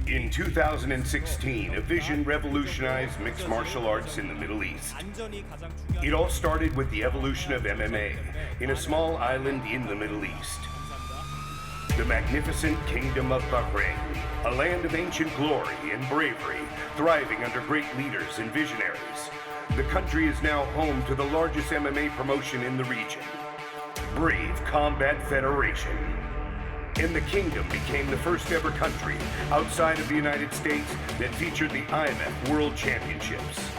In 2016, a vision revolutionized mixed martial arts in the Middle East. It all started with the evolution of MMA in a small island in the Middle East. The magnificent Kingdom of Bahrain, a land of ancient glory and bravery, thriving under great leaders and visionaries. The country is now home to the largest MMA promotion in the region, Brave Combat Federation. And the kingdom became the first ever country outside of the United States that featured the IMF World Championships.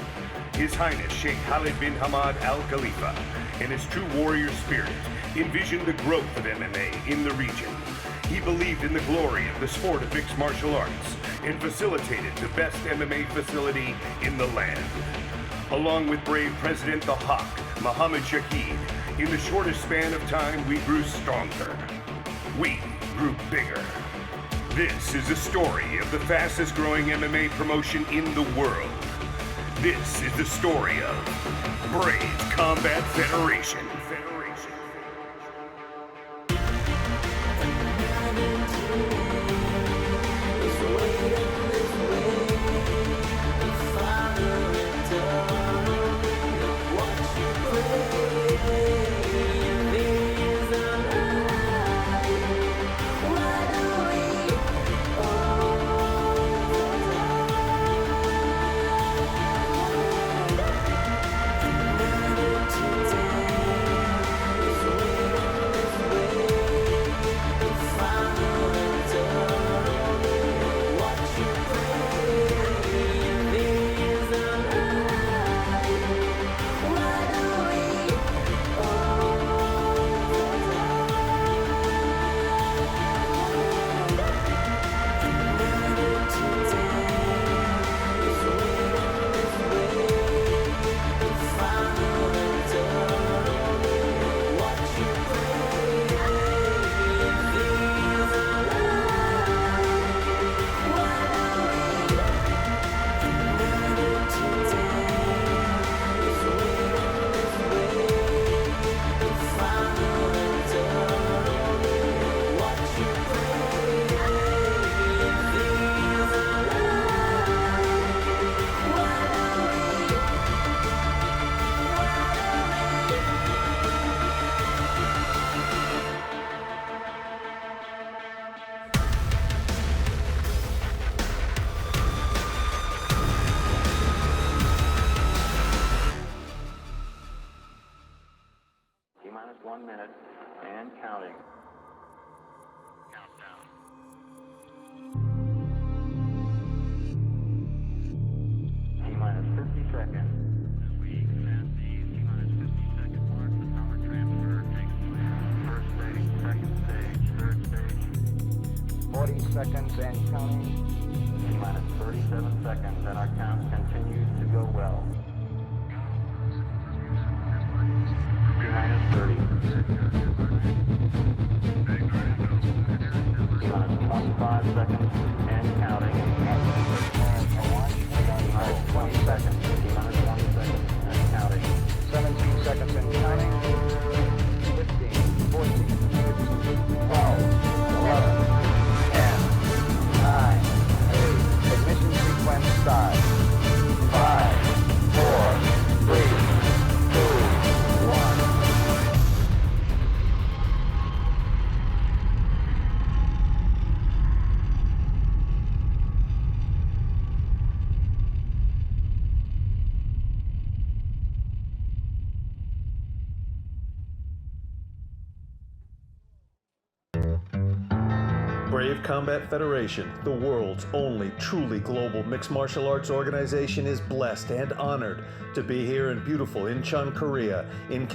His Highness Sheikh Khalid bin Hamad Al Khalifa and his true warrior spirit envisioned the growth of MMA in the region. He believed in the glory of the sport of mixed martial arts and facilitated the best MMA facility in the land. Along with brave President the Hawk, Mohammed Shahid, in the shortest span of time we grew stronger. We grew bigger. This is the story of the fastest growing MMA promotion in the world. This is the story of Brave Combat Federation. T-minus 1 minute and counting. Countdown. T-minus 50 seconds. As we pass the T-minus 50-second mark, the power transfer takes place. First stage, second stage, third stage. 40 seconds and counting. T-minus 37 seconds, and our count continues to go well. T-minus 30. T-minus 25 seconds and counting. T-minus 20 seconds. T-minus 20 seconds and counting. 17 seconds and counting. 15, 14, 12, 11, 10, 9, 8. Ignition sequence start. 5, 4, 3, 2, 1. Brave Combat Federation, the world's only truly global mixed martial arts organization, is blessed and honored to be here in beautiful Incheon, Korea, in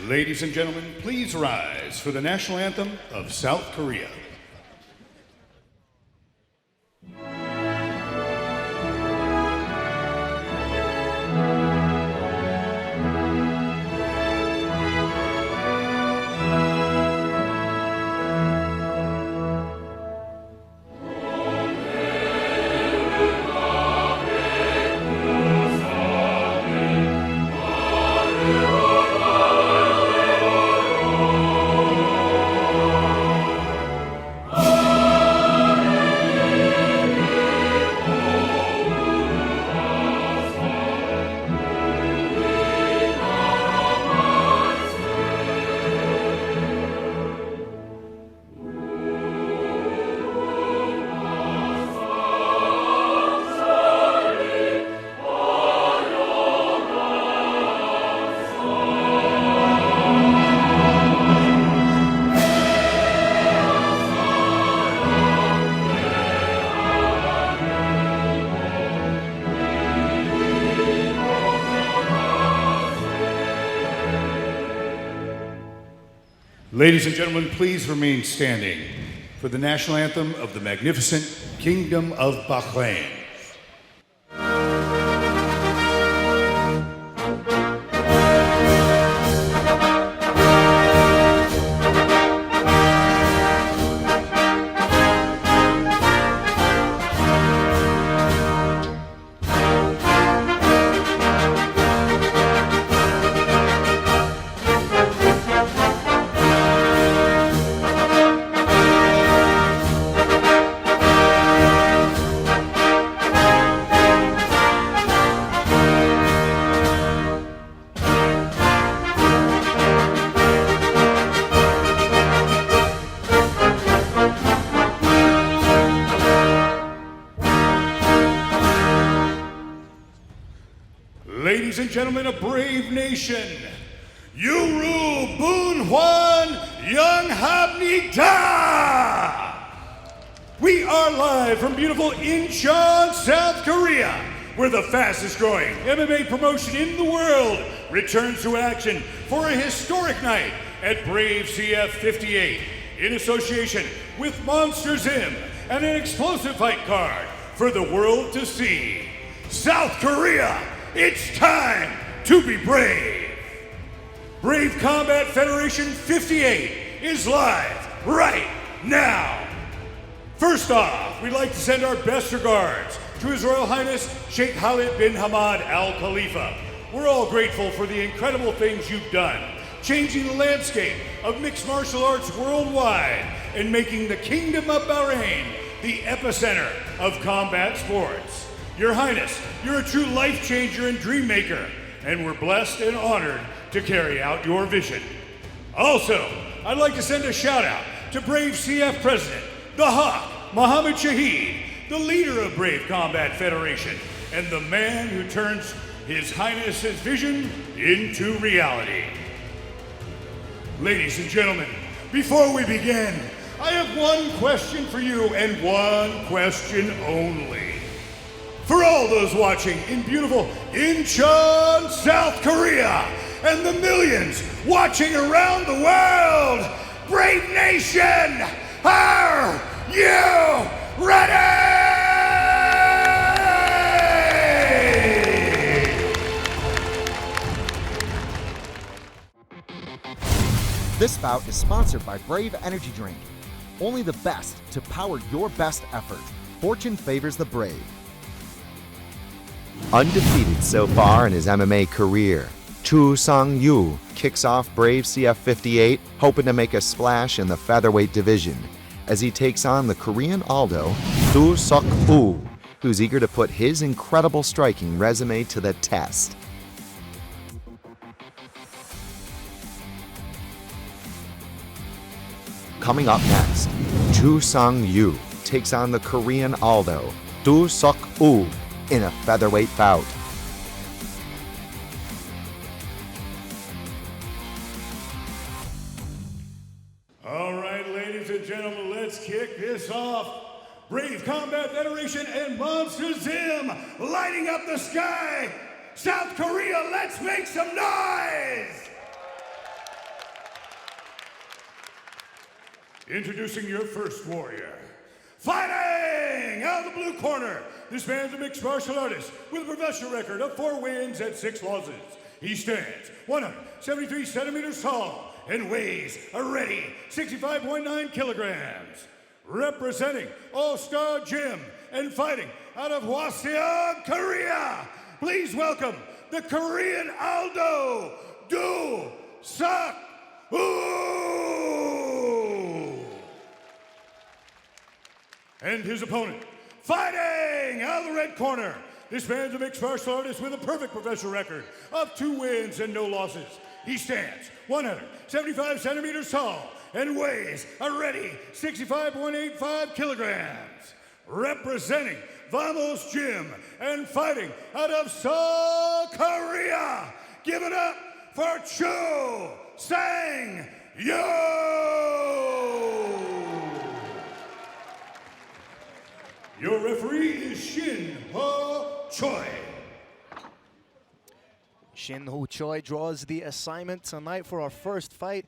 Ladies and gentlemen, please rise for the national anthem of South Korea. Ladies and gentlemen, please remain standing for the national anthem of the magnificent Kingdom of Bahrain. Ladies and gentlemen, a brave nation, Yuru Boon Hwan Young Habni Da! We are live from beautiful Incheon, South Korea, where the fastest growing MMA promotion in the world returns to action for a historic night at Brave CF 58 in association with Monster Zim and an explosive fight card for the world to see. South Korea, it's time to be brave. Brave Combat Federation 58 is live right now. First off, we'd like to send our best regards to His Royal Highness Sheikh Khalid bin Hamad Al Khalifa. We're all grateful for the incredible things you've done, changing the landscape of mixed martial arts worldwide and making the Kingdom of Bahrain the epicenter of combat sports. Your Highness, you're a true life changer and dream maker, and we're blessed and honored to carry out your vision. Also, I'd like to send a shout out to Brave CF President, the Hawk, Mohammed Shahid, the leader of Brave Combat Federation, and the man who turns His Highness's vision into reality. Ladies and gentlemen, before we begin, I have one question for you and one question only. For all those watching in beautiful Incheon, South Korea, and the millions watching around the world, Brave Nation, are you ready? This bout is sponsored by Brave Energy Drink. Only the best to power your best effort. Fortune favors the brave. Undefeated so far in his MMA career, Chu Sang-yu kicks off Brave CF 58, hoping to make a splash in the featherweight division as he takes on the Korean Aldo, Do Sok-woo, who's eager to put his incredible striking resume to the test. Coming up next, Chu Sang-yu takes on the Korean Aldo, Do Sok-woo, in a featherweight bout. All right, ladies and gentlemen, let's kick this off. Brave Combat Federation and Monster Zim lighting up the sky. South Korea, let's make some noise! Introducing your first warrior. Fighting out of the blue corner, this man's a mixed martial artist with a professional record of 4 wins and 6 losses. He stands 173 centimeters tall and weighs a ready 65.9 kilograms. Representing All-Star Gym and fighting out of Hwaseong, Korea, please welcome the Korean Aldo Do-Suk-Woo! And his opponent, fighting out of the red corner, this man's a mixed martial artist with a perfect professional record of 2 wins and no losses. He stands 175 centimeters tall and weighs a ready 65.85 kilograms. Representing Vamos Gym and fighting out of Seoul, Korea, give it up for Chu Sang-Yo! Your referee is Shin Ho Choi. Shin Ho Choi draws the assignment tonight for our first fight,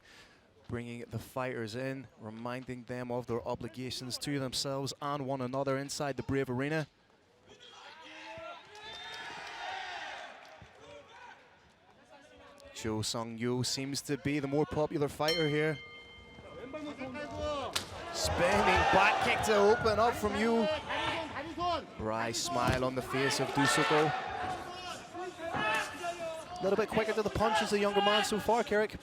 bringing the fighters in, reminding them of their obligations to themselves and one another inside the Brave Arena. Cho Sung-Yoo seems to be the more popular fighter here. Spinning back kick to open up from Yu. Wry smile on the face of Do-Suk-Oh. A little bit quicker to the punch as the younger man so far, Carrick.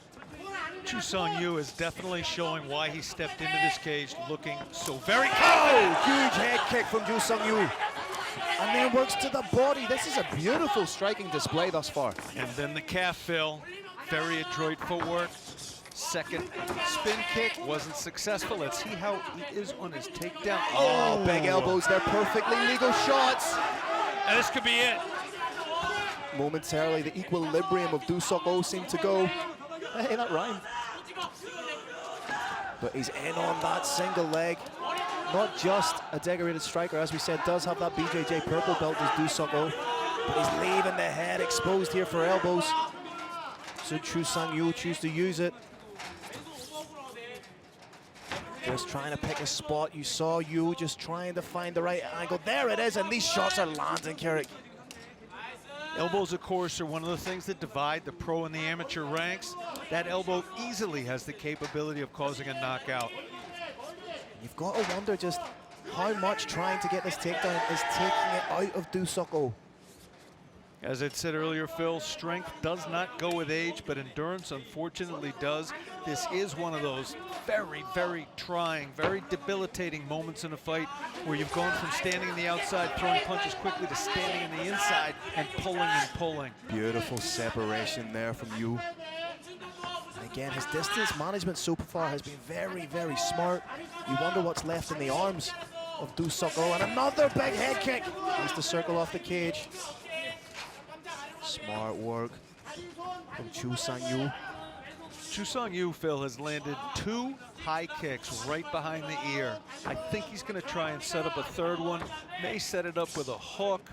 Chu Sung-Yoo is definitely showing why he stepped into this cage looking so very confident. Huge head kick from Chu Sung-Yoo. And then works to the body. This is a beautiful striking display thus far. And then the calf fill. Very adroit footwork. Second spin kick wasn't successful. Let's see how he is on his takedown. Oh, big elbows. They're perfectly legal shots. And this could be it. Momentarily, the equilibrium of Do-Suk-Oh seemed to go. Hey, that rhymed. But he's in on that single leg. Not just a decorated striker, as we said, does have that BJJ purple belt as Do-Suk-Oh. But he's leaving the head exposed here for elbows. So Chu Sang-Yoo chooses to use it. Just trying to pick a spot. You saw Yu just trying to find the right angle. There it is, and these shots are landing, Carrick. Elbows, of course, are one of the things that divide the pro and the amateur ranks. That elbow easily has the capability of causing a knockout. You've got to wonder just how much trying to get this takedown is taking it out of Do-Suk-Oh. As I said earlier, Phil, strength does not go with age, but endurance unfortunately does. This is one of those very, very trying, very debilitating moments in a fight where you've gone from standing on the outside, throwing punches quickly, to standing on the inside and pulling. Beautiful separation there from Yu. And again, his distance management so far has been very, very smart. You wonder what's left in the arms of Do-Suk-Oh, and another big head kick. Needs to circle off the cage. Smart work from Chu Sang-Yoo. Chu Sung-Yoo, Phil, has landed 2 high kicks right behind the ear. I think he's going to try and set up a third one. May set it up with a hook,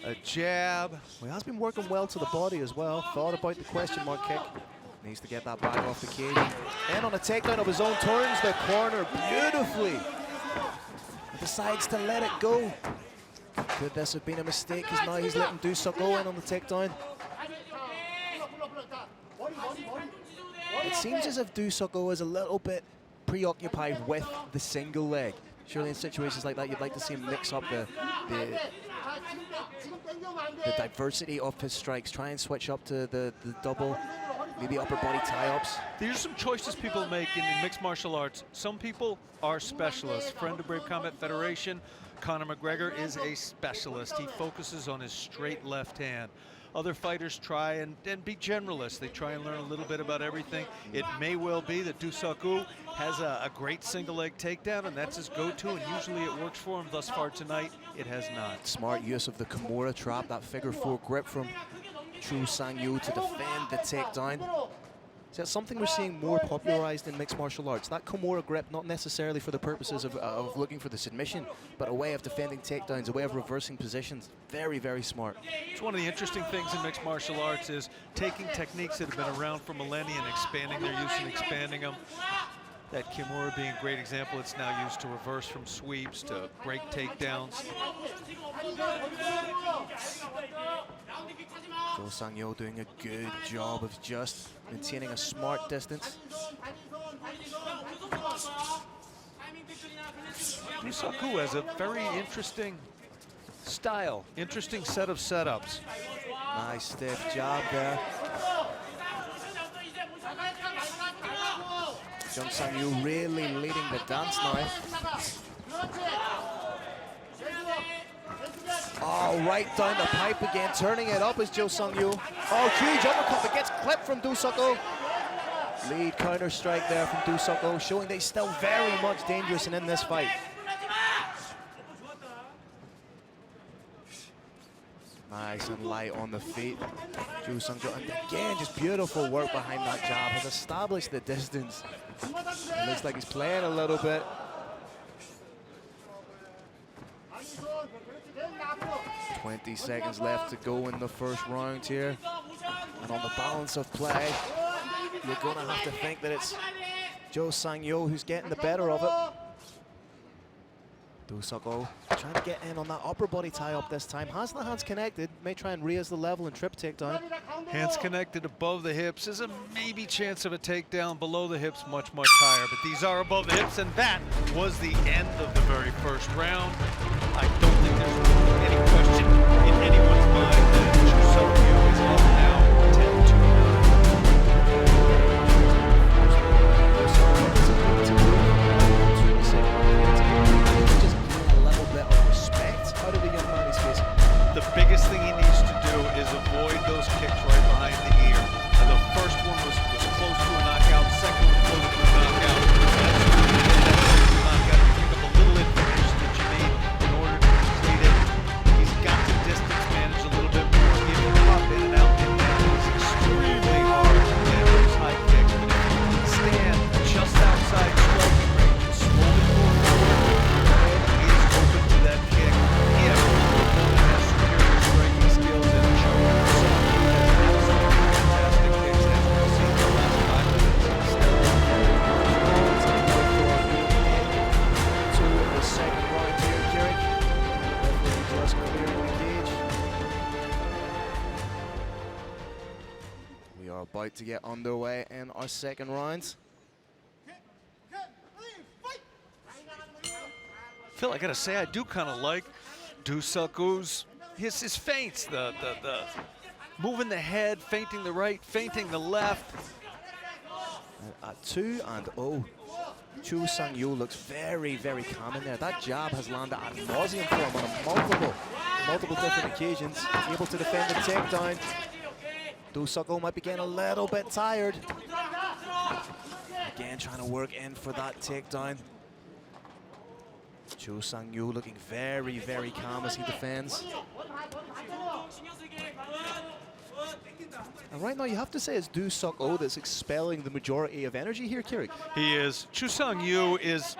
a jab. Well, he has been working well to the body as well. Thought about the question mark kick. Needs to get that back off the cage. And on a takedown of his own, turns the corner beautifully. Decides to let it go. Could this have been a mistake? Because now he's letting Do-Suk-Oh in on the takedown. It seems as if Do-Suk-Oh is a little bit preoccupied with the single leg. Surely in situations like that, you'd like to see him mix up the diversity of his strikes. Try and switch up to the double, maybe upper body tie-ups. These are some choices people make in mixed martial arts. Some people are specialists. Friend of Brave Combat Federation, Conor McGregor is a specialist. He focuses on his straight left hand. Other fighters try and be generalists. They try and learn a little bit about everything. It may well be that Do-Suk-Oh has a great single leg takedown, and that's his go-to, and usually it works for him. Thus far tonight, it has not. Smart use of the Kimura trap, that figure 4 grip from Chu Sang-Yoo to defend the takedown. So that's something we're seeing more popularized in mixed martial arts. That Kimura grip, not necessarily for the purposes of looking for the submission, but a way of defending takedowns, a way of reversing positions. Very, very smart. It's one of the interesting things in mixed martial arts is taking techniques that have been around for millennia and expanding their use and expanding them. That Kimura being a great example. It's now used to reverse from sweeps to break takedowns. Jo Sang-yo doing a good job of just maintaining a smart distance. Isakov has a very interesting style, interesting set of setups. Nice stiff jab there. Jo Sang-yo really leading the dance now. Oh, right down the pipe again, turning it up is Jo Sang-yo. Oh, huge uppercut that gets clipped from Do Suk-oh. Lead counter strike there from Do Suk-oh, showing they're still very much dangerous and in this fight. Nice and light on the feet. Jo Sang-yo, and again, just beautiful work behind that jab. Has established the distance. It looks like he's playing a little bit. "20 seconds left to go in the first round here. And on the balance of play, you're gonna have to think that it's Jo Sang-yo who's getting the better of it. Do Suk-oh trying to get in on that upper body tie-up this time. Has the hands connected, may try and raise the level and trip takedown. Hands connected above the hips. There's a maybe chance of a takedown. Below the hips, much, much higher. But these are above the hips, and that was the end of the very first round. I don't think there's any question in anyone's mind that Jo Sang-yo is up now 10-2. Just gain a little bit of respect out of the young man he's facing. The biggest thing he needs to do is avoid those kicks right behind the ear. And the first one was close to a knockout, the second one close to a knockout. That's got to pick up a little information that you need in order to complete it. He's got to distance manage a little bit more, give him pop in and out. He's extremely hard to land those high kicks, but if he can stand just outside striking range and slowly move forward, he is open to that kick. He has superior striking skills, and Jo Sang-yo has absolutely fantastic kicks, as we've seen in the last 5 minutes. To the second round here, Kieran. Referee just clearing the cage. We are about to get underway in our second round. Phil, I gotta say, I do kind of like Do Suk-oh's his feints, the moving the head, feinting the right, feinting the left. At 2-0, Jo Sang-yo looks very, very calm in there. That jab has landed ad nauseum for him on multiple different occasions. He's able to defend the takedown. Do Suk-oh might be getting a little bit tired. Again, trying to work in for that takedown. Jo Sang-yo looking very, very calm as he defends. And right now, you have to say it's Do Suk-oh that's expelling the majority of energy here, Kieran. He is. Jo Sang-yo is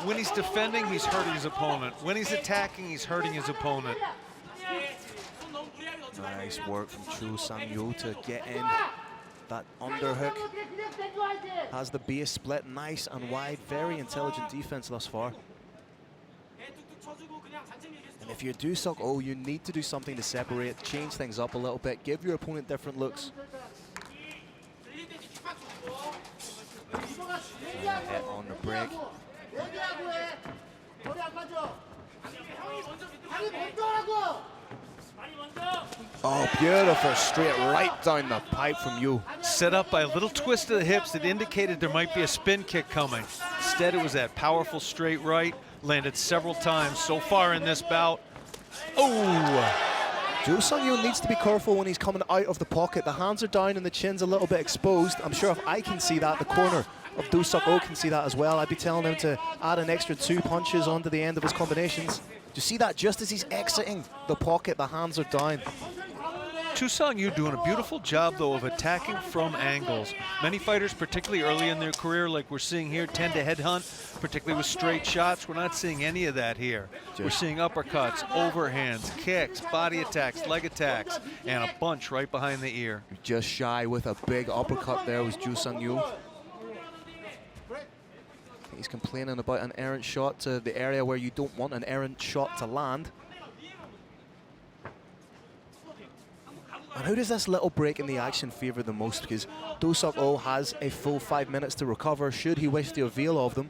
when he's defending, he's hurting his opponent. When he's attacking, he's hurting his opponent. Nice work from Jo Sang-yo to get in. That underhook has the base split nice and wide. Very intelligent defense thus far. And if you do Suk-oh, you need to do something to separate, change things up a little bit, give your opponent different looks. Hit on the break. Oh, beautiful straight right down the pipe from you. Set up by a little twist of the hips that indicated there might be a spin kick coming. Instead, it was that powerful straight right. Landed several times so far in this bout. Oh! Jo Sang-yo needs to be careful when he's coming out of the pocket. The hands are down and the chin's a little bit exposed. I'm sure if I can see that, the corner of Do Suk-oh can see that as well. I'd be telling him to add an extra 2 punches onto the end of his combinations. Do you see that? Just as he's exiting the pocket, the hands are down. Jo Sang-yo doing a beautiful job, though, of attacking from angles. Many fighters, particularly early in their career, like we're seeing here, tend to headhunt, particularly with straight shots. We're not seeing any of that here. We're seeing uppercuts, overhands, kicks, body attacks, leg attacks, and a bunch right behind the ear. Just shy with a big uppercut there was Jo Sang-yo. He's complaining about an errant shot to the area where you don't want an errant shot to land. And how does this little break in the action favour the most? Because Do Suk-oh has a full 5 minutes to recover should he wish to avail of them.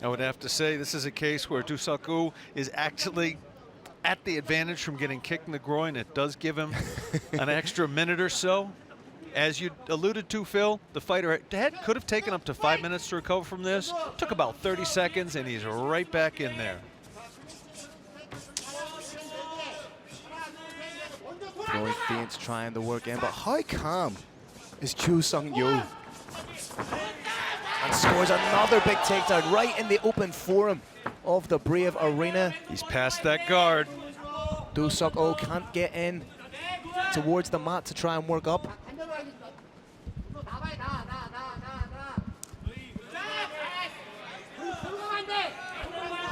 I would have to say this is a case where Do Suk-oh is actually at the advantage from getting kicked in the groin. It does give him an extra minute or so. As you alluded to, Phil, the fighter could have taken up to 5 minutes to recover from this. Took about 30 seconds, and he's right back in there. Throwing feints, trying to work in, but how calm is Cho Sung-yu? And scores another big takedown right in the open forum of the Brave Arena. He's past that guard. Do Suk-oh can't get in towards the mat to try and work up.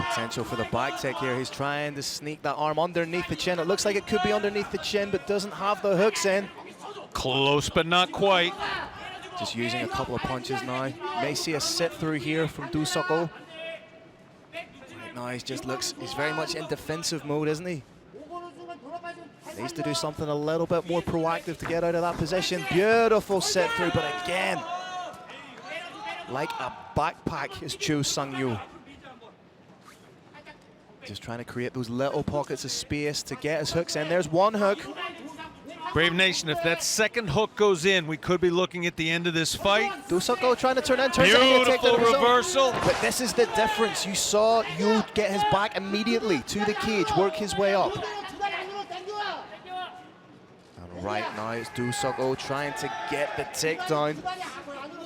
Potential for the back take here. He's trying to sneak that arm underneath the chin. It looks like it could be underneath the chin, but doesn't have the hooks in. Close, but not quite. Just using a couple of punches now. May see a sit through here from Do Suk-oh. Right now he's very much in defensive mode, isn't he? Needs to do something a little bit more proactive to get out of that position. Beautiful sit through, but again, like a backpack is Cho Sung-yu. Just trying to create those little pockets of space to get his hooks in. There's one hook. Brave Nation, if that second hook goes in, we could be looking at the end of this fight. Do Suk-oh trying to turn in, turns Beautiful reversal. But this is the difference. You saw Yu get his back immediately to the cage, work his way up. And right now it's Do Suk-oh trying to get the takedown.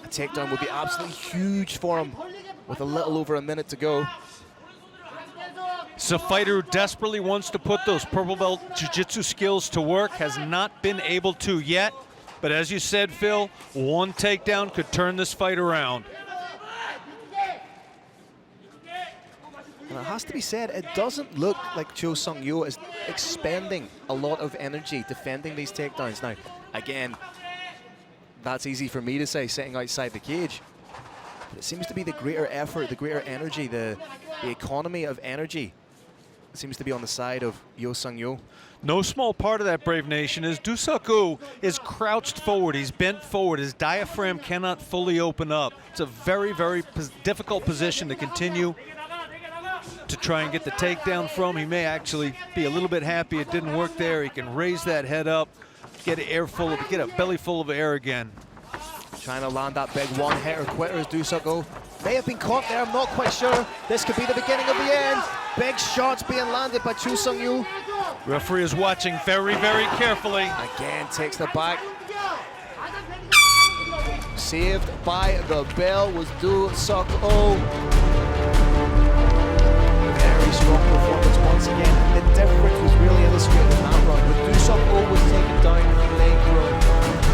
A takedown would be absolutely huge for him with a little over a minute to go. It's a fighter who desperately wants to put those purple belt jiu-jitsu skills to work, has not been able to yet. But as you said, Phil, one takedown could turn this fight around. And it has to be said, it doesn't look like Cho Sung-yu is expending a lot of energy defending these takedowns. Now, again, that's easy for me to say sitting outside the cage. But it seems to be the greater effort, the greater energy, the economy of energy seems to be on the side of Yo Sung-yu. No small part of that, Brave Nation, is Do Suk-oh is crouched forward. He's bent forward. His diaphragm cannot fully open up. It's a very, very difficult position to continue to try and get the takedown from. He may actually be a little bit happy it didn't work there. He can raise that head up, get a belly full of air again. Trying to land that big one-hitter quitter as Do Suk-oh may have been caught there, I'm not quite sure. This could be the beginning of the end. Big shots being landed by Cho Sung-yu. Referee is watching very, very carefully. Again, takes the back. Saved by the bell was Do Suk-oh. Very strong performance once again. The difference was really illustrated in that run. When Do Suk-oh was taken down leg throw,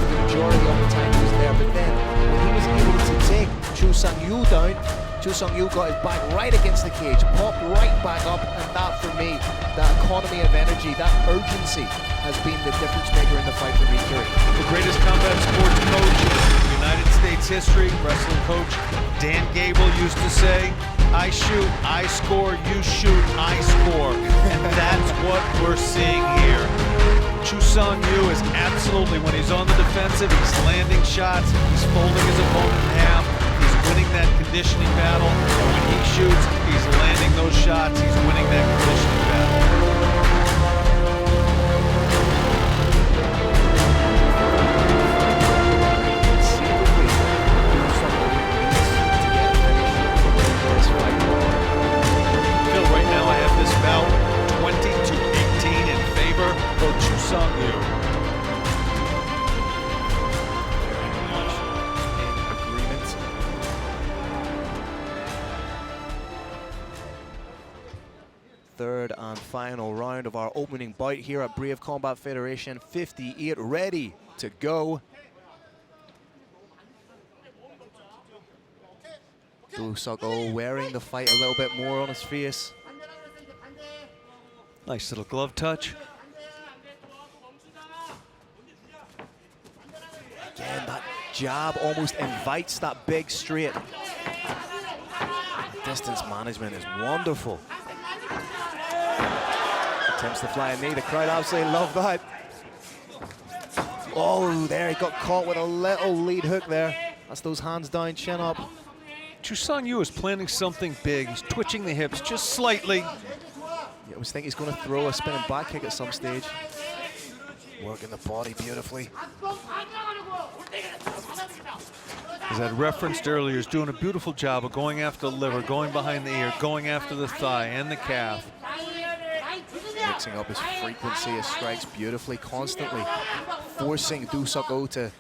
the majority of the time he was there, but then when he was able to take Cho Sung-yu down, Cho Sung-yu got his back right against the cage, popped right back up, and that for me, that economy of energy, that urgency has been the difference maker in the fight for me, Curry. The greatest combat sports coach in United States history, wrestling coach Dan Gable used to say, I shoot, I score, you shoot, I score. And that's what we're seeing here. Cho Sung-yu is absolutely, when he's on the defensive, he's landing shots, he's folding his opponent in half, he's winning that conditioning battle, and when he shoots, he's landing those shots, he's winning that conditioning battle. Phil, right now I have this bout 20-18 in favor of Cho Sung-yu. Third and final round of our opening bout here at Brave Combat Federation 58, ready to go. Do Suk-oh wearing the fight a little bit more on his face. Nice little glove touch. Again, that jab almost invites that big straight. Distance management is wonderful. Attempts to fly a knee. The crowd absolutely love that. Oh, there he got caught with a little lead hook there. That's those hands down, chin up. Chu Sang-yu is planning something big. He's twitching the hips just slightly. You always think he's going to throw a spinning back kick at some stage. Working the body beautifully. As I referenced earlier, he's doing a beautiful job of going after the liver, going behind the ear, going after the thigh and the calf. Mixing up his frequency, his strikes beautifully, constantly forcing Do Suk-oh to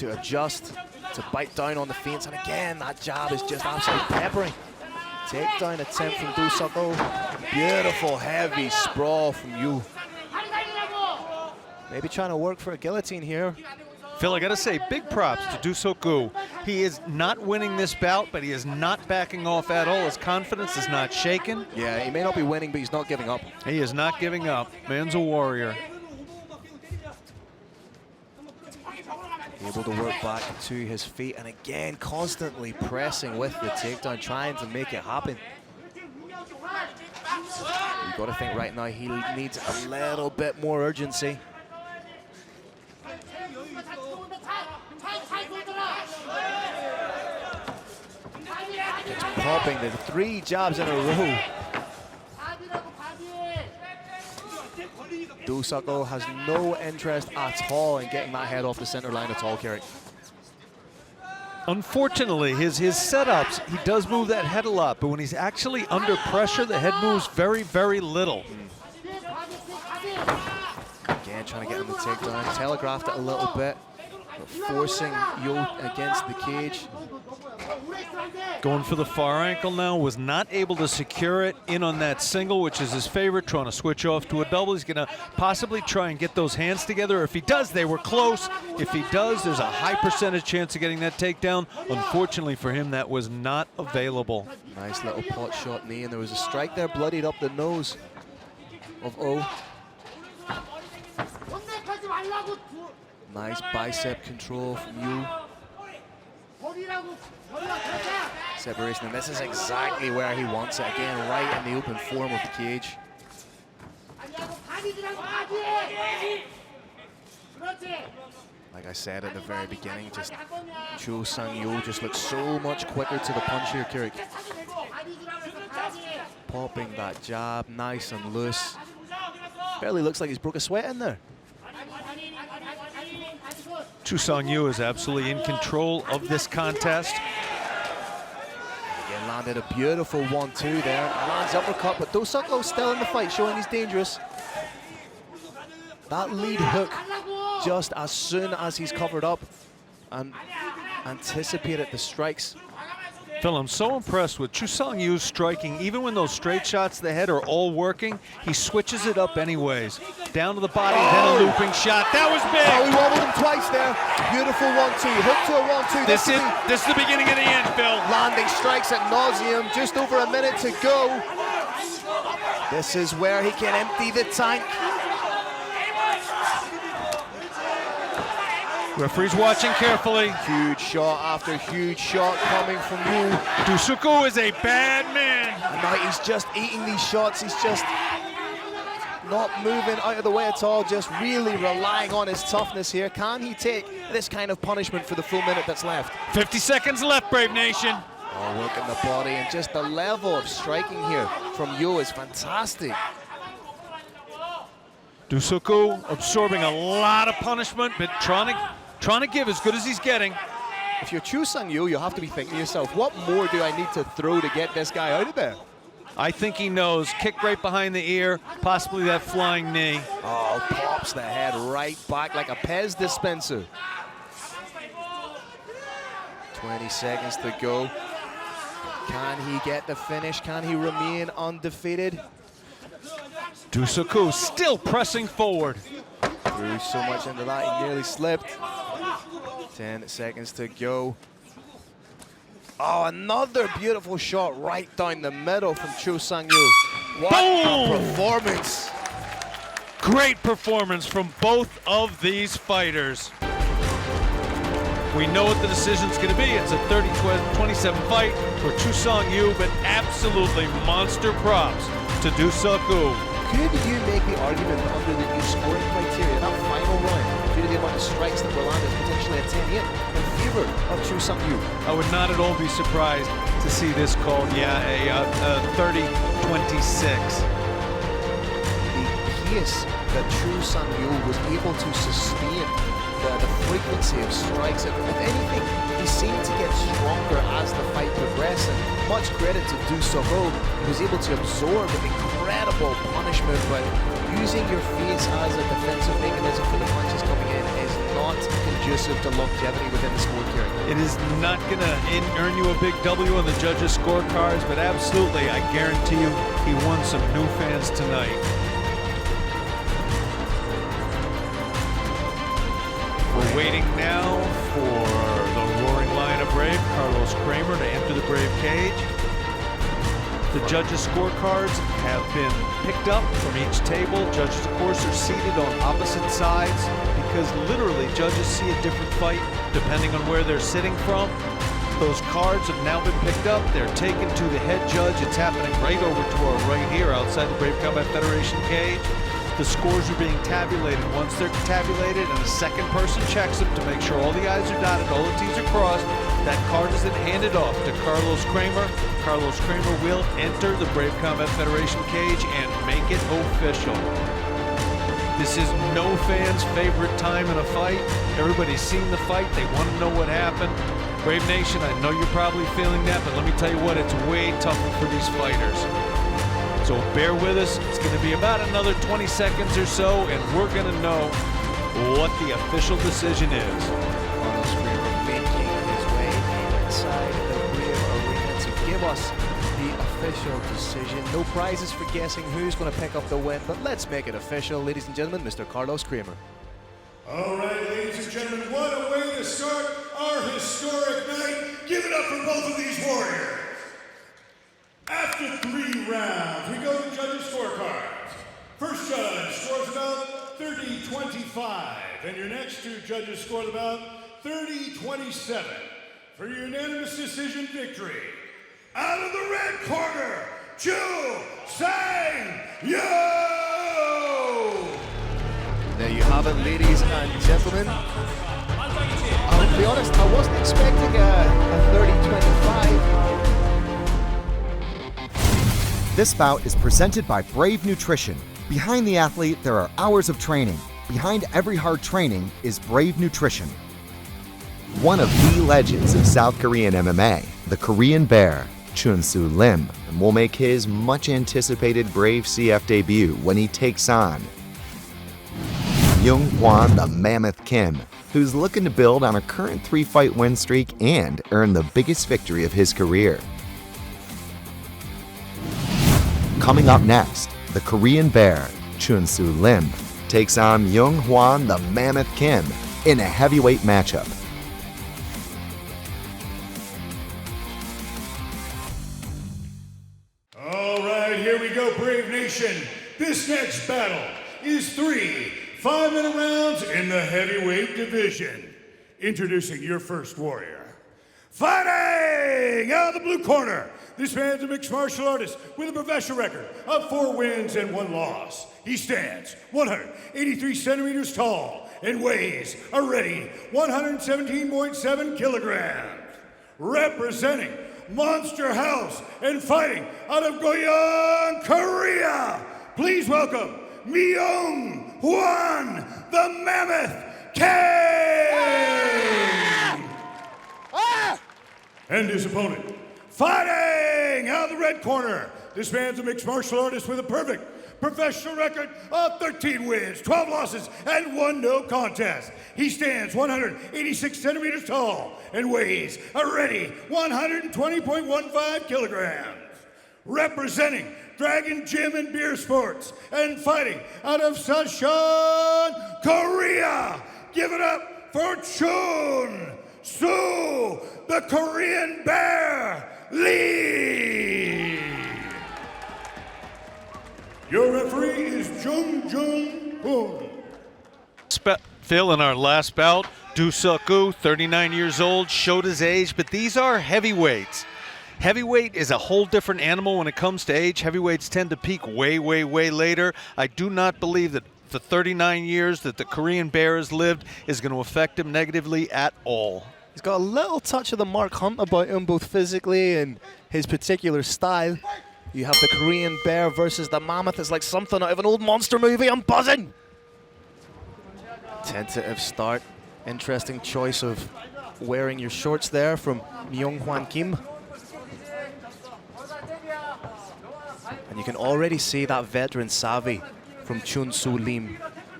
adjust, to bite down on the feints. And again, that jab is just absolutely peppering. Takedown attempt from Do Suk-oh. Beautiful, heavy sprawl from Yu. Maybe trying to work for a guillotine here. Phil, I gotta say, big props to Do Suk-oh. He is not winning this bout, but he is not backing off at all. His confidence is not shaken. Yeah, he may not be winning, but he's not giving up. He is not giving up. Man's a warrior. Able to work back to his feet, and again, constantly pressing with the takedown, trying to make it happen. You've got to think right now he needs a little bit more urgency. Just popping the 3 jabs in a row. Do Suk-oh has no interest at all in getting that head off the center line at all, Kerry. Unfortunately, his setups, he does move that head a lot, but when he's actually under pressure, the head moves very, very little. Again, trying to get him to takedown. Telegraphed it a little bit, but forcing Yu against the cage. Going for the far ankle now, was not able to secure it in on that single, which is his favorite, trying to switch off to a double. He's gonna possibly try and get those hands together. If he does, they were close. If he does, there's a high percentage chance of getting that takedown. Unfortunately for him, that was not available. Nice little pot shot knee, and there was a strike there, bloodied up the nose of O. Nice bicep control from Yu. Separation, and this is exactly where he wants it. Again, right in the open form of the cage. Like I said at the very beginning, just Chu Sang-yu just looks so much quicker to the punch here, Kirik. Popping that jab, nice and loose. Barely looks like he's broke a sweat in there. Chu Sang-yu is absolutely in control of this contest. Again, landed a beautiful 1-2 there. Lands uppercut, but Do Suk-oh still in the fight, showing he's dangerous. That lead hook, just as soon as he's covered up and anticipated the strikes. Phil, I'm so impressed with Chu Sang-yu's striking. Even when those straight shots to the head are all working, he switches it up anyways. Down to the body, then a looping shot. That was big! Oh, he wobbled him twice there. Beautiful 1-2, hook to a 1-2. This is the beginning of the end, Phil. Landing strikes at nauseum, just over a minute to go. This is where he can empty the tank. Referee's watching carefully. Huge shot after huge shot coming from Yu. Do Suk-oh is a bad man. And now he's just eating these shots. He's just not moving out of the way at all, just really relying on his toughness here. Can he take this kind of punishment for the full minute that's left? 50 seconds left, Brave Nation. Oh, working the body, and just the level of striking here from Yu is fantastic. Do Suk-oh absorbing a lot of punishment, but trying to give as good as he's getting. If you're Chu Sang-yu, you have to be thinking to yourself, what more do I need to throw to get this guy out of there? I think he knows. Kick right behind the ear, possibly that flying knee. Oh, pops the head right back like a Pez dispenser. 20 seconds to go. Can he get the finish? Can he remain undefeated? Do Suk-oh still pressing forward. Threw so much into that, he nearly slipped. 10 seconds to go. Oh, another beautiful shot right down the middle from Chu Sang-yu. What a performance. Great performance from both of these fighters. We know what the decision's going to be. It's a 30-27 fight for Chu Song-yu, but absolutely monster props to Do Suk-woo. Could you make the argument that under the new scoring criteria, that final round, due to the amount of strikes that were landed, potentially a 10-8 in favor of Chu Sung-yu? I would not at all be surprised to see this called, a 30-26. The pace that Chu Sung-yu was able to sustain, the frequency of strikes, if anything, he seemed to get stronger as the fight progressed, and much credit to Do Suk-woo. He was able to absorb incredible punishment, but using your face as a defensive mechanism for the punches coming in is not conducive to longevity within the scorecard. It is not going to earn you a big W on the judges' scorecards, but absolutely, I guarantee you, he won some new fans tonight. We're waiting now for the roaring lion of Brave, Carlos Kramer, to enter the Brave cage. The judges' scorecards have been picked up from each table. Judges, of course, are seated on opposite sides because literally judges see a different fight depending on where they're sitting from. Those cards have now been picked up. They're taken to the head judge. It's happening right over to our right here outside the Brave Combat Federation cage. The scores are being tabulated. Once they're tabulated and a second person checks them to make sure all the I's are dotted, all the T's are crossed, that card is then handed off to Carlos Kramer. Carlos Kramer will enter the Brave Combat Federation cage and make it official. This is no fan's favorite time in a fight. Everybody's seen the fight. They want to know what happened. Brave Nation, I know you're probably feeling that, but let me tell you what, it's way tougher for these fighters. So bear with us. It's going to be about another 20 seconds or so, and we're going to know what the official decision is. Carlos Kramer making his way inside the Brave Arena to give us the official decision. No prizes for guessing who's going to pick up the win, but let's make it official, ladies and gentlemen, Mr. Carlos Kramer. All right, ladies and gentlemen, what a way to start our historic night. Give it up for both of these warriors. After 3 rounds, we go to judges' scorecards. First judge scores about 30-25, and your next 2 judges scored about 30-27 for your unanimous decision victory. Out of the red corner, Chu Sang-yu! There you have it, ladies and gentlemen. I'll be honest, I wasn't expecting a 30-25. This bout is presented by Brave Nutrition. Behind the athlete, there are hours of training. Behind every hard training is Brave Nutrition. One of the legends of South Korean MMA, the Korean Bear, Chun-Soo Lim, will make his much-anticipated Brave CF debut when he takes on Young-Hwan the Mammoth Kim, who's looking to build on a current 3-fight win streak and earn the biggest victory of his career. Coming up next, the Korean Bear, Chun-Soo Lim, takes on Young-Hwan the Mammoth Kim in a heavyweight matchup. All right, here we go, Brave Nation. This next battle is 3 5-minute rounds in the heavyweight division. Introducing your first warrior. Fighting out of the blue corner, this man's a mixed martial artist with a professional record of 4 wins and 1 loss. He stands 183 centimeters tall and weighs a ready 117.7 kilograms. Representing Monster House and fighting out of Goyeong, Korea, please welcome Myung-Hwan the Mammoth King! And his opponent, fighting out of the red corner. This man's a mixed martial artist with a perfect professional record of 13 wins, 12 losses, and 1 no contest. He stands 186 centimeters tall and weighs a ready 120.15 kilograms. Representing Dragon Gym and Beer Sports and fighting out of Sashan, Korea. Give it up for Chun-Soo, the Korean Bear Lee. Your referee is Jong. Phil, in our last bout, Dusaku, 39 years old, showed his age, but these are heavyweights. Heavyweight is a whole different animal when it comes to age. Heavyweights tend to peak way, way, way later. I do not believe that the 39 years that the Korean Bear has lived is going to affect him negatively at all. He's got a little touch of the Mark Hunt about him, both physically and his particular style. You have the Korean Bear versus the Mammoth. It's like something out of an old monster movie. I'm buzzing. Tentative start. Interesting choice of wearing your shorts there from Myung-Hwan Kim. And you can already see that veteran savvy from Chun-Soo Lim.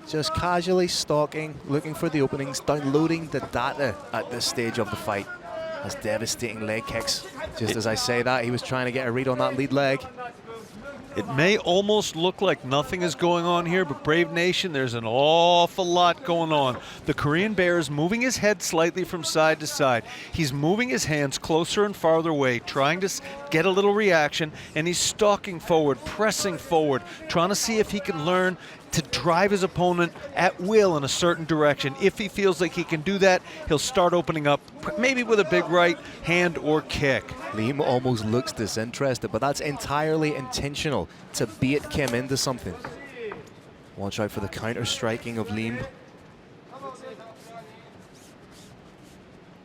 Just casually stalking, looking for the openings, downloading the data at this stage of the fight. Has devastating leg kicks. Just as I say that, he was trying to get a read on that lead leg. It may almost look like nothing is going on here, but Brave Nation, there's an awful lot going on. The Korean Bear is moving his head slightly from side to side. He's moving his hands closer and farther away, trying to get a little reaction, and he's stalking forward, pressing forward, trying to see if he can learn to drive his opponent at will in a certain direction. If he feels like he can do that, he'll start opening up, maybe with a big right hand or kick. Lim almost looks disinterested, but that's entirely intentional to bait Kim into something. Watch out for the counter-striking of Lim.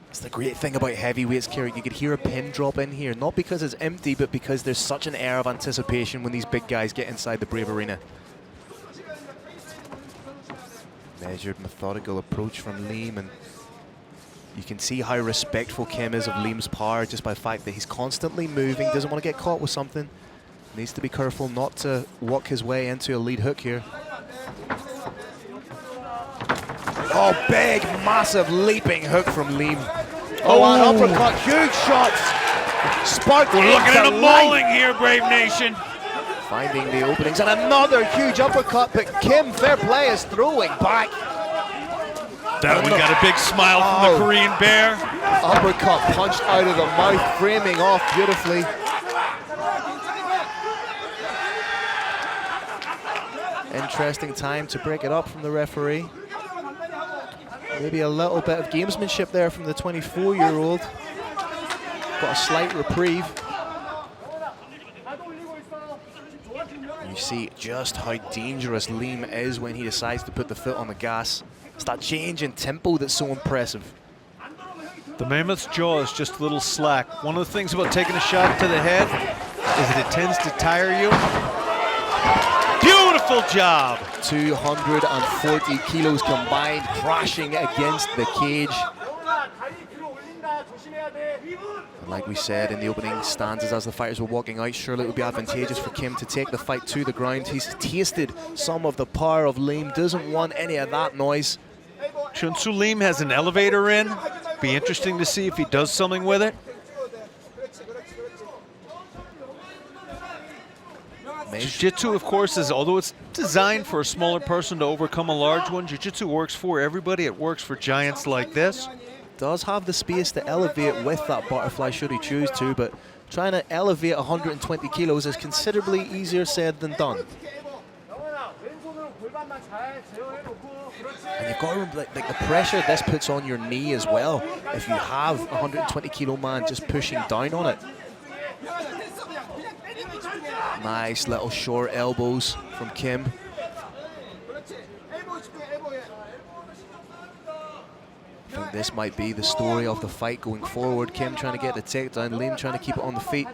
That's the great thing about heavyweights, Kerry. You could hear a pin drop in here, not because it's empty, but because there's such an air of anticipation when these big guys get inside the Brave Arena. Measured, methodical approach from Lim, and you can see how respectful Kim is of Lim's power just by the fact that he's constantly moving, doesn't want to get caught with something. Needs to be careful not to walk his way into a lead hook here. Oh, big, massive leaping hook from Lim. Oh, an uppercut, huge shots. Sparked. We're looking at a mauling here, Brave Nation. Finding the openings, and another huge uppercut, but Kim, fair play, is throwing back. That we got a big smile from the Korean Bear. Uppercut punched out of the mouth, framing off beautifully. Interesting time to break it up from the referee. Maybe a little bit of gamesmanship there from the 24-year-old. Got a slight reprieve. You see just how dangerous Lim is when he decides to put the foot on the gas. It's that change in tempo that's so impressive. The Mammoth's jaw is just a little slack. One of the things about taking a shot to the head is that it tends to tire you. Beautiful job! 240 kilos combined, crashing against the cage. And like we said in the opening stanzas as the fighters were walking out, surely it would be advantageous for Kim to take the fight to the ground. He's tasted some of the power of Lim, doesn't want any of that noise. Chun-Soo Lim has an elevator in. Be interesting to see if he does something with it. Jiu-Jitsu, of course, is, although it's designed for a smaller person to overcome a large one, Jiu-Jitsu works for everybody. It works for giants like this. Does have the space to elevate with that butterfly should he choose to, but trying to elevate 120 kilos is considerably easier said than done. And you've got to remember, like the pressure this puts on your knee as well. If you have a 120 kilo man just pushing down on it. Nice little short elbows from Kim. I think this might be the story of the fight going forward. Kim trying to get the takedown, Lim trying to keep it on the feet.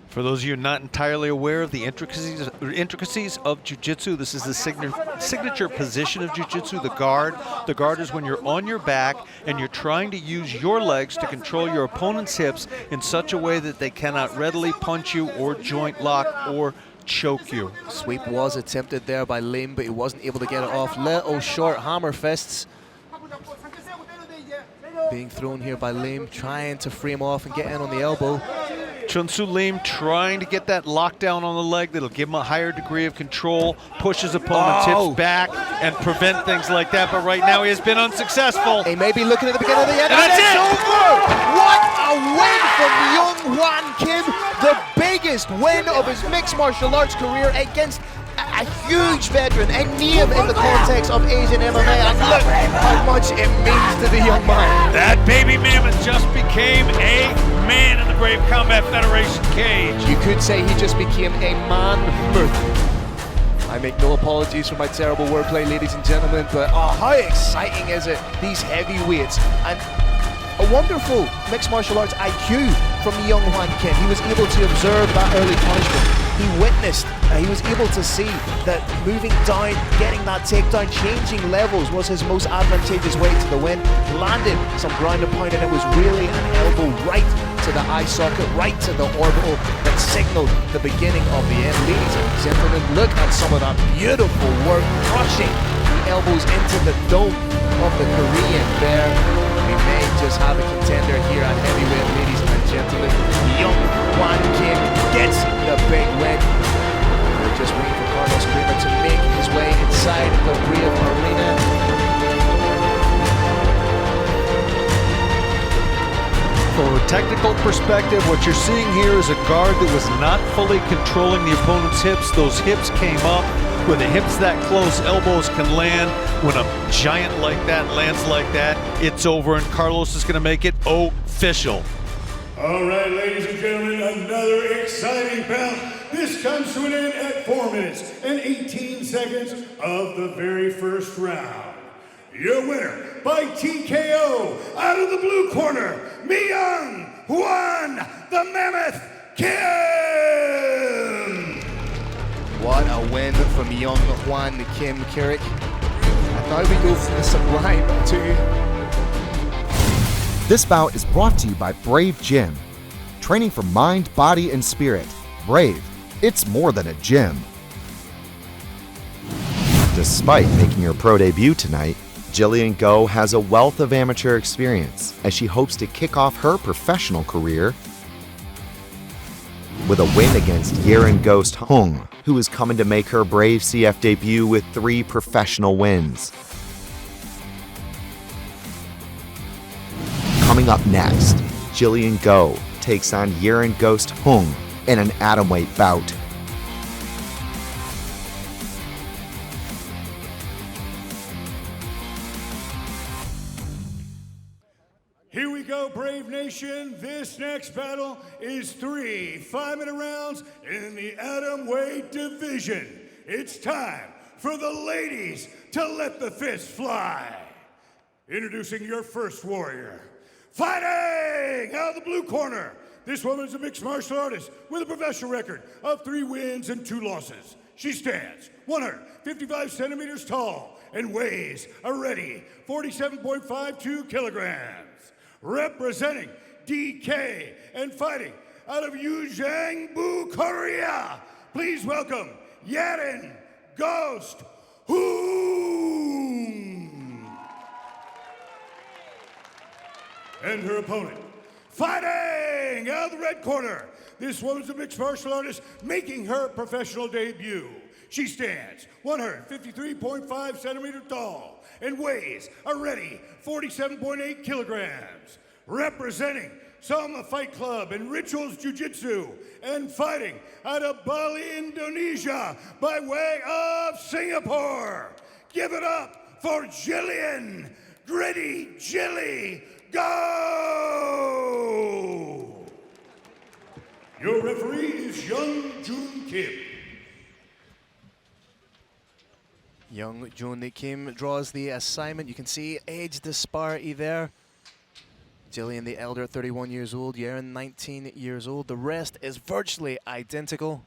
For those of you not entirely aware of the intricacies of Jiu-Jitsu, this is the signature position of Jiu-Jitsu, the guard. The guard is when you're on your back and you're trying to use your legs to control your opponent's hips in such a way that they cannot readily punch you or joint lock or choke you. Sweep was attempted there by Lim, but he wasn't able to get it off. Little short hammer fists being thrown here by Lim, trying to frame off and get in on the elbow. Chun-Soo Lim trying to get that lockdown on the leg that'll give him a higher degree of control, push his opponent's hips back, and prevent things like that. But right now he has been unsuccessful. He may be looking at the beginning of the end, and that's it! Over! What a win from Myung-Hwan Kim, the biggest win of his mixed martial arts career against a huge veteran, a name in the context of Asian MMA, and look how much it means to the young man. That baby mammoth just became a man in the Brave Combat Federation cage. You could say he just became a man-moth. I make no apologies for my terrible wordplay, ladies and gentlemen, but how exciting is it, these heavyweights, and a wonderful mixed martial arts IQ from young Hwan Kim. He was able to observe that early punishment. He witnessed, he was able to see that moving down, getting that takedown, changing levels was his most advantageous way to the win. Landed some ground and pound, and it was really an elbow right to the eye socket, right to the orbital that signaled the beginning of the end. Ladies and gentlemen, look at some of that beautiful work, crushing the elbows into the dome of the Korean bear. We may just have a contender here at heavyweight, ladies and gentlemen. Young Hwan Kim gets the big win. We're just waiting for Carlos Kramer to make his way inside the Rio Arena. From a technical perspective, what you're seeing here is a guard that was not fully controlling the opponent's hips. Those hips came up. When the hips that close, elbows can land. When a giant like that lands like that, it's over, and Carlos is going to make it official. All right, ladies and gentlemen, another exciting bout. This comes to an end at 4 minutes and 18 seconds of the very first round. Your winner by TKO out of the blue corner, Myung Hwan, the Mammoth Kim. What a win from young Hwan Kim Kirik. And now we go from the sublime to... This bout is brought to you by Brave Gym. Training for mind, body, and spirit. Brave, it's more than a gym. Despite making her pro debut tonight, Jillian Go has a wealth of amateur experience as she hopes to kick off her professional career with a win against Yeren Ghost Hung, who is coming to make her Brave CF debut with 3 professional wins. Coming up next, Jillian Go takes on Yeren Ghost Hung in an atomweight bout. Here we go, Brave Nation. This next battle is 3 5-minute rounds in the atomweight division. It's time for the ladies to let the fists fly. Introducing your first warrior. Fighting out of the blue corner. This woman is a mixed martial artist with a professional record of 3 wins and 2 losses. She stands 155 centimeters tall and weighs a ready 47.52 kilograms. Representing DK and fighting out of Jang, Korea. Please welcome Yeren Ghost Hung. And her opponent, fighting out of the red corner. This woman's a mixed martial artist making her professional debut. She stands 153.5 centimeters tall and weighs a ready 47.8 kilograms. Representing Soma Fight Club and Rituals Jiu-Jitsu and fighting out of Bali, Indonesia by way of Singapore. Give it up for Jillian Gritty Jilly Go! Your referee is Young Joon Kim. Young Joon Kim draws the assignment. You can see age disparity there. Jillian the elder at 31 years old, Yeren 19 years old. The rest is virtually identical.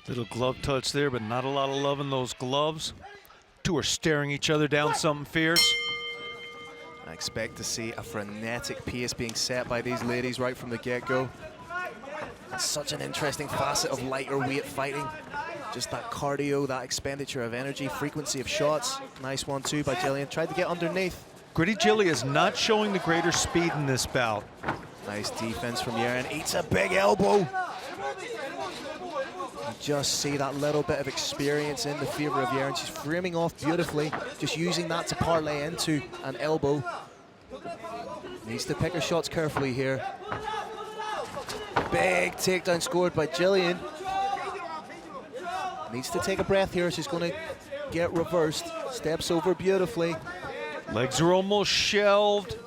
Little glove touch there, but not a lot of love in those gloves. 2 are staring each other down, something fierce. I expect to see a frenetic pace being set by these ladies right from the get-go. It's such an interesting facet of lighter weight fighting. Just that cardio, that expenditure of energy, frequency of shots. Nice one too by Jillian. Tried to get underneath. Gritty Jilly is not showing the greater speed in this bout. Nice defense from Yeren. Eats a big elbow. You just see that little bit of experience in the favor of Yeren. She's framing off beautifully, just using that to parlay into an elbow. Needs to pick her shots carefully here. Big takedown scored by Jillian. Needs to take a breath here. She's going to get reversed. Steps over beautifully. Legs are almost shelved.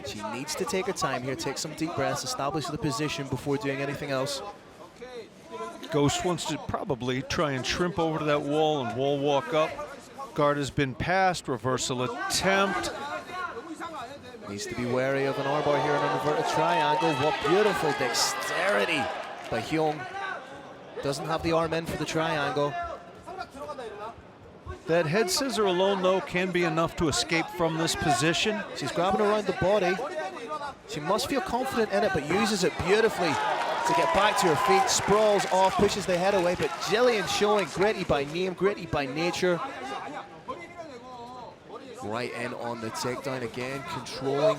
She needs to take her time here, take some deep breaths, establish the position before doing anything else. Ghost wants to probably try and shrimp over to that wall and wall walk up. Guard has been passed, reversal attempt. Needs to be wary of an armbar here in an inverted triangle. What beautiful dexterity by Jong. Doesn't have the arm in for the triangle. That head scissor alone, though, can be enough to escape from this position. She's grabbing around the body. She must feel confident in it, but uses it beautifully to get back to her feet. Sprawls off, pushes the head away, but Jillian showing gritty by name, gritty by nature. Right in on the takedown again, controlling.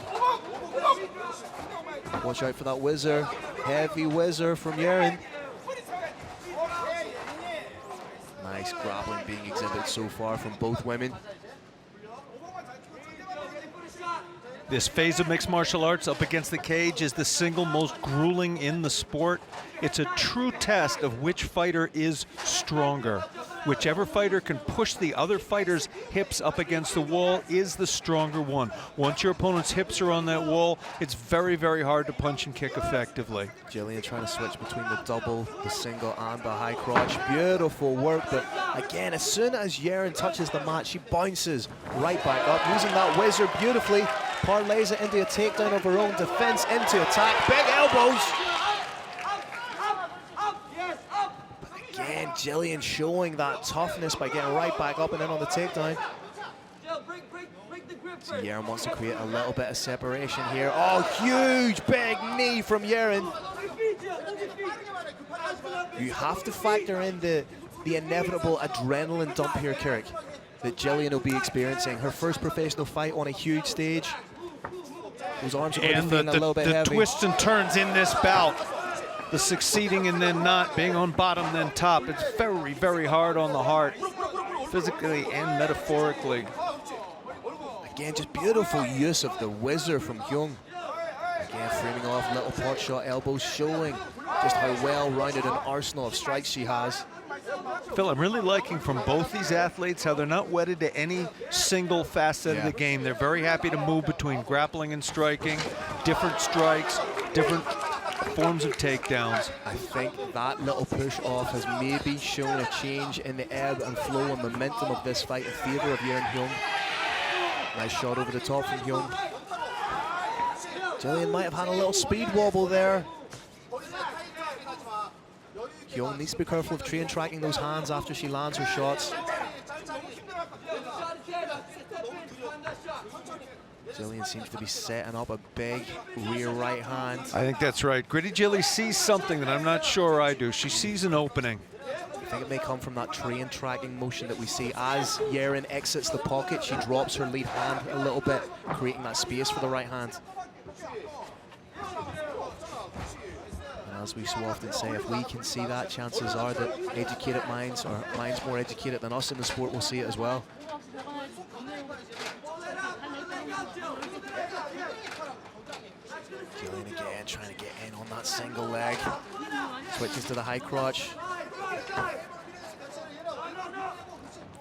Watch out for that whizzer. Heavy whizzer from Jaren. Nice grappling being exhibited so far from both women. This phase of mixed martial arts up against the cage is the single most grueling in the sport. It's a true test of which fighter is stronger. Whichever fighter can push the other fighter's hips up against the wall is the stronger one. Once your opponent's hips are on that wall, it's very, very hard to punch and kick effectively. Jillian trying to switch between the double, the single, and the high crotch. Beautiful work, but again, as soon as Jaren touches the mat, she bounces right back up, using that whizzer beautifully, parlays it into a takedown of her own, defense into attack, big elbows. Again, Jillian showing that toughness by getting right back up and in on the takedown. So Jaren wants to create a little bit of separation here. Oh, huge big knee from Jaren. You have to factor in the inevitable adrenaline dump here, Kirk, that Jillian will be experiencing. Her first professional fight on a huge stage. Those arms are going to be feeling a little bit heavy. The twists and turns in this bout. The succeeding and then not, being on bottom then top. It's very, very hard on the heart, physically and metaphorically. Again, just beautiful use of the whizzer from Jong. Again, framing off little pot shot elbows, showing just how well-rounded an arsenal of strikes she has. Phil, I'm really liking from both these athletes how they're not wedded to any single facet of the game. They're very happy to move between grappling and striking, different strikes, different forms of takedowns. I think that little push off has maybe shown a change in the ebb and flow and momentum of this fight in favor of Jaren Jong. Nice shot over the top from Jong. Jillian might have had a little speed wobble there. Jong needs to be careful of train tracking those hands after she lands her shots. Jillian seems to be setting up a big rear right hand. I think that's right. Gritty Jilly sees something that I'm not sure I do. She sees an opening. I think it may come from that train tracking motion that we see. As Jaren exits the pocket, she drops her lead hand a little bit, creating that space for the right hand. And as we so often say, if we can see that, chances are that educated minds, or minds more educated than us in the sport, will see it as well. Jillian again trying to get in on that single leg. Switches to the high crotch.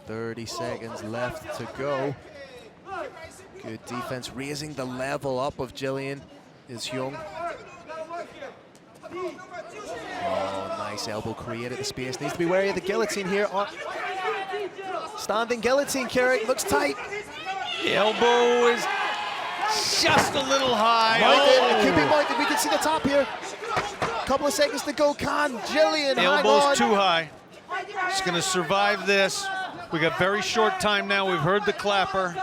30 seconds left to go. Good defense, raising the level up of Jillian is Jong. Oh, nice elbow created the space. Needs to be wary of the guillotine here. Standing guillotine, Carrick, looks tight. The elbow is just a little high. Mounted. It could be mounted. We can see the top here. Couple of seconds to go. Can Jillian hang on? Elbow's too high. She's going to survive this. We got very short time now. We've heard the clapper.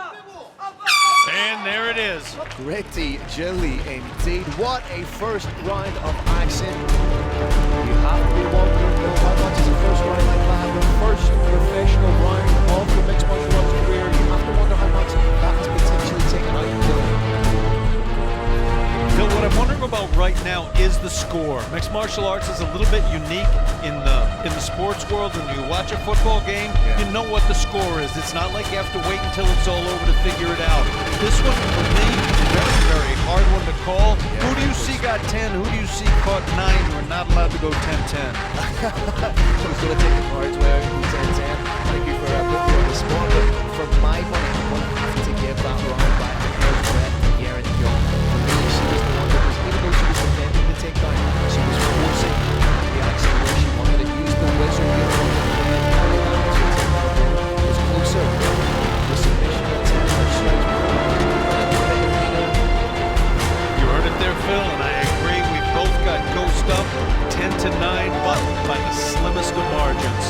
And there it is. Gritty Jilly indeed. What a first round of action. You have to be wondering how much is a first round like that. The first professional round of your mixed martial arts career. You have to wonder how much that has potentially taken out of Jilly. Phil, what I'm wondering about right now is the score. Mixed martial arts is a little bit unique in the sports world. When you watch a football game, you know what the score is. It's not like you have to wait until it's all over to figure it out. This one, for me, very, very hard one to call. Who do you see got 10? Who do you see caught 9? We're not allowed to go 10-10. Who's going to take the cards where he's 10-10? Thank you for putting me on the spot. But for my money, I'm going to have to give that round by a hair's breadth to Jang. For me, she was the one that was, even though she was defending the takedown, she was forcing the action where she wanted to use the wizard here. It was closer. The submission attempt and strike. You heard it there, Phil, and I agree. We both got Ghost up 10-9, but by the slimmest of margins.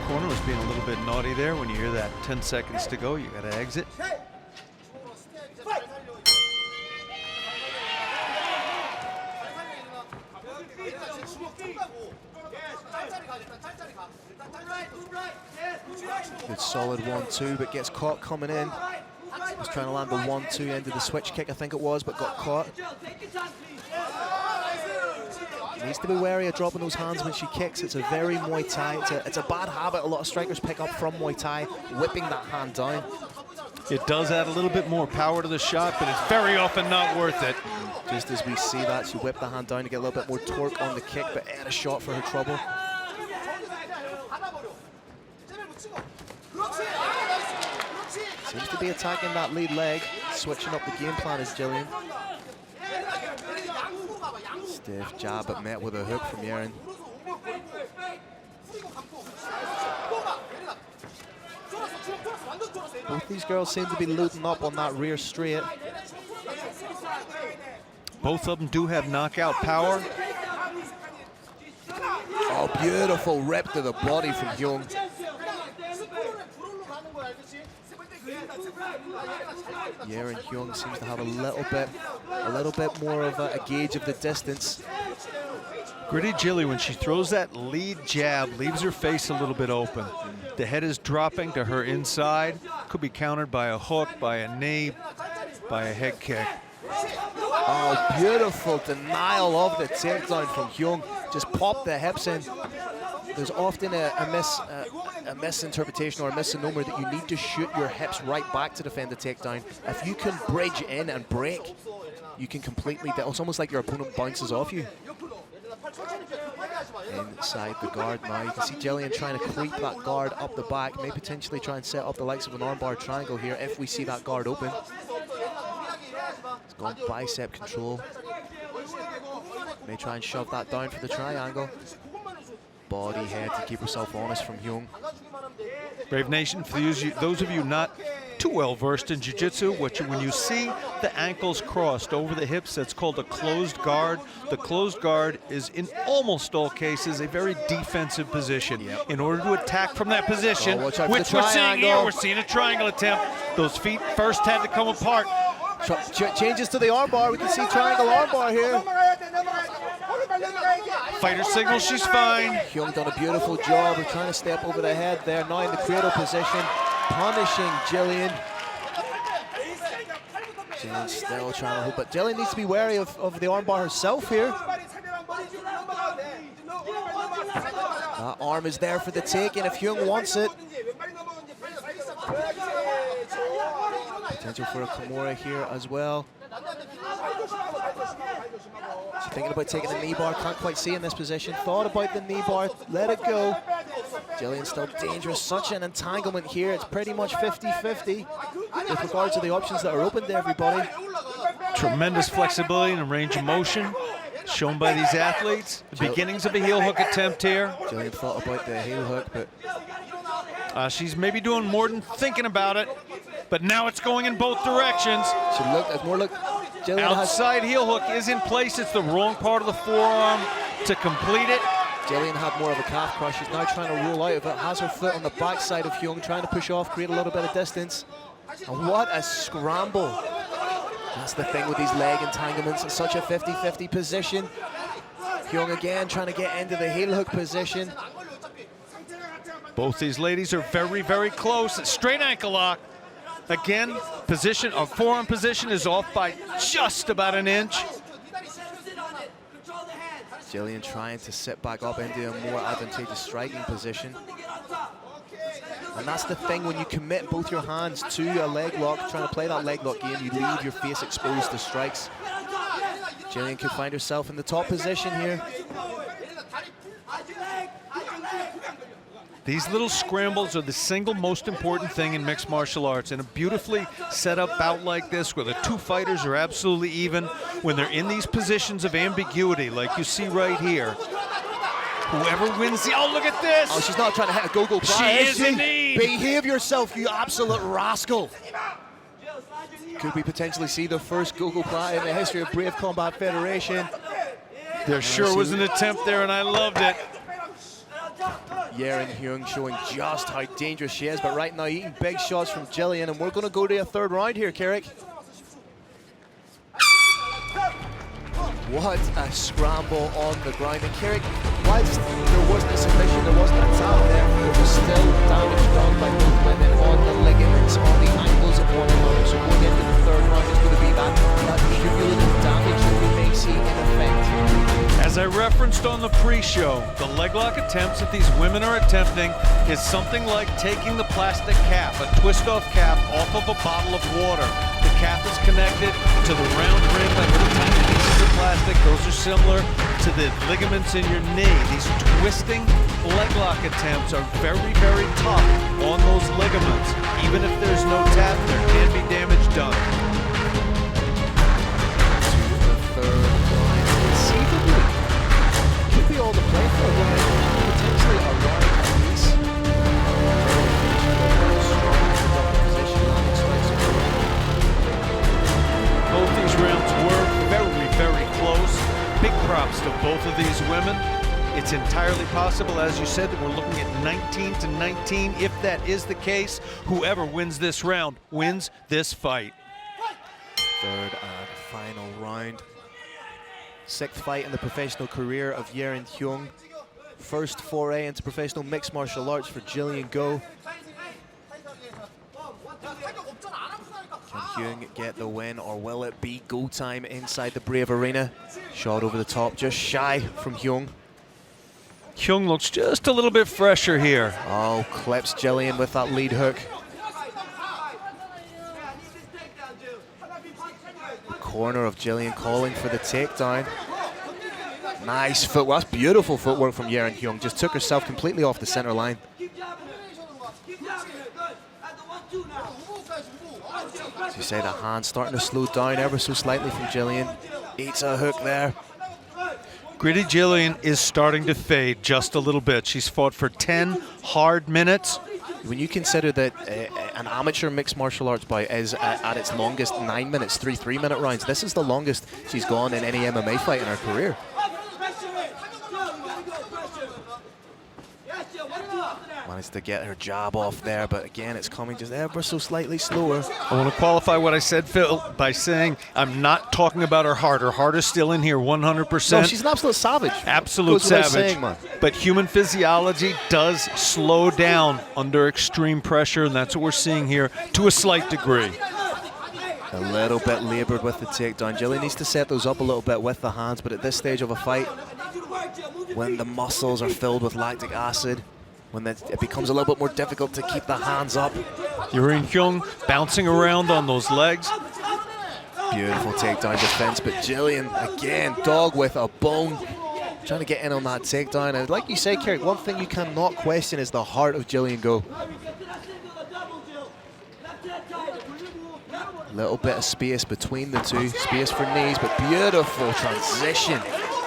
Corner was being a little bit naughty there. When you hear that 10 seconds to go, you got to exit. Good solid 1-2, but gets caught coming in. Was trying to land the 1-2 end of the switch kick, I think it was, but got caught. Needs to be wary of dropping those hands when she kicks. It's a very Muay Thai. It's a bad habit a lot of strikers pick up from Muay Thai, whipping that hand down. It does add a little bit more power to the shot, but it's very often not worth it. Just as we see that, she whipped the hand down to get a little bit more torque on the kick, but add a shot for her trouble. Seems to be attacking that lead leg, switching up the game plan is Jillian. Stiff jab, but met with a hook from Jang. Both these girls seem to be looting up on that rear straight. Both of them do have knockout power. Oh, beautiful rip to the body from Jong. Jang Jong seems to have a little bit more of a gauge of the distance. Gritty Jilly, when she throws that lead jab, leaves her face a little bit open. The head is dropping to her inside. Could be countered by a hook, by a knee, by a head kick. Oh, beautiful denial of the takedown from Jong. Just popped the hips in. There's often a misinterpretation or a misnomer that you need to shoot your hips right back to defend the takedown. If you can bridge in and break, you can completely, it's almost like your opponent bounces off you. Inside the guard now, you can see Jillian trying to creep that guard up the back, may potentially try and set up the likes of an armbar triangle here if we see that guard open. It's gone bicep control. May try and shove that down for the triangle. Body head to keep herself honest from Jong. Brave Nation, for those of you not too well versed in jiu-jitsu, when you see the ankles crossed over the hips, that's called a closed guard. The closed guard is in almost all cases a very defensive position. Yep. In order to attack from that position, watch out for which the we're seeing here, triangle. we're seeing a triangle attempt. Those feet first had to come apart. Changes to the armbar. We can see triangle armbar here. Fighter signals she's fine. Jong done a beautiful job of trying to step over the head there. Now in the cradle position, punishing Jillian. Jillian still trying to hold, but Jillian needs to be wary of the armbar herself here. That arm is there for the taking if Jong wants it. Potential for a Kimura here as well. She's thinking about taking the knee bar, can't quite see in this position. Thought about the knee bar, let it go. Jillian's still dangerous, such an entanglement here. It's pretty much 50-50 with regards to the options that are open to everybody. Tremendous flexibility and range of motion shown by these athletes. The beginnings of a heel hook attempt here. Jillian thought about the heel hook, but she's maybe doing more than thinking about it, but now it's going in both directions. she looked, as more look, Jillian Outside heel hook is in place. It's the wrong part of the forearm to complete it. Jillian had more of a calf crush. She's now trying to roll out of it. Has her foot on the backside of Jong, trying to push off, create a little bit of distance. And what a scramble. That's the thing with these leg entanglements. It's such a 50-50 position. Jong again trying to get into the heel hook position. Both these ladies are very, very close. Straight ankle lock. Again, position, our forearm position is off by just about an inch. Jillian trying to sit back up into a more advantageous striking position. And that's the thing, when you commit both your hands to a leg lock, trying to play that leg lock game, you leave your face exposed to strikes. Jillian could find herself in the top position here. These little scrambles are the single most important thing in mixed martial arts. In a beautifully set up bout like this, where the two fighters are absolutely even, when they're in these positions of ambiguity, like you see right here, whoever wins the, oh, look at this! Oh, she's not trying to hit a go-go plata, She is indeed! Behave yourself, you absolute rascal! Could we potentially see the first go-go plata in the history of Brave Combat Federation? There sure was an attempt there, and I loved it. Yerin Hyung showing just how dangerous she is, but right now eating big shots from Jillian, and we're going to go to a third round here, Carrick. What a scramble on the ground. And Carrick, whilst there wasn't a submission, there wasn't a tap there was still damage done by both women on the ligaments, on the ankles of one another. So going into the third round is going to be that cumulative damage that we may see in effect. As I referenced on the pre-show, the leg lock attempts that these women are attempting is something like taking the plastic cap, a twist-off cap, off of a bottle of water. The cap is connected to the round rim by little tiny pieces of plastic. Those are similar to the ligaments in your knee. These twisting leg lock attempts are very, very tough on those ligaments. Even if there's no tap, there can be damage done. All the play for potentially a round at least. Both these rounds were very, very close. Big props to both of these women. It's entirely possible, as you said, that we're looking at 19 to 19. If that is the case, whoever wins this round wins this fight. Third and final round. Sixth fight in the professional career of Yerin Hyung. First foray into professional mixed martial arts for Jillian Go. Can Hyung get the win, or will it be go time inside the Brave Arena? Shot over the top, just shy from Hyung. Hyung looks just a little bit fresher here. Oh, clips Jillian with that lead hook. Corner of Jillian calling for the takedown. Nice footwork, that's beautiful footwork from Yerin Hyung. Just took herself completely off the center line. As you say, the hand starting to slow down ever so slightly from Jillian. Eats a hook there. Gritty Jillian is starting to fade just a little bit. She's fought for 10 hard minutes. When you consider that an amateur mixed martial arts bout is at its longest 9 minutes, 3 3-minute rounds, this is the longest she's gone in any MMA fight in her career. Managed to get her jab off there, but again, it's coming just ever so slightly slower. I want to qualify what I said, Phil, by saying I'm not talking about her heart. Her heart is still in here 100%. No, she's an absolute savage. Absolute savage. But human physiology does slow down under extreme pressure, and that's what we're seeing here to a slight degree. A little bit labored with the takedown. Jillian needs to set those up a little bit with the hands, but at this stage of a fight, when the muscles are filled with lactic acid, when it becomes a little bit more difficult to keep the hands up. Yerin Hyung bouncing around on those legs. Beautiful takedown defense, but Jillian, again, dog with a bone, trying to get in on that takedown. And like you say, Carrick, one thing you cannot question is the heart of Jillian Go. Little bit of space between the two, space for knees, but beautiful transition.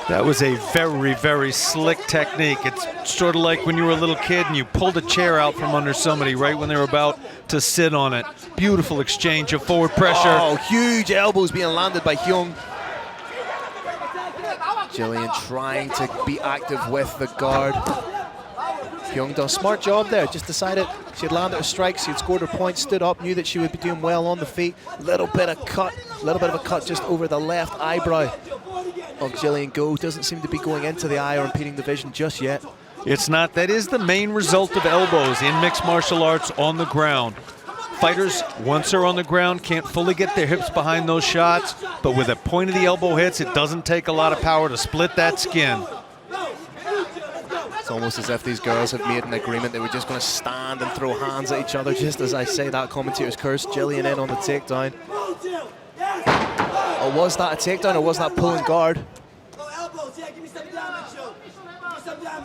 That was a very, very slick technique. It's sort of like when you were a little kid and you pulled a chair out from under somebody right when they were about to sit on it. Beautiful exchange of forward pressure. Oh, huge elbows being landed by Hyung. Jillian trying to be active with the guard. Hyung does a smart job there, just decided she had landed her strikes, she had scored her points, stood up, knew that she would be doing well on the feet. Little bit of a cut just over the left eyebrow of Jillian Go. Doesn't seem to be going into the eye or impeding the vision just yet. It's not. That is the main result of elbows in mixed martial arts on the ground. Fighters, once they're on the ground, can't fully get their hips behind those shots, but with the point of the elbow hits, it doesn't take a lot of power to split that skin. It's almost as if these girls have made an agreement they were just going to stand and throw hands at each other. Just as I say that, commentator's curse. Jillian in on the takedown. Oh, was that a takedown or was that pulling guard?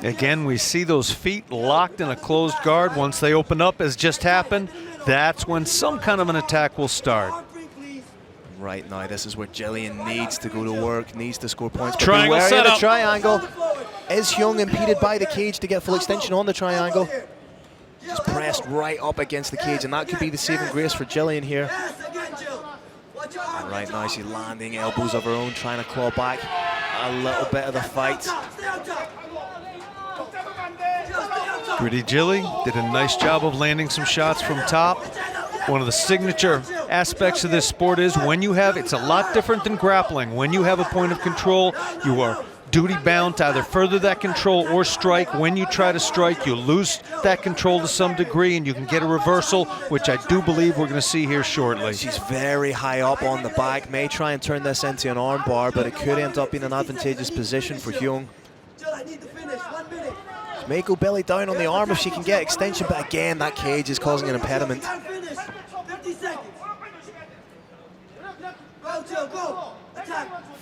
Again, we see those feet locked in a closed guard. Once they open up, as just happened, that's when some kind of an attack will start. Right now, this is where Jillian needs to go to work, needs to score points. But Triangle beware of setup. the triangle. Is Jong impeded by the cage to get full extension on the triangle? She's pressed right up against the cage, and that could be the saving grace for Jillian here. And right now, she's landing elbows of her own, trying to claw back a little bit of the fight. Gritty Jilly did a nice job of landing some shots from top. One of the signature aspects of this sport is when you have, it's a lot different than grappling. When you have a point of control, you are duty bound to either further that control or strike. When you try to strike, you lose that control to some degree and you can get a reversal, which I do believe we're going to see here shortly. She's very high up on the back, may try and turn this into an arm bar, but it could end up being an advantageous position for Jong. She may go belly down on the arm if she can get extension, but again, that cage is causing an impediment.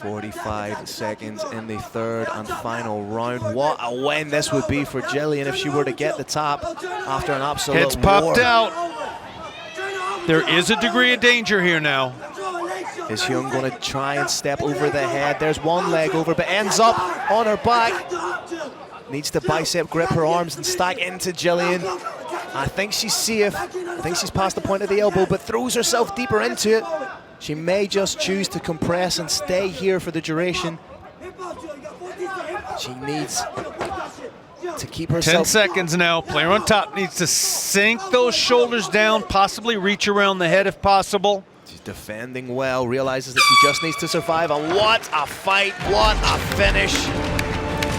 45 seconds in the third and final round. What a win this would be for Jillian if she were to get the tap after an absolute Heads popped war. out. There is a degree of danger here now. Is Jong going to try and step over the head? There's one leg over, but ends up on her back. Needs to bicep grip her arms and stack into Jillian. I think she's safe. I think she's past the point of the elbow, but throws herself deeper into it. She may just choose to compress and stay here for the duration. She needs to keep herself... 10 seconds now. Player on top needs to sink those shoulders down, possibly reach around the head if possible. She's defending well, realizes that she just needs to survive. And what a fight, what a finish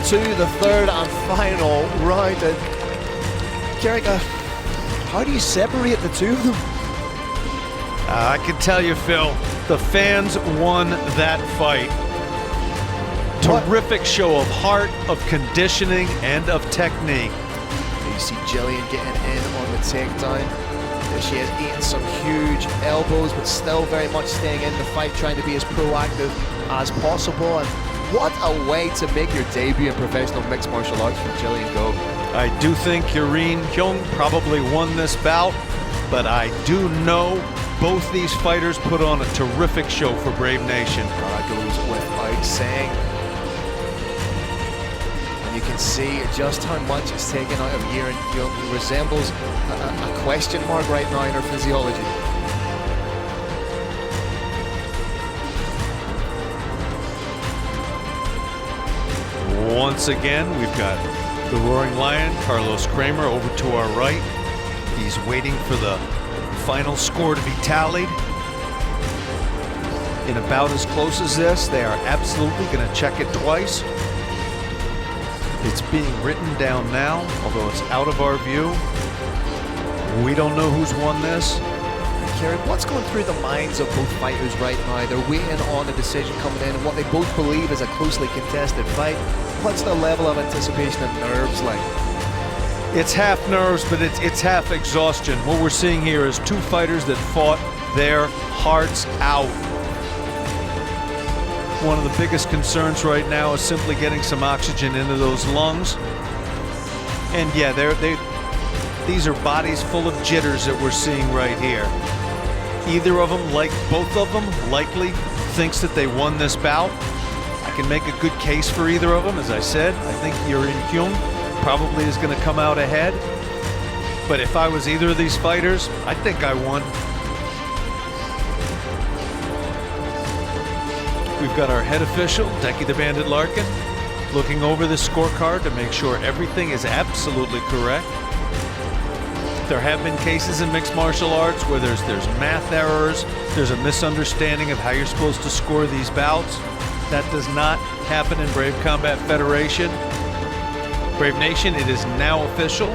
to the third and final round. And Kerrick, how do you separate the two of them? I can tell you, Phil, the fans won that fight. Terrific show of heart, of conditioning, and of technique. You see Jillian getting in on the takedown. She has eaten some huge elbows, but still very much staying in the fight, trying to be as proactive as possible. And what a way to make your debut in professional mixed martial arts for Jillian Go. I do think Yureen Jong probably won this bout, but I do know both these fighters put on a terrific show for Brave Nation. That goes without saying. And you can see just how much it's taken out of Yureen Jong, who resembles a question mark right now in her physiology. Once again, we've got the Roaring Lion, Carlos Kramer, over to our right. He's waiting for the final score to be tallied. In a bout as close as this, they are absolutely going to check it twice. It's being written down now, although it's out of our view. We don't know who's won this. Kieran, what's going through the minds of both fighters right now? They're waiting on a decision coming in, and what they both believe is a closely contested fight. What's the level of anticipation and nerves like? It's half nerves, but it's half exhaustion. What we're seeing here is two fighters that fought their hearts out. One of the biggest concerns right now is simply getting some oxygen into those lungs. And yeah, these are bodies full of jitters that we're seeing right here. Either of them, like both of them, likely thinks that they won this bout. I can make a good case for either of them. As I said, I think Yureen Jong probably is going to come out ahead. But if I was either of these fighters, I think I won. We've got our head official, Decky the Bandit Larkin, looking over the scorecard to make sure everything is absolutely correct. There have been cases in mixed martial arts where there's math errors, there's a misunderstanding of how you're supposed to score these bouts. That does not happen in Brave Combat Federation. Brave Nation, it is now official.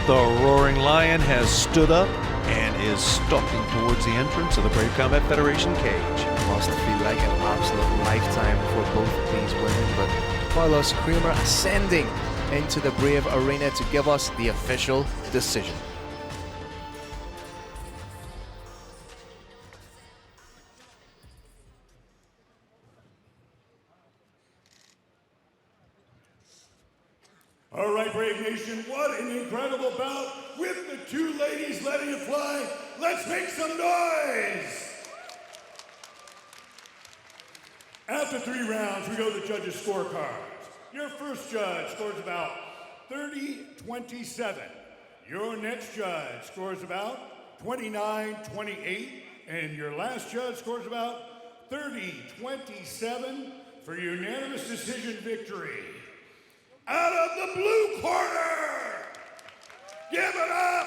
The Roaring Lion has stood up and is stalking towards the entrance of the Brave Combat Federation cage. Must feel like an absolute lifetime for both of these women, but Carlos Kramer ascending into the Brave Arena to give us the official decision. All right, Brave Nation, what an incredible bout with the two ladies letting it fly. Let's make some noise! After 3 rounds, we go to the judges' scorecards. Your first judge scores about 30-27. Your next judge scores about 29-28. And your last judge scores about 30-27 for unanimous decision victory. Out of the blue corner, give it up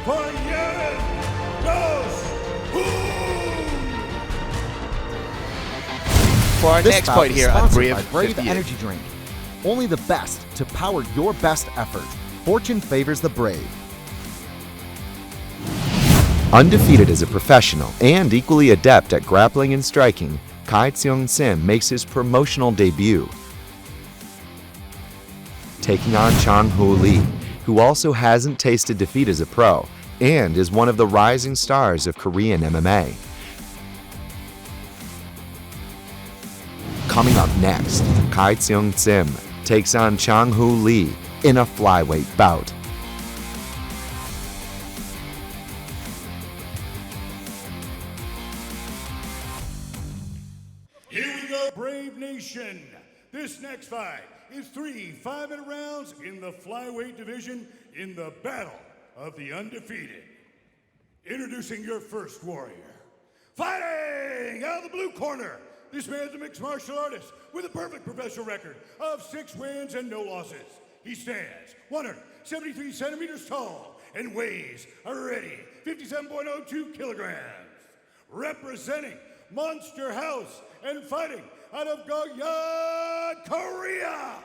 for Jang. For our This next bout fight is here at sponsored Brave by Brave 58. Energy Drink. Only the best to power your best effort. Fortune favors the brave. Undefeated as a professional and equally adept at grappling and striking, Kai Sim makes his promotional debut, taking on Chang-Hoo Lee, who also hasn't tasted defeat as a pro and is one of the rising stars of Korean MMA. Coming up next, Kai Sim takes on Chang-Hoo Lee in a flyweight bout. Here we go, Brave Nation. This next fight is 3 5-minute rounds in the flyweight division in the Battle of the Undefeated. Introducing your first warrior. Fighting out of the blue corner, this man's a mixed martial artist with a perfect professional record of 6 wins and no losses. He stands 173 centimeters tall and weighs a ready 57.02 kilograms. Representing Monster House and fighting out of Kogliandro, Korea.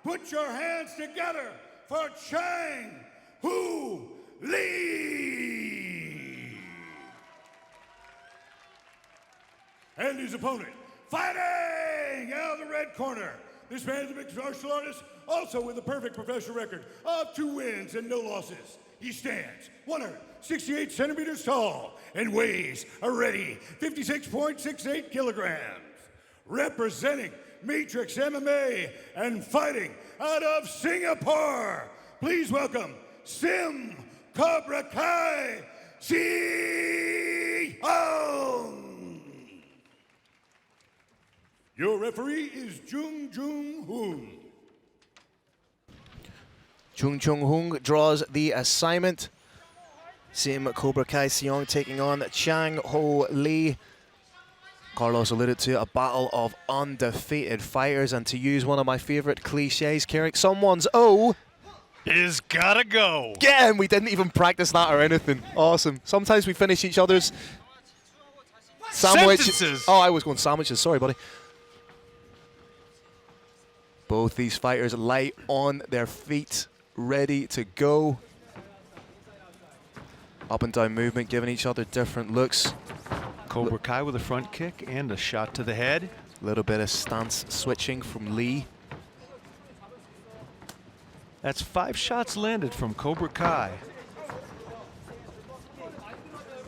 Put your hands together for Chang-Hoo Lee. And his opponent, fighting out of the red corner. This man's a mixed martial artist, also with a perfect professional record of 2 wins and no losses. He stands 168 centimeters tall and weighs a ready 56.68 kilograms. Representing Matrix MMA and fighting out of Singapore, please welcome Sim Cobra Kai Hong. Your referee is Jung Hoon. Jung Hoon draws the assignment. Sim Cobra Kai Seong taking on Chang-Hoo Lee. Carlos alluded to a battle of undefeated fighters, and to use one of my favorite cliches, Carrick, someone's O Is gotta go. again. We didn't even practice that or anything. Awesome. Sometimes we finish each other's Sentences. Oh, I was going sandwiches. Sorry, buddy. Both these fighters light on their feet, ready to go. Up and down movement, giving each other different looks. Cobra Kai with a front kick and a shot to the head. A little bit of stance switching from Lee. That's 5 shots landed from Cobra Kai.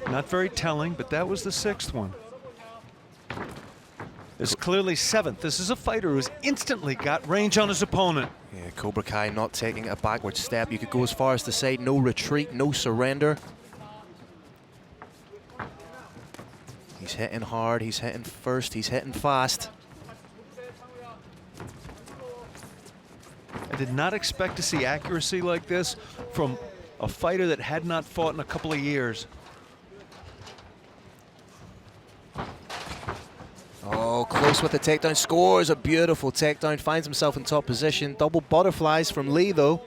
Not very telling, but that was the 6th one. This is clearly 7th. This is a fighter who's instantly got range on his opponent. Yeah, Cobra Kai not taking a backward step. You could go as far as to say no retreat, no surrender. He's hitting hard, he's hitting first, he's hitting fast. I did not expect to see accuracy like this from a fighter that had not fought in a couple of years. Oh, close with the takedown, scores a beautiful takedown, finds himself in top position. Double butterflies from Lee though.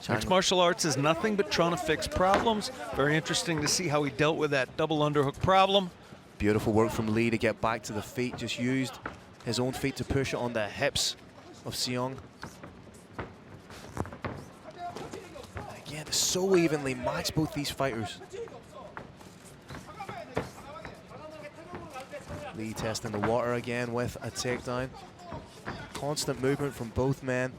Mixed martial arts is nothing but trying to fix problems. Very interesting to see how he dealt with that double underhook problem. Beautiful work from Lee to get back to the feet, just used his own feet to push it on the hips of Seong. Again, so evenly matched, both these fighters. Lee testing the water again with a takedown. Constant movement from both men.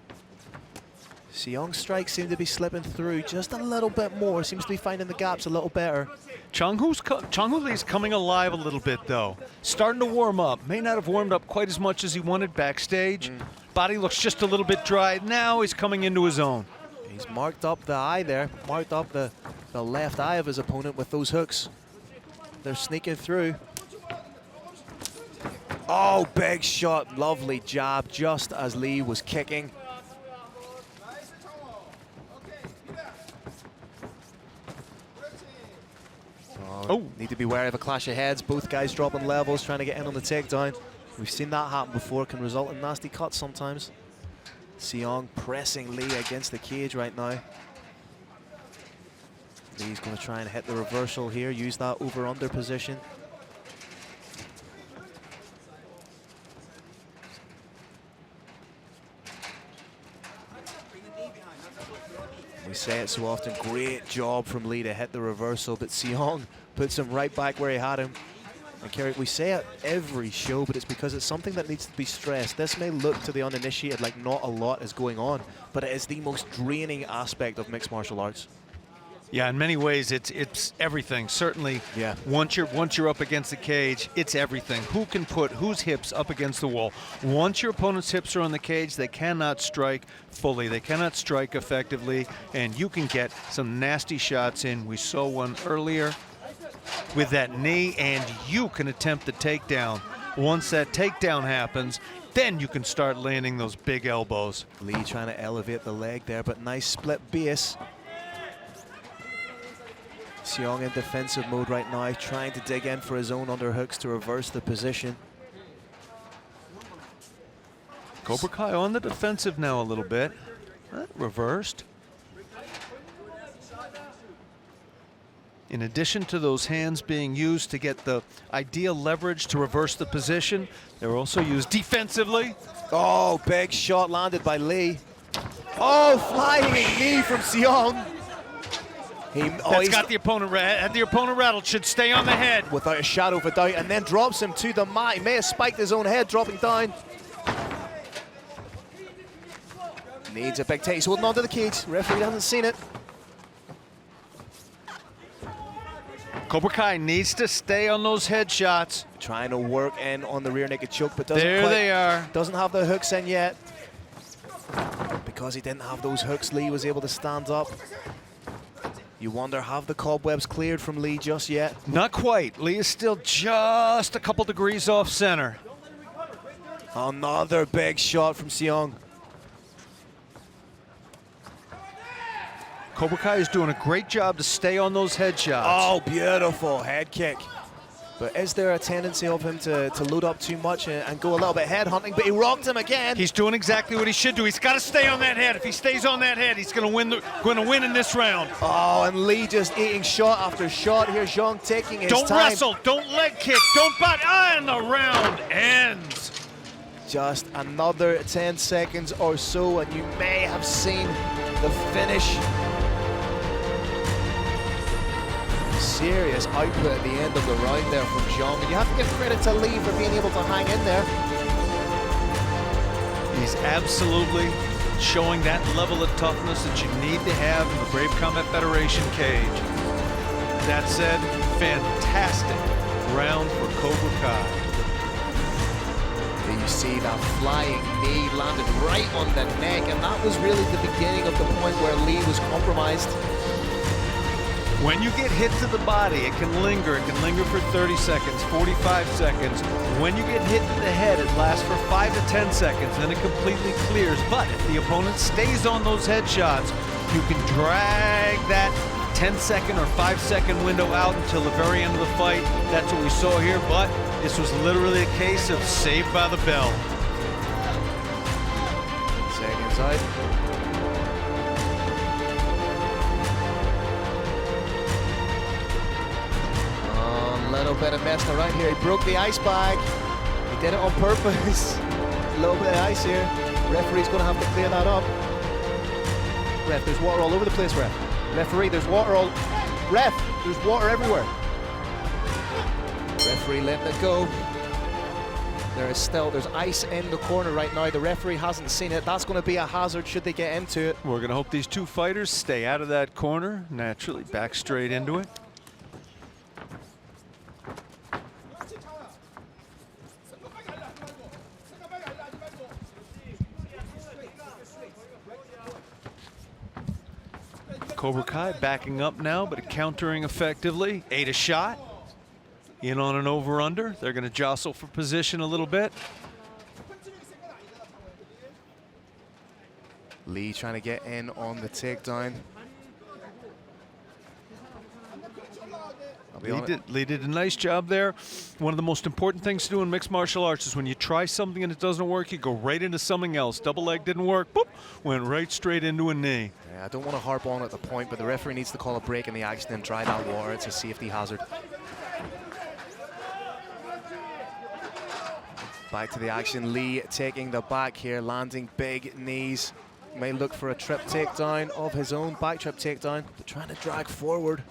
Seong's strikes seem to be slipping through just a little bit more. Seems to be finding the gaps a little better. Chong-Hoo Lee's coming alive a little bit, though. Starting to warm up. May not have warmed up quite as much as he wanted backstage. Body looks just a little bit dry. Now he's coming into his own. He's marked up the eye there. Marked up the left eye of his opponent with those hooks. They're sneaking through. Oh, big shot. Lovely jab just as Lee was kicking. Oh, need to be wary of a clash of heads. Both guys dropping levels, trying to get in on the takedown. We've seen that happen before. Can result in nasty cuts sometimes. Seong pressing Lee against the cage right now. Lee's going to try and hit the reversal here, use that over-under position. We say it so often, great job from Lee to hit the reversal, but Seong puts him right back where he had him. And Kerry, we say it every show, but it's because it's something that needs to be stressed. This may look to the uninitiated like not a lot is going on, but it is the most draining aspect of mixed martial arts. Yeah, in many ways, it's everything. Certainly, yeah. Once you're up against the cage, it's everything. Who can put whose hips up against the wall? Once your opponent's hips are on the cage, they cannot strike fully. They cannot strike effectively, and you can get some nasty shots in. We saw one earlier with that knee, and you can attempt the takedown. Once that takedown happens, then you can start landing those big elbows. Lee trying to elevate the leg there, but nice split base. Seong in defensive mode right now, trying to dig in for his own underhooks to reverse the position. Cobra Kai on the defensive now a little bit. Reversed. In addition to those hands being used to get the ideal leverage to reverse the position, they're also used defensively. Oh, big shot landed by Lee. Oh, flying knee from Seong. That's got the opponent rattled. Should stay on the head. Without a shadow of a doubt, and then drops him to the mat. He may have spiked his own head, dropping down. Needs a big take. He's holding on to the cage. Referee hasn't seen it. Cobra Kai needs to stay on those headshots. Trying to work in on the rear naked choke, but doesn't there quite, they are. Doesn't have the hooks in yet. Because he didn't have those hooks, Lee was able to stand up. You wonder, have the cobwebs cleared from Lee just yet? Not quite. Lee is still just a couple degrees off center. Another big shot from Seong. Cobra Kai is doing a great job to stay on those headshots. Oh, beautiful head kick. But is there a tendency of him to load up too much and go a little bit head hunting? But he rocked him again. He's doing exactly what he should do. He's got to stay on that head. If he stays on that head, he's going to win in this round. Oh, and Lee just eating shot after shot. Here's Jong taking his time. Don't wrestle. Don't leg kick. Don't butt. And the round ends. Just another 10 seconds or so, and you may have seen the finish. Serious output at the end of the round there from Jong, and you have to give credit to Lee for being able to hang in there. He's absolutely showing that level of toughness that you need to have in the Brave Combat Federation cage. That said, fantastic round for Cobra Kai. There you see that flying knee landed right on the neck, and that was really the beginning of the point where Lee was compromised. When you get hit to the body, it can linger. It can linger for 30 seconds, 45 seconds. When you get hit to the head, it lasts for 5 to 10 seconds, then it completely clears. But if the opponent stays on those headshots, you can drag that 10-second or 5-second window out until the very end of the fight. That's what we saw here, but this was literally a case of saved by the bell. Seconds out. A little bit of messing around here. He broke the ice bag. He did it on purpose. A little bit of ice here. Referee's going to have to clear that up. Ref, there's water all over the place, ref. Referee, there's water all... Ref, there's water everywhere. Referee letting it go. There's ice in the corner right now. The referee hasn't seen it. That's going to be a hazard should they get into it. We're going to hope these two fighters stay out of that corner. Naturally, back straight into it. Cobra Kai backing up now, but countering effectively. Ate a shot. In on an over-under. They're going to jostle for position a little bit. Lee trying to get in on the takedown. Lee did a nice job there. One of the most important things to do in mixed martial arts is when you try something and it doesn't work, you go right into something else. Double leg didn't work, boop, went right straight into a knee. Yeah, I don't want to harp on at the point, but the referee needs to call a break in the action and dry that water. It's a safety hazard. Back to the action. Lee taking the back here, landing big knees. May look for a trip takedown of his own, back trip takedown, but trying to drag forward.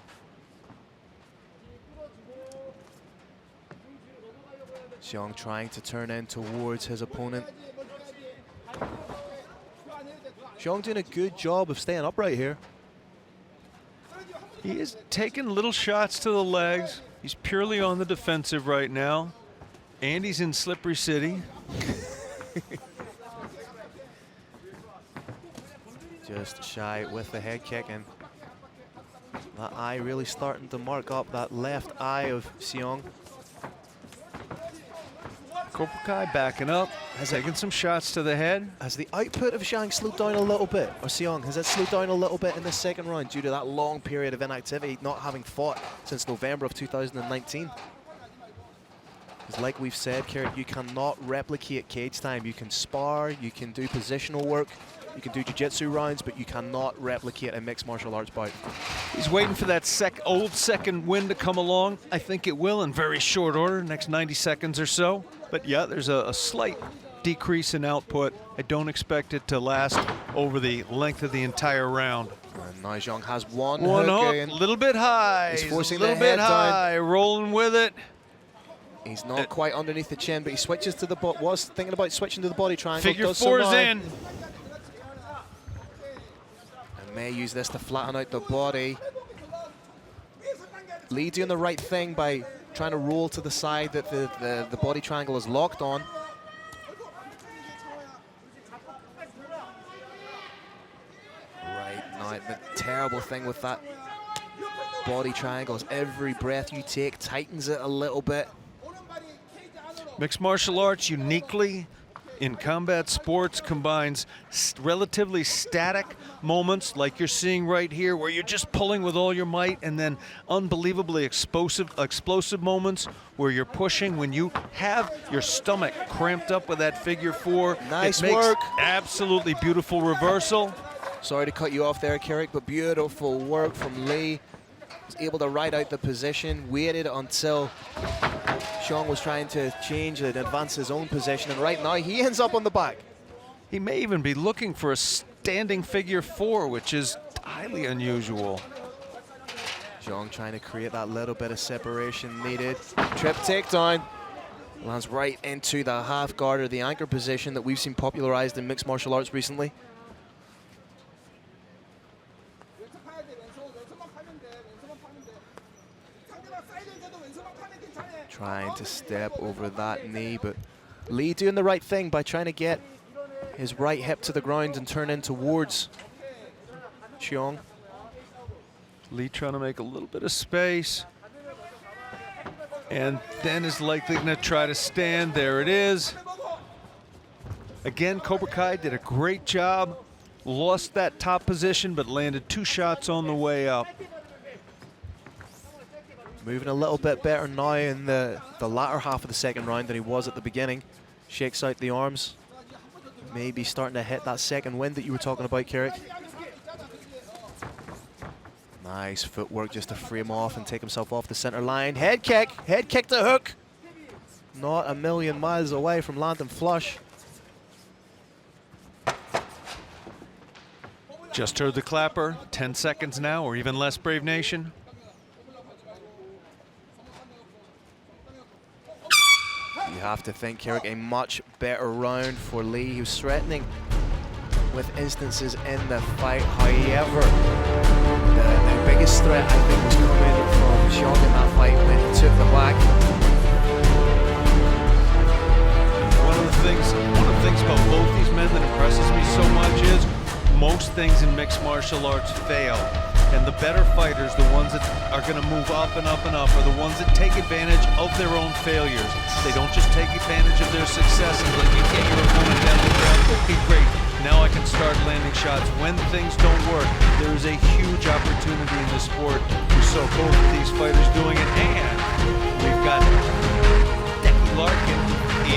Jong trying to turn in towards his opponent. Jong doing a good job of staying upright here. He is taking little shots to the legs. He's purely on the defensive right now. And he's in Slippery City. Just shy with the head kick, and that eye really starting to mark up that left eye of Seong. Cobra Kai backing up, taking some shots to the head. Has the output of Jang slowed down a little bit, or Seong, has it slowed down a little bit in the second round due to that long period of inactivity, not having fought since November of 2019? Because like we've said, Carrot, you cannot replicate cage time. You can spar, you can do positional work, you can do jiu-jitsu rounds, but you cannot replicate a mixed martial arts bout. He's waiting for that old second wind to come along. I think it will in very short order, next 90 seconds or so. But yeah, there's a slight decrease in output. I don't expect it to last over the length of the entire round. And now Jong has one hook up, a little bit high. He's forcing a little the head bit high, down. Rolling with it. He's not quite underneath the chin, but he switches to the was thinking about switching to the body triangle. Figure four's in. And may use this to flatten out the body. Lee doing the right thing by trying to roll to the side that the body triangle is locked on. Right now, the terrible thing with that body triangle is every breath you take tightens it a little bit. Mixed martial arts uniquely in combat sports combines relatively static moments like you're seeing right here where you're just pulling with all your might, and then unbelievably explosive moments where you're pushing when you have your stomach cramped up with that figure four. Nice it makes work. Absolutely beautiful reversal. Sorry to cut you off there, Carrick, but beautiful work from Lee. Was able to ride out the position, waited until Jong was trying to change and advance his own position, and right now he ends up on the back. He may even be looking for a standing figure four, which is highly unusual. Jong trying to create that little bit of separation needed. Trip takedown. Lands right into the half guard or the anchor position that we've seen popularized in mixed martial arts recently. Trying to step over that knee, but Lee doing the right thing by trying to get his right hip to the ground and turn in towards Jong. Lee trying to make a little bit of space, and then is likely going to try to stand. There it is. Again, Cobra Kai did a great job. Lost that top position, but landed 2 shots on the way up. Moving a little bit better now in the latter half of the second round than he was at the beginning. Shakes out the arms. Maybe starting to hit that second wind that you were talking about, Carrick. Nice footwork just to free him off and take himself off the center line. Head kick to hook. Not a million miles away from landing flush. Just heard the clapper. 10 seconds now, or even less, Brave Nation. have to think, Eric, a much better round for Lee. He was threatening with instances in the fight. However, the biggest threat, I think, was coming from Jong in that fight when he took the back. One of the things about both these men that impresses me so much is most things in mixed martial arts fail. And the better fighters, the ones that are going to move up and up and up, are the ones that take advantage of their own failures. They don't just take advantage of their successes. Like, you get your opponent down the ground, okay, great. Now I can start landing shots. When things don't work, there is a huge opportunity in this sport. We saw both of these fighters doing it, and we've got Larkin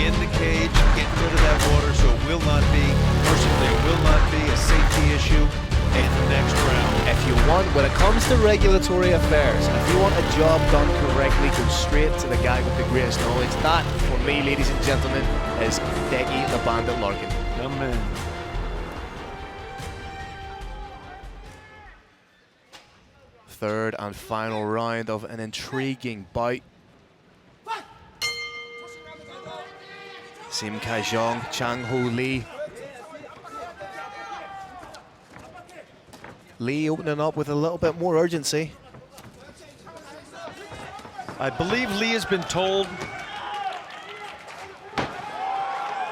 in the cage, getting rid of that water, so it will not be, mercifully, it will not be a safety issue in the next round. If you want, when it comes to regulatory affairs, if you want a job done correctly, go straight to the guy with the greatest knowledge. That, for me, ladies and gentlemen, is Decky the Bandit Larkin. Amen. Third and final round of an intriguing bout. Sim Kai Jong, Chang Ho Lee. Lee opening up with a little bit more urgency. I believe Lee has been told.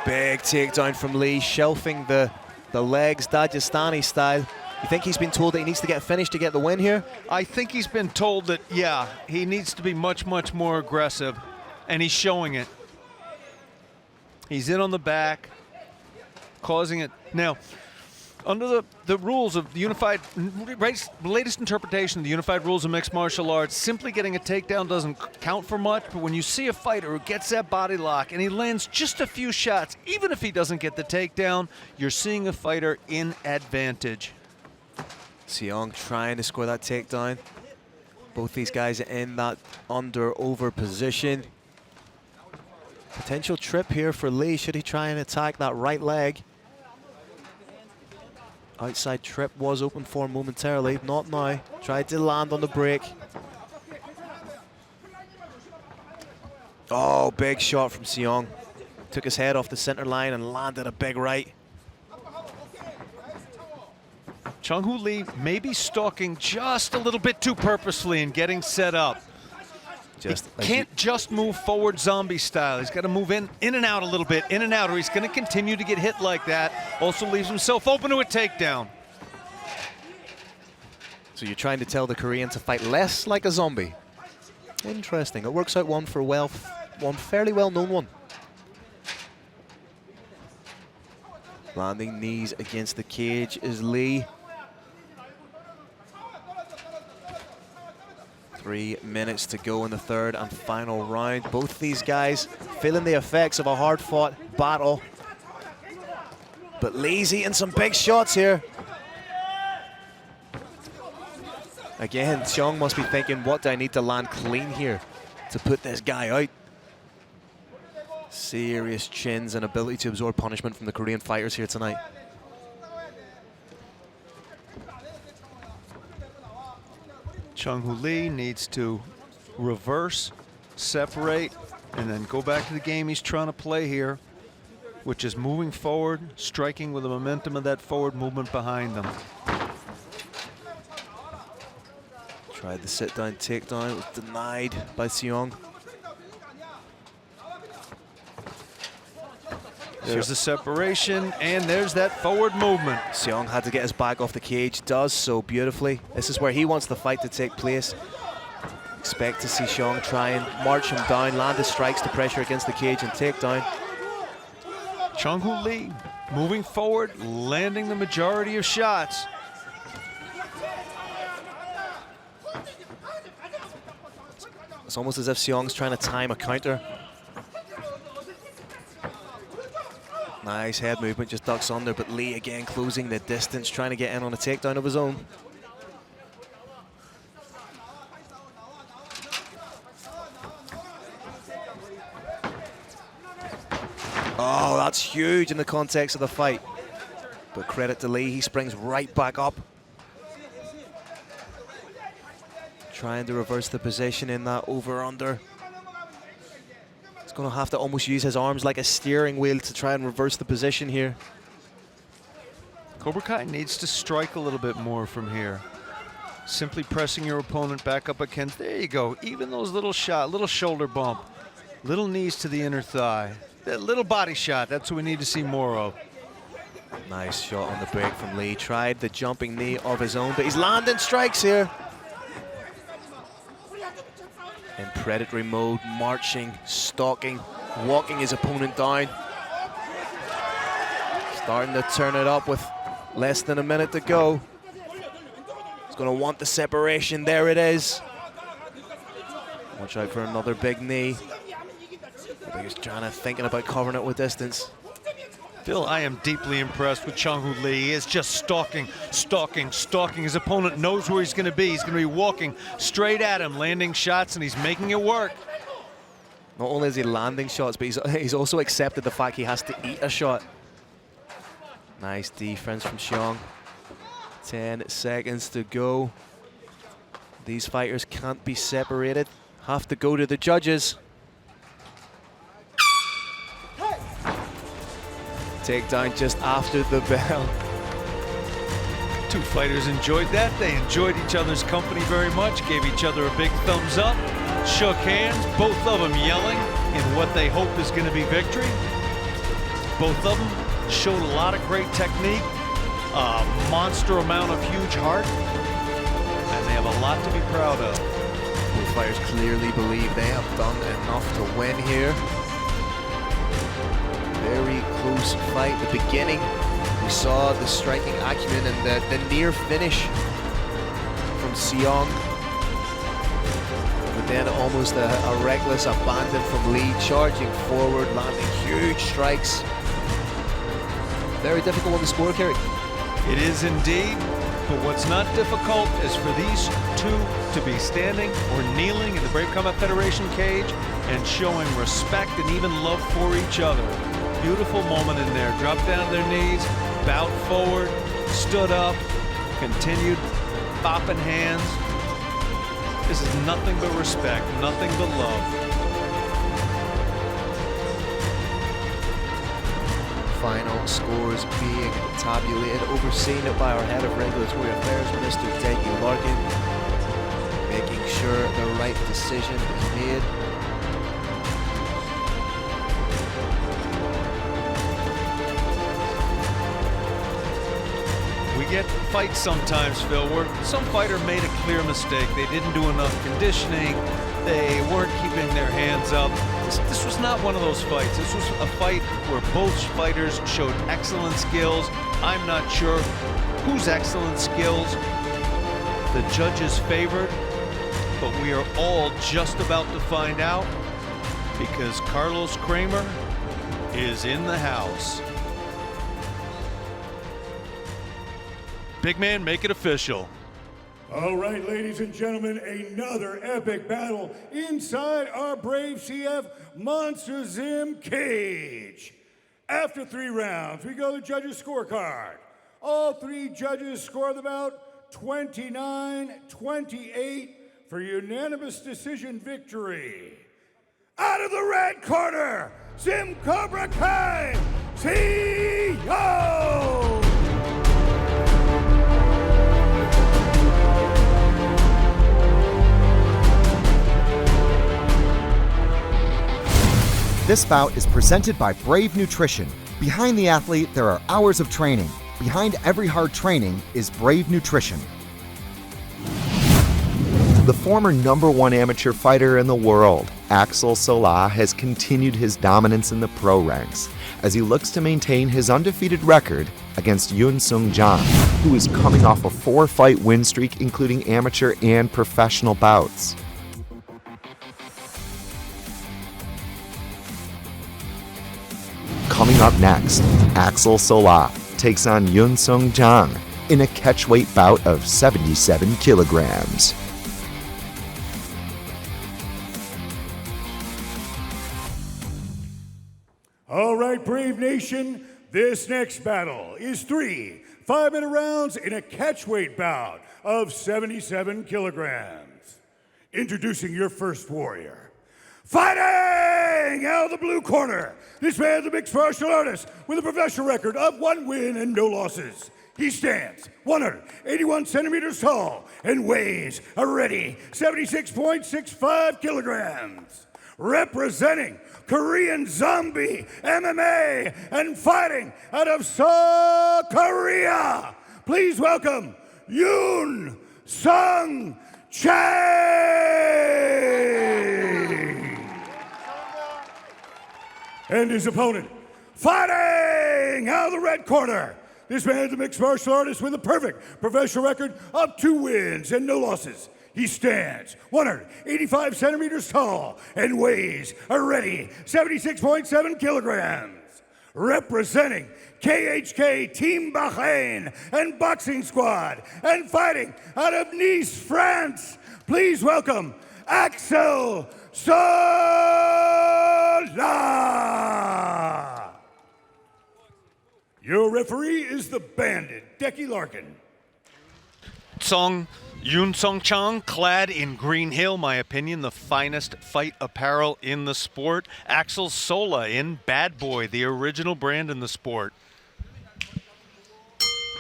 Big takedown from Lee, shelving the legs, Dagestani style. You think he's been told that he needs to get finished to get the win here? I think he's been told that, yeah, he needs to be much, much more aggressive, and he's showing it. He's in on the back, causing it. Now, under the rules of the unified, latest interpretation of the unified rules of mixed martial arts, simply getting a takedown doesn't count for much, but when you see a fighter who gets that body lock and he lands just a few shots, even if he doesn't get the takedown, you're seeing a fighter in advantage. Seong trying to score that takedown. Both these guys in that under-over position. Potential trip here for Lee, should he try and attack that right leg. Outside trip was open for momentarily, not now. Tried to land on the break. Oh, big shot from Seong. Took his head off the center line and landed a big right. Chung Hoo Lee may be stalking just a little bit too purposefully and getting set up. He can't just move forward zombie style. He's got to move in and out a little bit, in and out, or he's going to continue to get hit like that. Also leaves himself open to a takedown. So you're trying to tell the Korean to fight less like a zombie. Interesting. It works out one for one fairly well-known one. Landing knees against the cage is Lee. 3 minutes to go in the third and final round. Both these guys feeling the effects of a hard-fought battle. But Lee's eating some big shots here. Again, Jong must be thinking, what do I need to land clean here to put this guy out? Serious chins and ability to absorb punishment from the Korean fighters here tonight. Chung Hoo Lee needs to reverse, separate, and then go back to the game he's trying to play here, which is moving forward, striking with the momentum of that forward movement behind them. Tried the sit-down takedown, it was denied by Seong. There's the separation, and there's that forward movement. Seong had to get his back off the cage, does so beautifully. This is where he wants the fight to take place. Expect to see Seong try and march him down, land his strikes to pressure against the cage and take down. Chung Hoo Lee moving forward, landing the majority of shots. It's almost as if Seong's trying to time a counter. Nice head movement, just ducks under, but Lee again closing the distance, trying to get in on a takedown of his own. Oh, that's huge in the context of the fight. But credit to Lee, he springs right back up. Trying to reverse the position in that over-under. It's going to have to almost use his arms like a steering wheel to try and reverse the position here. Cobra Kai needs to strike a little bit more from here. Simply pressing your opponent back up against, there you go. Even those little shoulder bump, little knees to the inner thigh, that little body shot, that's what we need to see more of. Nice shot on the break from Lee. Tried the jumping knee of his own, but he's landing strikes here. In predatory mode, marching, stalking, walking his opponent down. Starting to turn it up with less than a minute to go. He's going to want the separation. There it is. Watch out for another big knee. He's thinking about covering it with distance. Phil, I am deeply impressed with Chong-Hu Lee. He is just stalking, stalking, stalking. His opponent knows where he's going to be. He's going to be walking straight at him, landing shots, and he's making it work. Not only is he landing shots, but he's also accepted the fact he has to eat a shot. Nice defense from Xiong. 10 seconds to go. These fighters can't be separated. Have to go to the judges. Takedown just after the bell. Two fighters enjoyed that. They enjoyed each other's company very much, gave each other a big thumbs up, shook hands, both of them yelling in what they hope is going to be victory. Both of them showed a lot of great technique, a monster amount of huge heart, and they have a lot to be proud of. Both fighters clearly believe they have done enough to win here. Very close fight. The beginning, we saw the striking acumen and the near finish from Xiong. But then almost a reckless abandon from Lee, charging forward, landing huge strikes. Very difficult on the score, Kerry. It is indeed, but what's not difficult is for these two to be standing or kneeling in the Brave Combat Federation cage and showing respect and even love for each other. Beautiful moment in there. Dropped down their knees, bowed forward, stood up, continued bopping hands. This is nothing but respect, nothing but love. Final scores being tabulated, overseen by our head of regulatory affairs, Mr. Deggy Larkin, making sure the right decision is made. We get fights sometimes, Phil, where some fighter made a clear mistake. They didn't do enough conditioning. They weren't keeping their hands up. This was not one of those fights. This was a fight where both fighters showed excellent skills. I'm not sure whose excellent skills the judges favored, but we are all just about to find out because Carlos Kramer is in the house. Big man, make it official. All right, ladies and gentlemen, another epic battle inside our Brave CF Monster Zim cage. After 3 rounds, we go to the judges' scorecard. All 3 judges scored about 29-28 for unanimous decision victory. Out of the red corner, Zim Cobra Kai, CEO! This bout is presented by Brave Nutrition. Behind the athlete, there are hours of training. Behind every hard training is Brave Nutrition. The former #1 amateur fighter in the world, Axel Sola, has continued his dominance in the pro ranks as he looks to maintain his undefeated record against Yun Sung Jang, who is coming off a 4-fight win streak including amateur and professional bouts. Coming up next, Axel Sola takes on Yun Sung Jang in a catchweight bout of 77 kilograms. All right, Brave Nation, this next battle is 3 5-minute rounds in a catchweight bout of 77 kilograms. Introducing your first warrior. Fighting out of the blue corner, this man's a mixed martial artist with a professional record of 1 win and no losses. He stands 181 centimeters tall and weighs a ready 76.65 kilograms. Representing Korean Zombie MMA and fighting out of Seoul, Korea, please welcome Yoon Sung Chang. And his opponent, fighting out of the red corner, this man's a mixed martial artist with a perfect professional record of 2 wins and no losses. He stands 185 centimeters tall and weighs a ready 76.7 kilograms. Representing KHK Team Bahrain and Boxing Squad and fighting out of Nice, France, please welcome Axel Sola. Your referee is the Bandit, Decky Larkin. Yoon Sung Chang, clad in Green Hill, my opinion, the finest fight apparel in the sport. Axel Sola in Bad Boy, the original brand in the sport.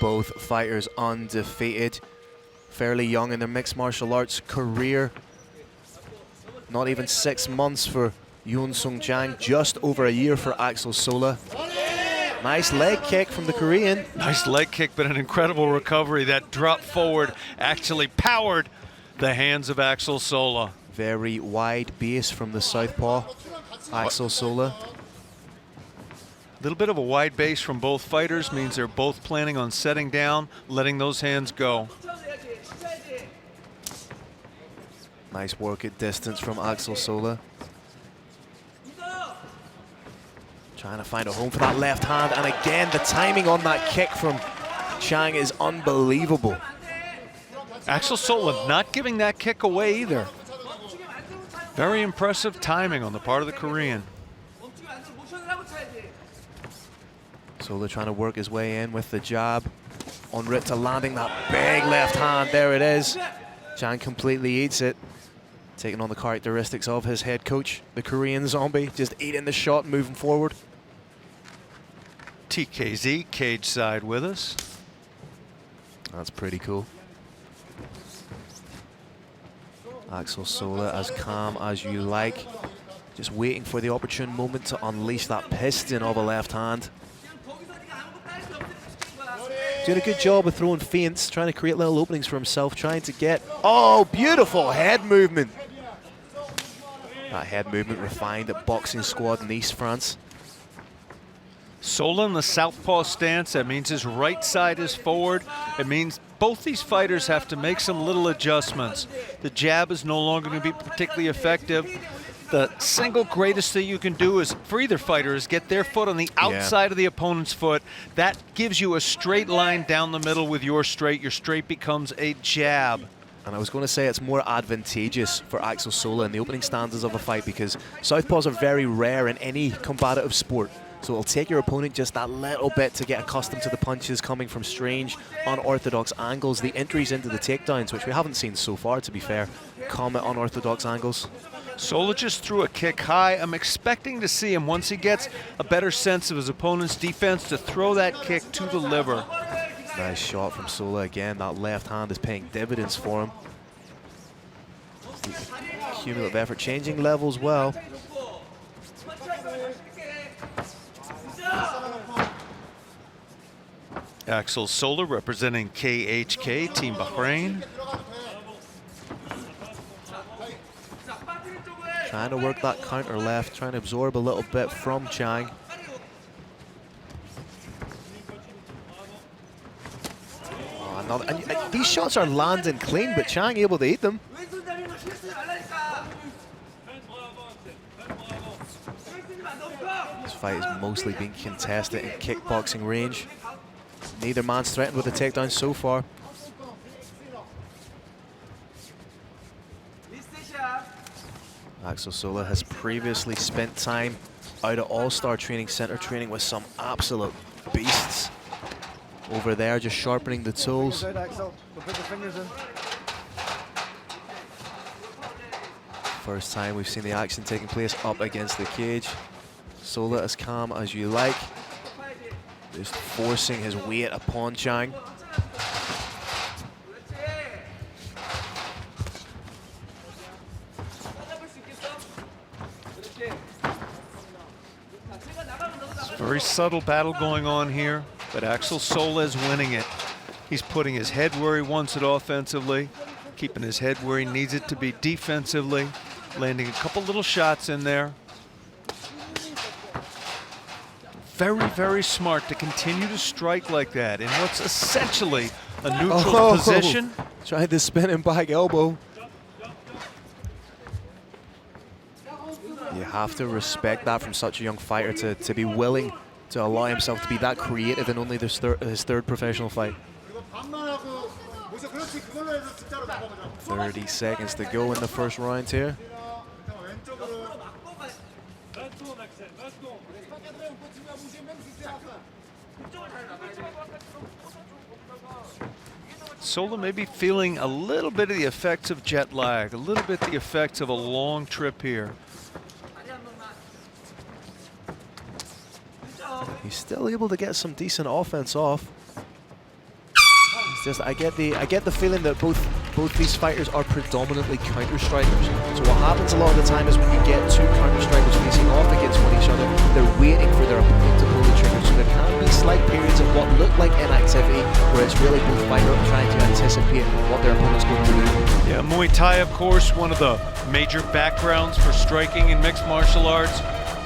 Both fighters undefeated, fairly young in their mixed martial arts career. Not even 6 months for Yoon Sung Chang, just over a year for Axel Sola. Nice leg kick from the Korean. Nice leg kick, but an incredible recovery. That drop forward actually powered the hands of Axel Sola. Very wide base from the southpaw, Axel Sola. A little bit of a wide base from both fighters means they're both planning on setting down, letting those hands go. Nice work at distance from Axel Sola. Trying to find a home for that left hand, and again, the timing on that kick from Chang is unbelievable. Axel Sola not giving that kick away either. Very impressive timing on the part of the Korean. Sola trying to work his way in with the jab, en route to landing that big left hand. There it is. Chang completely eats it, taking on the characteristics of his head coach, the Korean Zombie, just eating the shot, moving forward. TKZ cage side with us. That's pretty cool. Axel Sola as calm as you like, just waiting for the opportune moment to unleash that piston of a left hand. Doing a good job of throwing feints, trying to create little openings for himself, trying to get, oh, beautiful head movement. That head movement refined at Boxing Squad in Nice, France. Sola in the southpaw stance, that means his right side is forward. It means both these fighters have to make some little adjustments. The jab is no longer going to be particularly effective. The single greatest thing you can do is, for either fighter, is get their foot on the outside of the opponent's foot. That gives you a straight line down the middle with your straight. Your straight becomes a jab. And I was going to say it's more advantageous for Axel Sola in the opening stanzas of a fight because southpaws are very rare in any combative sport. So it'll take your opponent just that little bit to get accustomed to the punches coming from strange, unorthodox angles. The entries into the takedowns, which we haven't seen so far, to be fair, come at unorthodox angles. Sola just threw a kick high. I'm expecting to see him, once he gets a better sense of his opponent's defense, to throw that kick to the liver. Nice shot from Sola again. That left hand is paying dividends for him. Cumulative effort changing levels well. Axel Sola representing KHK Team Bahrain. Trying to work that counter left, trying to absorb a little bit from Chang. Oh, and these shots are landing clean, but Chang able to eat them. This fight is mostly being contested in kickboxing range. Neither man's threatened with a takedown so far. Axel Sola has previously spent time out at All-Star Training Center training with some absolute beasts over there, just sharpening the tools. First time we've seen the action taking place up against the cage. Sola as calm as you like. Just forcing his weight upon Jang. It's a very subtle battle going on here, but Axel Sola is winning it. He's putting his head where he wants it offensively, keeping his head where he needs it to be defensively, landing a couple little shots in there. Very, very smart to continue to strike like that in what's essentially a neutral position. Tried the spinning back elbow. You have to respect that from such a young fighter to be willing to allow himself to be that creative in only his third professional fight. 30 seconds to go in the first round here. Sola may be feeling a little bit of the effects of jet lag, a little bit the effects of a long trip here. He's still able to get some decent offense off. It's just I get the feeling that both these fighters are predominantly counter strikers. So what happens a lot of the time is when you get two counter strikers facing off against each other, they're waiting for their opponent to pull the trigger. So there can be slight periods of what look like inactivity, where it's really both fighters trying to anticipate what their opponent's going to do. Yeah, Muay Thai, of course, one of the major backgrounds for striking in mixed martial arts.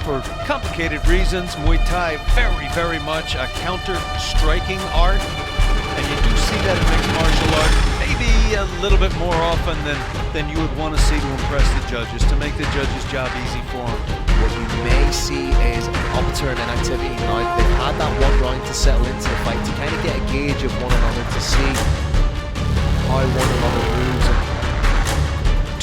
For complicated reasons, Muay Thai very, very much a counter-striking art. And you do see that in mixed martial arts, maybe a little bit more often than you would want to see to impress the judges, to make the judges' job easy for them. What you may see is an upturn in activity now. They've had that one round to settle into the fight, to kind of get a gauge of one another, to see how one another moves.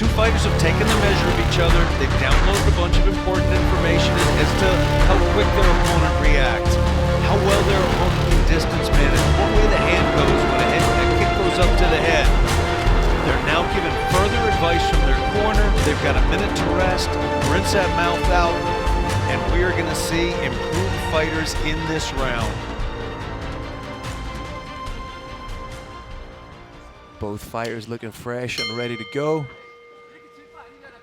Two fighters have taken the measure of each other. They've downloaded a bunch of important information as to how quick their opponent reacts, how well their opponent can distance manage, what way the hand goes when a kick goes up to the head. They're now given further advice from their corner. They've got a minute to rest, rinse that mouth out, and we are going to see improved fighters in this round. Both fighters looking fresh and ready to go.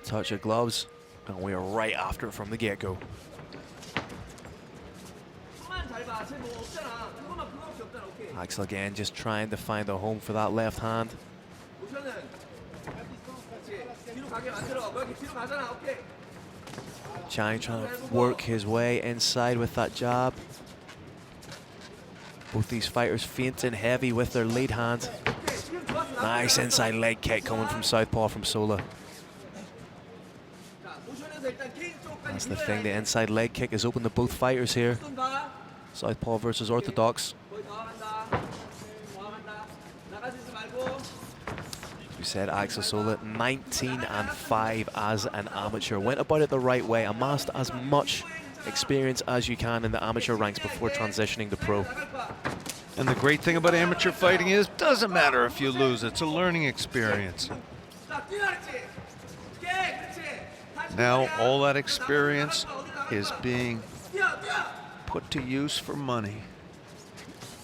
Touch of gloves, and we are right after it from the get-go. Axel again just trying to find a home for that left hand. Jang trying to work his way inside with that jab. Both these fighters feinting heavy with their lead hand. Nice inside leg kick coming from southpaw from Sola. That's the thing, the inside leg kick is open to both fighters here. Southpaw versus orthodox. We said Axel Sola 19-5 as an amateur. Went about it the right way, amassed as much experience as you can in the amateur ranks before transitioning to pro. And the great thing about amateur fighting is, doesn't matter if you lose, it's a learning experience. Now all that experience is being put to use for money.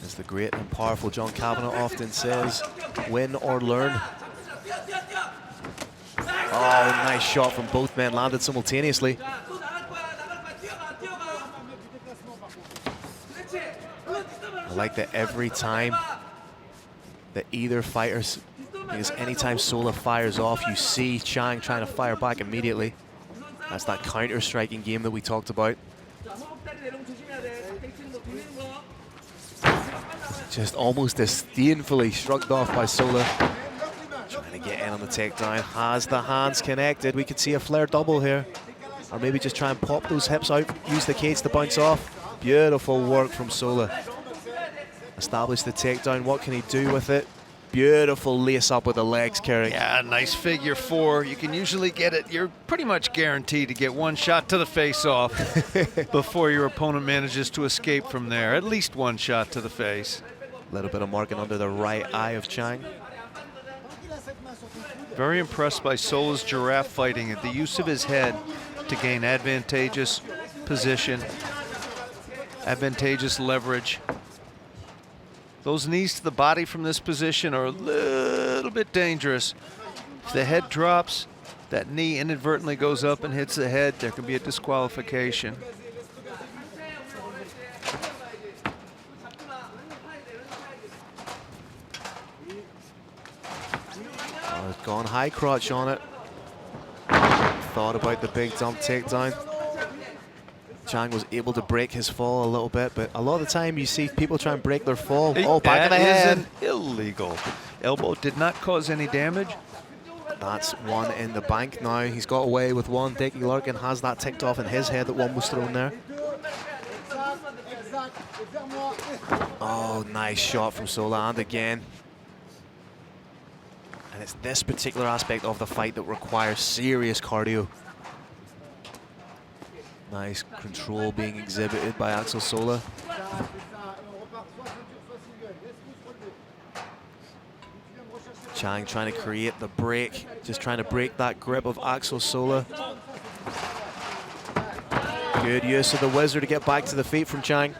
As the great and powerful John Kavanagh often says, win or learn. Oh, nice shot from both men, landed simultaneously. I like that every time that either fighters, because anytime Sola fires off, you see Jang trying to fire back immediately. That's that counter-striking game that we talked about. Just almost disdainfully shrugged off by Sola. Trying to get in on the takedown. Has the hands connected. We could see a flare double here. Or maybe just try and pop those hips out. Use the cage to bounce off. Beautiful work from Sola. Establish the takedown. What can he do with it? Beautiful lace up with the legs, Kerry. Yeah, nice figure four. You can usually get it. You're pretty much guaranteed to get one shot to the face off before your opponent manages to escape from there. At least one shot to the face. A little bit of marking under the right eye of Jang. Very impressed by Sola's giraffe fighting, the use of his head to gain advantageous position, advantageous leverage. Those knees to the body from this position are a little bit dangerous. If the head drops, that knee inadvertently goes up and hits the head, there can be a disqualification. Oh, it's gone high crotch on it. Thought about the big dump takedown. Jang was able to break his fall a little bit, but a lot of the time you see people try and break their fall. Oh, back of the head. That is an illegal. Elbow did not cause any damage. That's one in the bank now. He's got away with one. Dickie Larkin has that ticked off in his head that one was thrown there. Oh, nice shot from Sola, and again. And it's this particular aspect of the fight that requires serious cardio. Nice control being exhibited by Axel Sola. Jang trying to create the break, just trying to break that grip of Axel Sola. Good use of the whizzer to get back to the feet from Jang.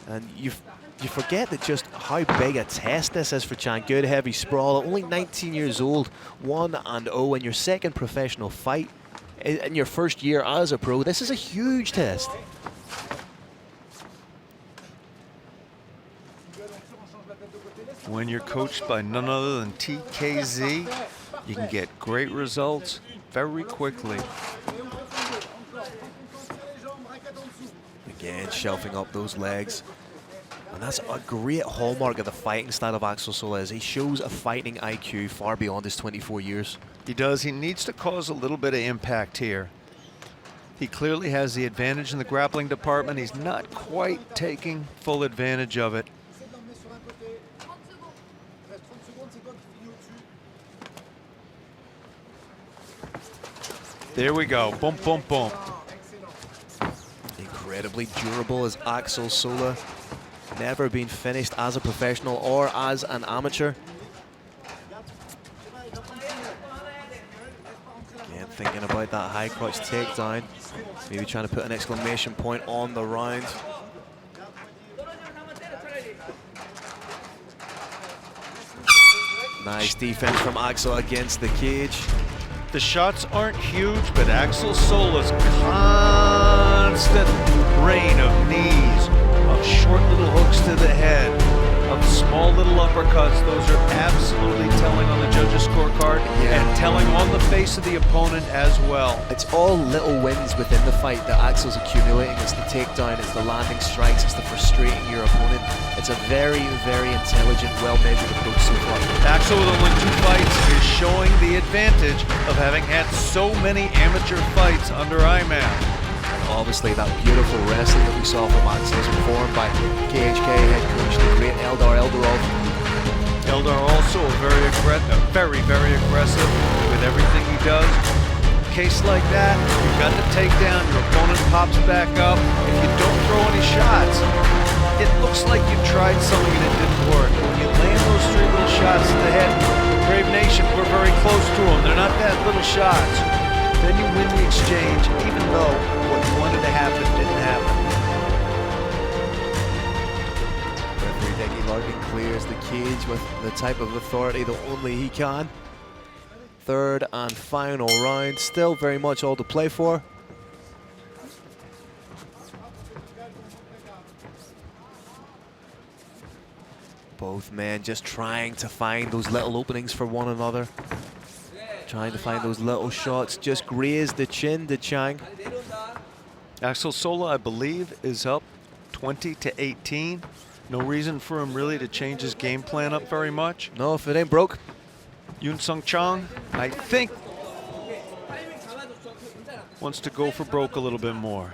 And you forget that just how big a test this is for Jang. Good heavy sprawl, only 19 years old, 1-0 in your second professional fight in your first year as a pro. This is a huge test. When you're coached by none other than TKZ, you can get great results very quickly. Again, shelving up those legs. And that's a great hallmark of the fighting style of Axel Sola, is he shows a fighting IQ far beyond his 24 years. He does. He needs to cause a little bit of impact here. He clearly has the advantage in the grappling department. He's not quite taking full advantage of it. There we go. Boom, boom, boom. Incredibly durable is Axel Sola. Never been finished as a professional or as an amateur. Again, thinking about that high crotch takedown. Maybe trying to put an exclamation point on the round. Nice defense from Axel against the cage. The shots aren't huge, but Axel Sola's constant rain of knees, of short little hooks to the head, of small little uppercuts, those are absolutely telling on the judges' scorecard and telling on the face of the opponent as well. It's all little wins within the fight that Axel's accumulating. It's the takedown, it's the landing strikes, it's the frustrating your opponent. It's a very, very intelligent, well-measured approach so far. Axel, with only 2 fights, is showing the advantage of having had so many amateur fights under IMAF. Obviously, that beautiful wrestling that we saw from Axel is performed by KHK head coach, the great Eldar Eldarov. Eldar also very aggressive with everything he does. Case like that, you've got to take down, your opponent pops back up. If you don't throw any shots, it looks like you tried something and it didn't work. When you land those 3 little shots to the head, Brave Nation, we're very close to them. They're not that little shots. Then you win the exchange, even though what you wanted to happen didn't happen. Referee Dickie Larkin clears the cage with the type of authority that only he can. Third and final round, still very much all to play for. Both men just trying to find those little openings for one another. Trying to find those little shots, just graze the chin to Jang. Axel Sola, I believe, is up 20-18. No reason for him really to change his game plan up very much. No, if it ain't broke. Yoon Sung Chang, I think, wants to go for broke a little bit more.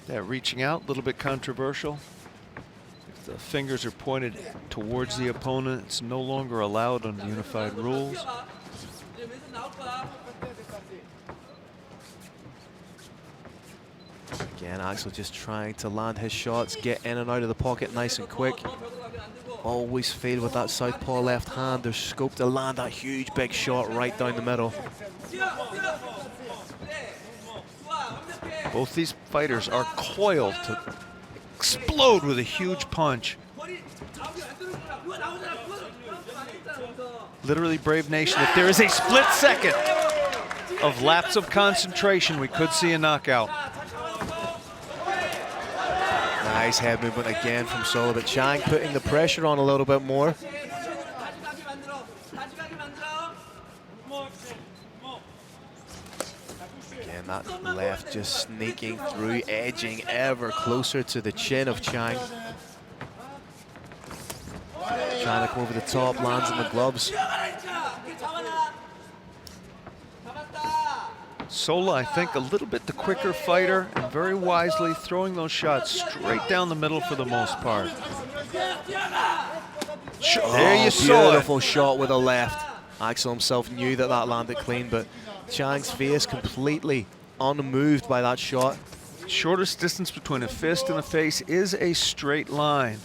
That reaching out, a little bit controversial. If the fingers are pointed towards the opponent, it's no longer allowed under unified rules. Again, Axel just trying to land his shots, get in and out of the pocket nice and quick. Always fail with that southpaw left hand. There's scope to land that huge big shot right down the middle. Both these fighters are coiled to explode with a huge punch. Literally, Brave Nation, if there is a split second of lapse of concentration, we could see a knockout. Nice head movement again from Sola, but Jang putting the pressure on a little bit more. Again, that left just sneaking through, edging ever closer to the chin of Jang. Trying to come over the top, lands in the gloves. Sola, I think, a little bit the quicker fighter, and very wisely throwing those shots straight down the middle for the most part. There you saw it. Beautiful shot with a left. Axel himself knew that that landed clean, but Jang's face completely unmoved by that shot. Shortest distance between a fist and a face is a straight line.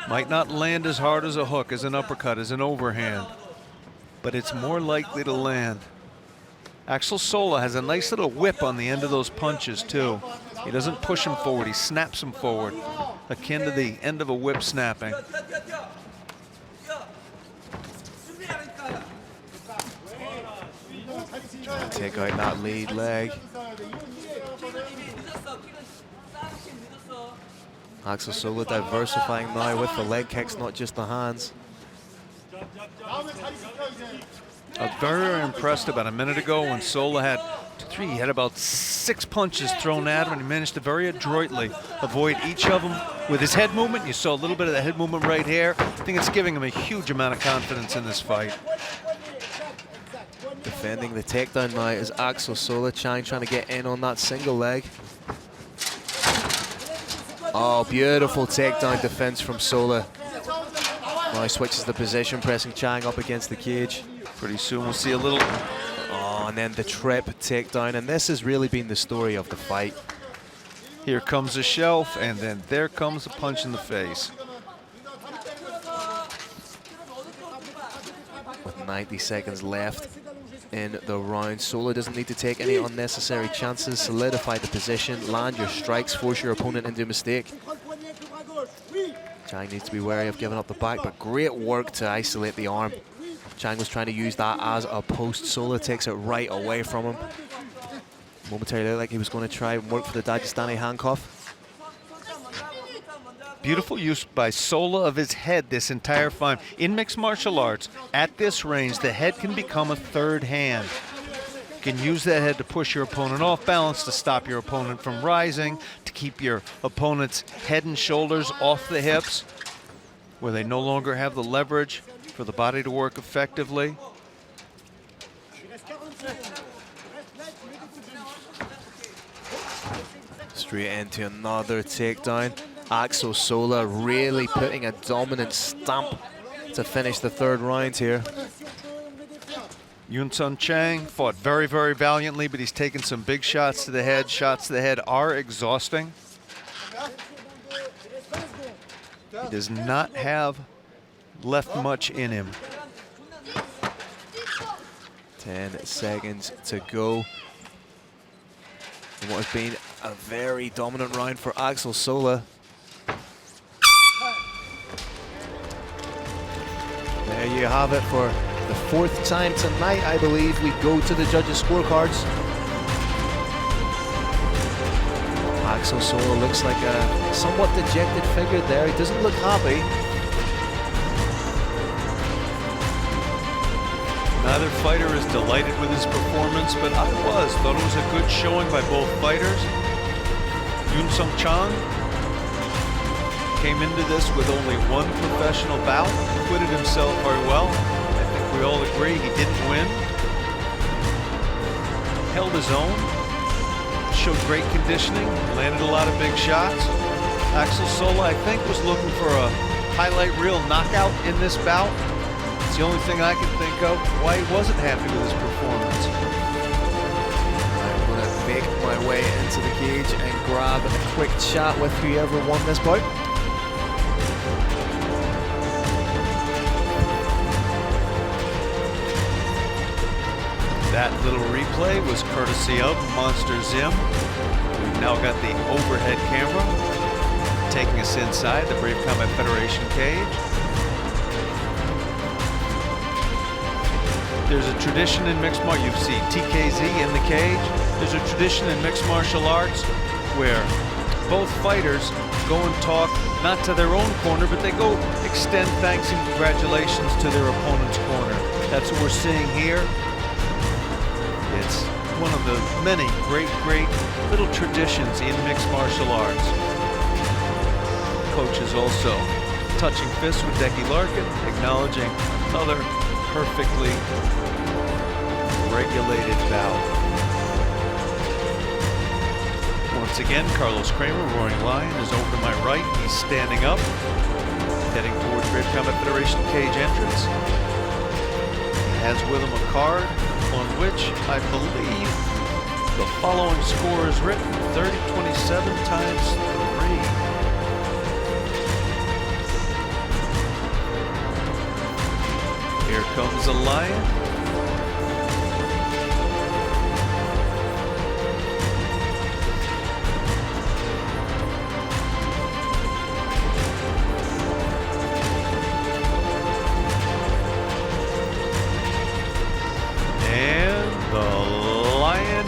Might not land as hard as a hook, as an uppercut, as an overhand, but it's more likely to land. Axel Sola has a nice little whip on the end of those punches too. He doesn't push him forward, he snaps him forward, akin to the end of a whip snapping. Trying to take out that lead leg. Axel Sola diversifying now with the leg kicks, not just the hands. I was very impressed about a minute ago when Sola had he had about 6 punches thrown at him, and he managed to very adroitly avoid each of them with his head movement. You saw a little bit of the head movement right here. I think it's giving him a huge amount of confidence in this fight. Defending the takedown now is Axel Sola. Jang trying to get in on that single leg. Oh, beautiful takedown defense from Sola. Now he switches the position, pressing Jang up against the cage. Pretty soon we'll see a little... Oh, and then the trip takedown, and this has really been the story of the fight. Here comes a shelf, and then there comes a punch in the face. With 90 seconds left in the round, Sola doesn't need to take any unnecessary chances. Solidify the position, land your strikes, force your opponent into a mistake. Jang needs to be wary of giving up the back, but great work to isolate the arm. Jang was trying to use that as a post. Sola takes it right away from him. Momentarily looked like he was going to try and work for the Dagestani handcuff. Beautiful use by Sola of his head this entire fight. In mixed martial arts, at this range, the head can become a third hand. You can use that head to push your opponent off balance, to stop your opponent from rising, to keep your opponent's head and shoulders off the hips, where they no longer have the leverage for the body to work effectively. Straight into another takedown. Axel Sola really putting a dominant stamp to finish the third round here. Yun-Sun Chang fought very, very valiantly, but he's taken some big shots to the head. Shots to the head are exhausting. He does not have left much in him. 10 seconds to go in what has been a very dominant round for Axel Sola. There you have it. For the 4th time tonight, I believe, we go to the judges' scorecards. Axel Sola looks like a somewhat dejected figure there. He doesn't look happy. Neither fighter is delighted with his performance, but I thought it was a good showing by both fighters. Yun-Sun Chang came into this with only 1 professional bout, acquitted himself very well. I think we all agree he didn't win. Held his own, showed great conditioning, landed a lot of big shots. Axel Sola, I think, was looking for a highlight reel knockout in this bout. It's the only thing I can think of why he wasn't happy with his performance. I'm going to make my way in into the cage and grab a quick chat with whoever won this bout. That little replay was courtesy of Monster Zim. We've now got the overhead camera taking us inside the Brave Combat Federation cage. There's a tradition in mixed martial, you see TKZ in the cage. There's a tradition in mixed martial arts where both fighters go and talk, not to their own corner, but they go extend thanks and congratulations to their opponent's corner. That's what we're seeing here. It's one of the many great little traditions in mixed martial arts. Coach is also touching fists with Decky Larkin, acknowledging another perfectly regulated bout. Once again, Carlos Kramer, Roaring Lion, is over to my right. He's standing up, heading towards Brave Combat Federation cage entrance. He has with him a card on which I believe the following score is written: 30-27 times 3. Here comes a lion.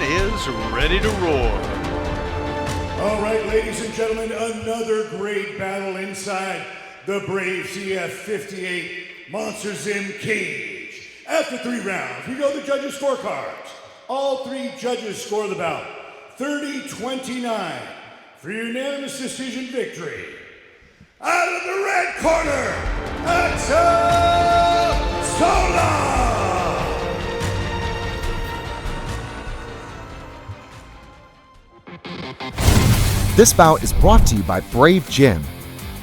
Is ready to roar. All right, ladies and gentlemen, another great battle inside the Brave CF58 Monster Zim cage. After 3 rounds, we go to the judges' scorecards. All 3 judges score the bout 30-29 for unanimous decision victory. Out of the red corner, Sola! This bout is brought to you by Brave Gym.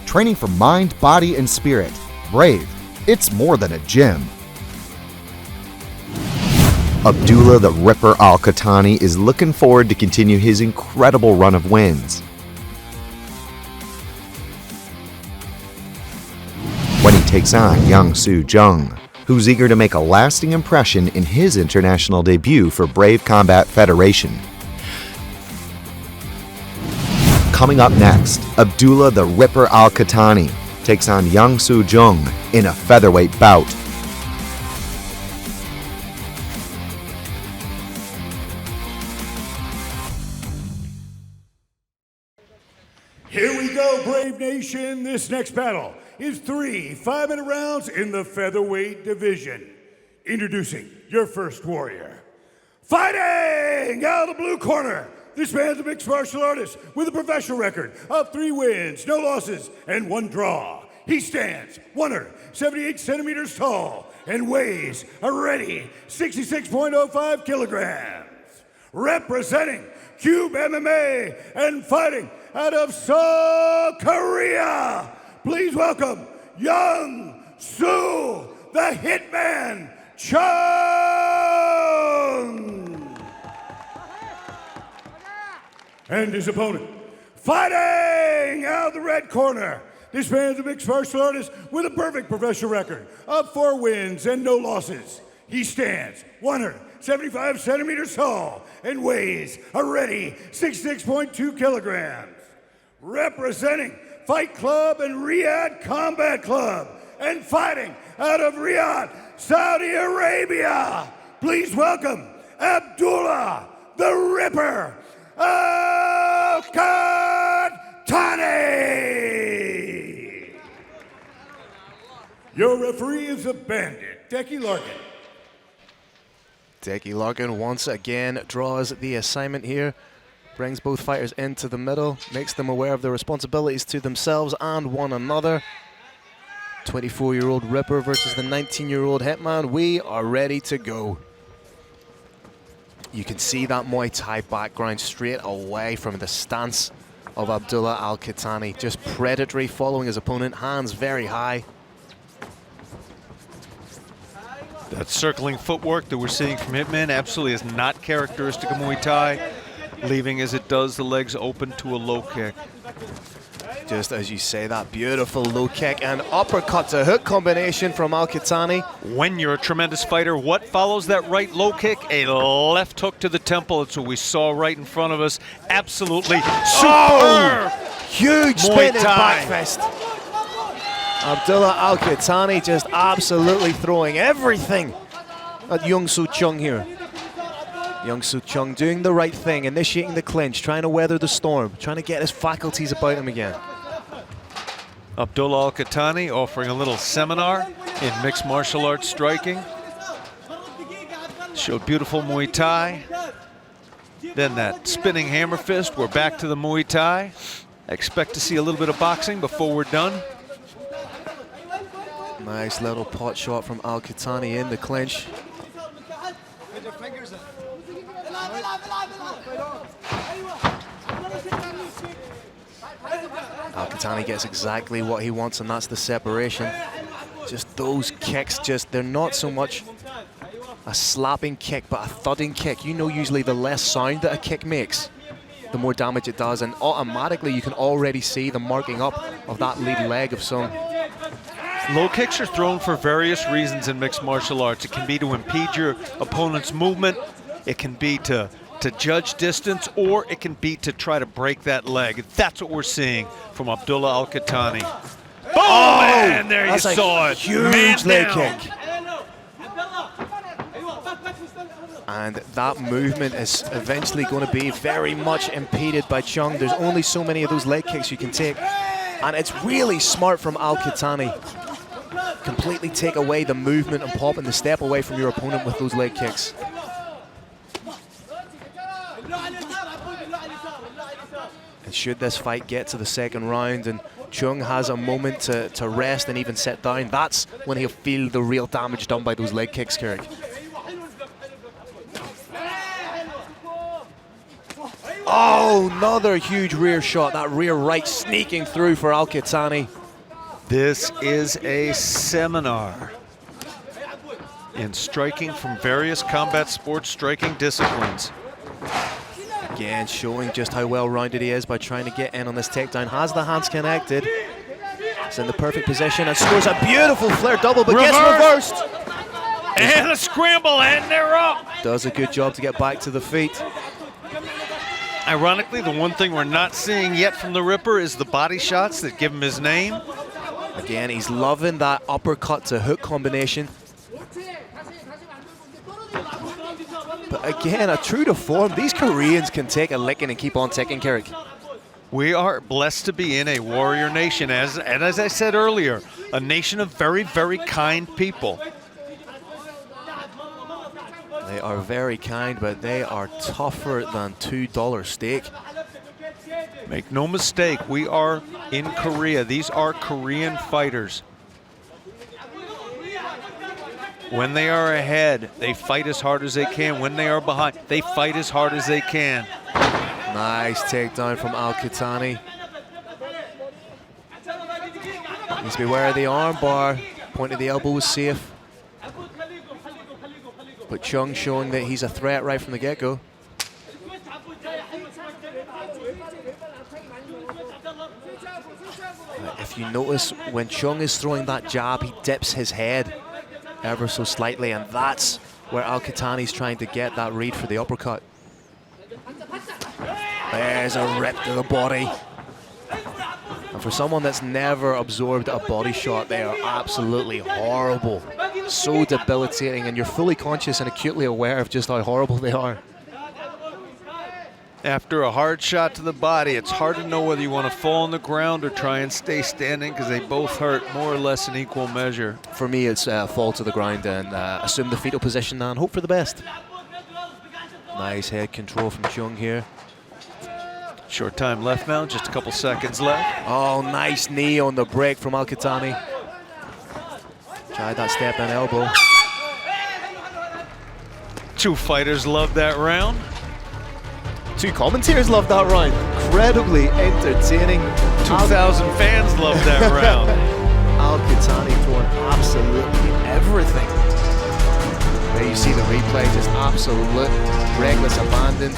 Training for mind, body, and spirit. Brave, it's more than a gym. Abdullah the Ripper Al-Katani is looking forward to continue his incredible run of wins. When he takes on Jong, who's eager to make a lasting impression in his international debut for Brave Combat Federation. Coming up next, Abdullah the Ripper Al-Katani takes on Jong in a featherweight bout. Here we go, Brave Nation. This next battle is 3 5-minute rounds in the featherweight division. Introducing your first warrior. Fighting out of the blue corner. This man's a mixed martial artist with a professional record of 3 wins, no losses, and 1 draw. He stands 178 centimeters tall and weighs a ready 66.05 kilograms. Representing Cube MMA and fighting out of Seoul, Korea, please welcome Young Soo, the Hitman Jang. And his opponent, fighting out of the red corner. This man's a mixed martial artist with a perfect professional record of 4 wins and no losses. He stands 175 centimeters tall and weighs a ready 66.2 kilograms. Representing Fight Club and Riyadh Combat Club and fighting out of Riyadh, Saudi Arabia, please welcome Abdullah the Ripper Al-Katani. Your referee is a bandit, Decky Larkin. Decky Larkin once again draws the assignment here, brings both fighters into the middle, makes them aware of their responsibilities to themselves and one another. 24-year-old Ripper versus the 19-year-old Hitman. We are ready to go. You can see that Muay Thai background straight away from the stance of Abdullah Al-Katani. Just predatory, following his opponent, hands very high. That circling footwork that we're seeing from Hitman absolutely is not characteristic of Muay Thai. leaving as it does the legs open to a low kick. Just as you say, that beautiful low kick and uppercut to hook combination from Al-Katani. When you're a tremendous fighter, what follows that right low kick? A left hook to the temple. It's what we saw right in front of us. Absolutely superb! Huge spinning back fist. Abdullah Al-Katani just absolutely throwing everything at Young Soo Chung here. Young Soo Chung doing the right thing, initiating the clinch, trying to weather the storm, trying to get his faculties about him again. Abdullah Al-Katani offering a little seminar in mixed martial arts striking. Showed beautiful Muay Thai. Then that spinning hammer fist. We're back to the Muay Thai. I expect to see a little bit of boxing before we're done. Nice little pot shot from Al-Katani in the clinch. Al-Katani gets exactly what he wants, and that's the separation. Just those kicks, they're not so much a slapping kick, but a thudding kick. You know, usually the less sound that a kick makes, the more damage it does, and automatically you can already see the marking up of that lead leg of Sung. Low kicks are thrown for various reasons in mixed martial arts. It can be to impede your opponent's movement. It can be to judge distance, or it can be to try to break that leg. That's what we're seeing from Abdullah Al-Katani. Boom! Oh, and there you saw it. Huge leg kick. And that movement is eventually going to be very much impeded by Chung. There's only so many of those leg kicks you can take. And it's really smart from Al-Katani. Completely take away the movement and popping the step away from your opponent with those leg kicks. And should this fight get to the second round and Chung has a moment to rest and even sit down, that's when he'll feel the real damage done by those leg kicks, Carrick. Oh, another huge rear shot, that rear right sneaking through for Al-Katani. This is a seminar in striking from various combat sports striking disciplines. Again, showing just how well-rounded he is by trying to get in on this takedown. Has the hands connected. It's in the perfect position and scores a beautiful flare double, but gets reversed. And a scramble, and they're up. Does a good job to get back to the feet. Ironically, the one thing we're not seeing yet from the Ripper is the body shots that give him his name. Again, he's loving that uppercut to hook combination. But again, a true to form, these Koreans can take a licking and keep on ticking, Carrick. We are blessed to be in a warrior nation, and as I said earlier, a nation of very, very kind people. They are very kind, but they are tougher than $2 steak. Make no mistake, we are in Korea. These are Korean fighters. When they are ahead, they fight as hard as they can. When they are behind, they fight as hard as they can. Nice takedown from Al-Katani. Needs to beware of the arm bar. Point of the elbow was safe. But Chung showing that he's a threat right from the get-go. If you notice, when Chung is throwing that jab, he dips his head ever so slightly, and that's where Al-Katani's trying to get that read for the uppercut. There's a rip to the body. And for someone that's never absorbed a body shot, they are absolutely horrible. So debilitating, and you're fully conscious and acutely aware of just how horrible they are. After a hard shot to the body, it's hard to know whether you want to fall on the ground or try and stay standing, because they both hurt more or less in equal measure. For me, it's fall to the ground and assume the fetal position and hope for the best. Nice head control from Jong here. Short time left now, just a couple seconds left. Oh, nice knee on the break from Al-Katani. Tried that step and elbow. Two fighters loved that round. Two commentators loved that round. Incredibly entertaining. 2,000 fans loved that round. Al-Katani throwing absolutely everything. There you see the replay, just absolute reckless abandon.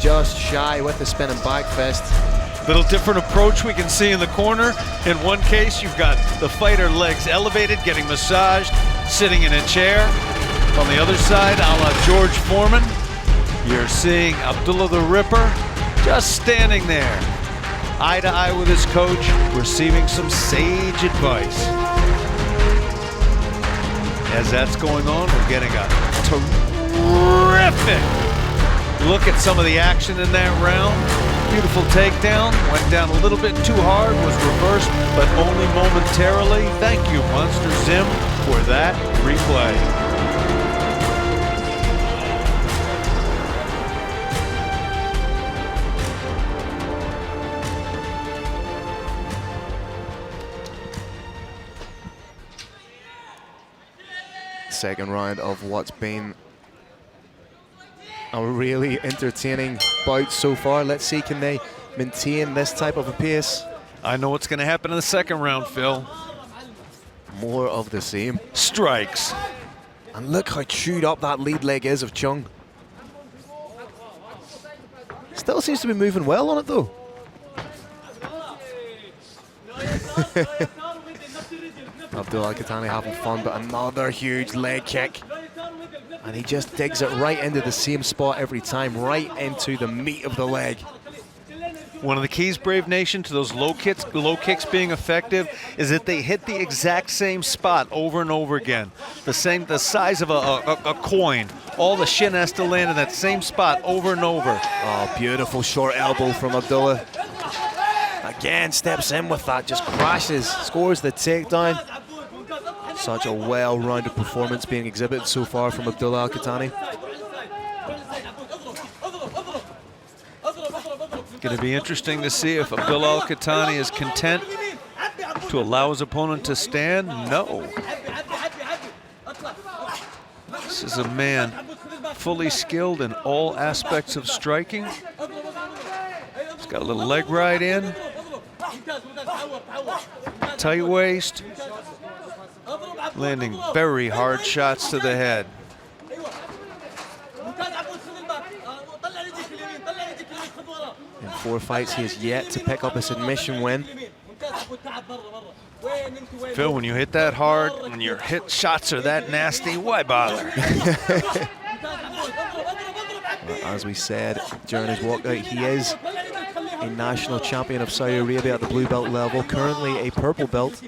just shy with the spinning back fist. Little different approach we can see in the corner. In one case, you've got the fighter legs elevated, getting massaged, sitting in a chair. On the other side, a la George Foreman, you're seeing Abdullah the Ripper just standing there, eye to eye with his coach, receiving some sage advice. As that's going on, we're getting a terrific look at some of the action in that round. Beautiful takedown, went down a little bit too hard, was reversed, but only momentarily. Thank you, Monster Zim, for that replay. Second round of what's been a really entertaining bout so far. Let's see, can they maintain this type of a pace? I know what's going to happen in the second round, Phil. More of the same. Strikes. And look how chewed up that lead leg is of Jong. Still seems to be moving well on it though. Abdul Al-Katani having fun, but another huge leg kick. And he just digs it right into the same spot every time, right into the meat of the leg. One of the keys, Brave Nation, to those low kicks being effective is that they hit the exact same spot over and over again. The size of a coin. All the shin has to land in that same spot over and over. Oh, beautiful short elbow from Abdullah. Again, steps in with that, just crashes, scores the takedown. Such a well-rounded performance being exhibited so far from Abdullah Al-Katani. Going to be interesting to see if Abdullah Al-Katani is content to allow his opponent to stand. No. This is a man fully skilled in all aspects of striking. He's got a little leg right in. Tight waist. Landing very hard shots to the head. In 4 fights, he has yet to pick up a submission win. Phil, when you hit that hard, when your hit shots are that nasty, why bother? As we said during his walkout, he is a national champion of Saudi Arabia at the blue belt level, currently a purple belt.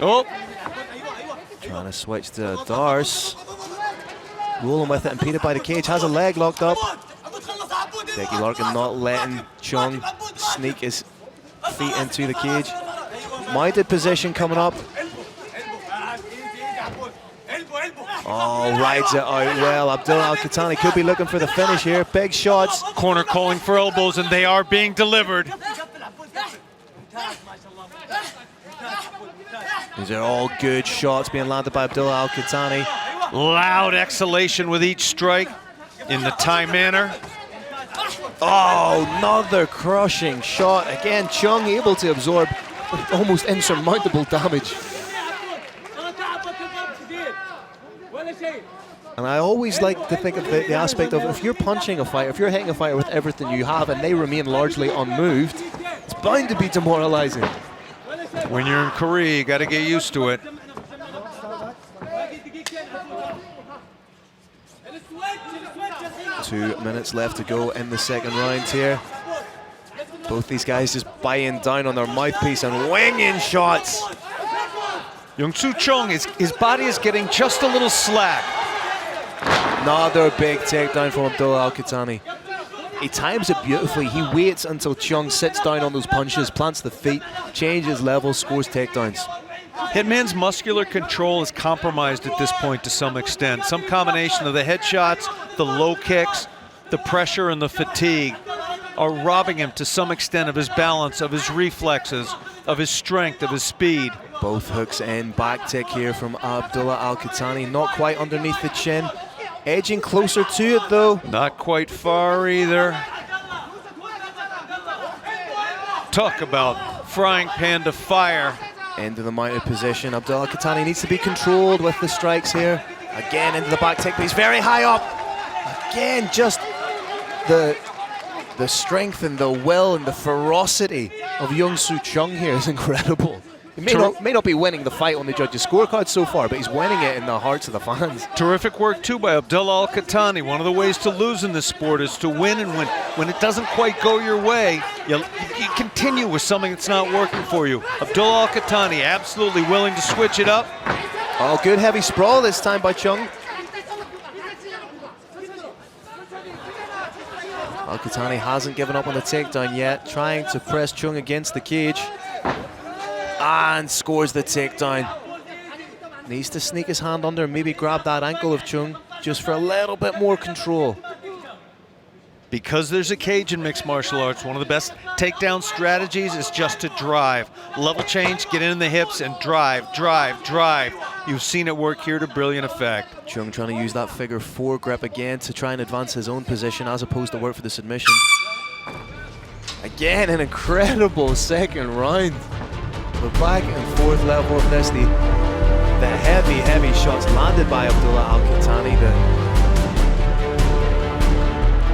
Oh! Trying to switch to Dars. Rolling with it, impeded by the cage, has a leg locked up. Becky Larkin not letting Jong sneak his feet into the cage. Mounted position coming up. Oh, rides it out well. Abdullah Al-Katani could be looking for the finish here. Big shots. Corner calling for elbows, and they are being delivered. These are all good shots being landed by Abdullah Al-Katani. Loud exhalation with each strike in the Thai manner. Oh, another crushing shot. Again, Jong able to absorb almost insurmountable damage. And I always like to think of the aspect of if you're punching a fighter, if you're hitting a fighter with everything you have and they remain largely unmoved, it's bound to be demoralizing. When you're in Korea, you got to get used to it. Two minutes left to go in the second round here. Both these guys just buying down on their mouthpiece and winging shots. Young-Soo Chung, his body is getting just a little slack. Another big takedown from Abdullah Al-Katani. He times it beautifully. He waits until Chung sits down on those punches, plants the feet, changes levels, scores takedowns. Hitman's muscular control is compromised at this point to some extent. Some combination of the headshots, the low kicks, the pressure and the fatigue are robbing him to some extent of his balance, of his reflexes, of his strength, of his speed. Both hooks in, back tick here from Abdullah Al-Katani, not quite underneath the chin. Edging closer to it though. Not quite far either. Talk about frying pan to fire. Into the mounted position. Abdullah Al-Katani needs to be controlled with the strikes here. Again into the back tick, but he's very high up. Again, just The strength and the will and the ferocity of Young-Soo Chung here is incredible. He may not be winning the fight on the judges' scorecard so far, but he's winning it in the hearts of the fans. Terrific work, too, by Abdullah Al-Katani. One of the ways to lose in this sport is to win, and when it doesn't quite go your way, you continue with something that's not working for you. Abdullah Al-Katani absolutely willing to switch it up. Oh, good heavy sprawl this time by Chung. Al-Katani hasn't given up on the takedown yet, trying to press Chung against the cage. And scores the takedown. Needs to sneak his hand under and maybe grab that ankle of Chung just for a little bit more control. Because there's a cage in mixed martial arts, one of the best takedown strategies is just to drive. Level change, get in the hips, and drive, drive, drive. You've seen it work here to brilliant effect. Chung trying to use that figure 4 grip again to try and advance his own position as opposed to work for the submission. Again, an incredible second round. The back and forth level of this, the heavy shots landed by Abdullah Al-Katani.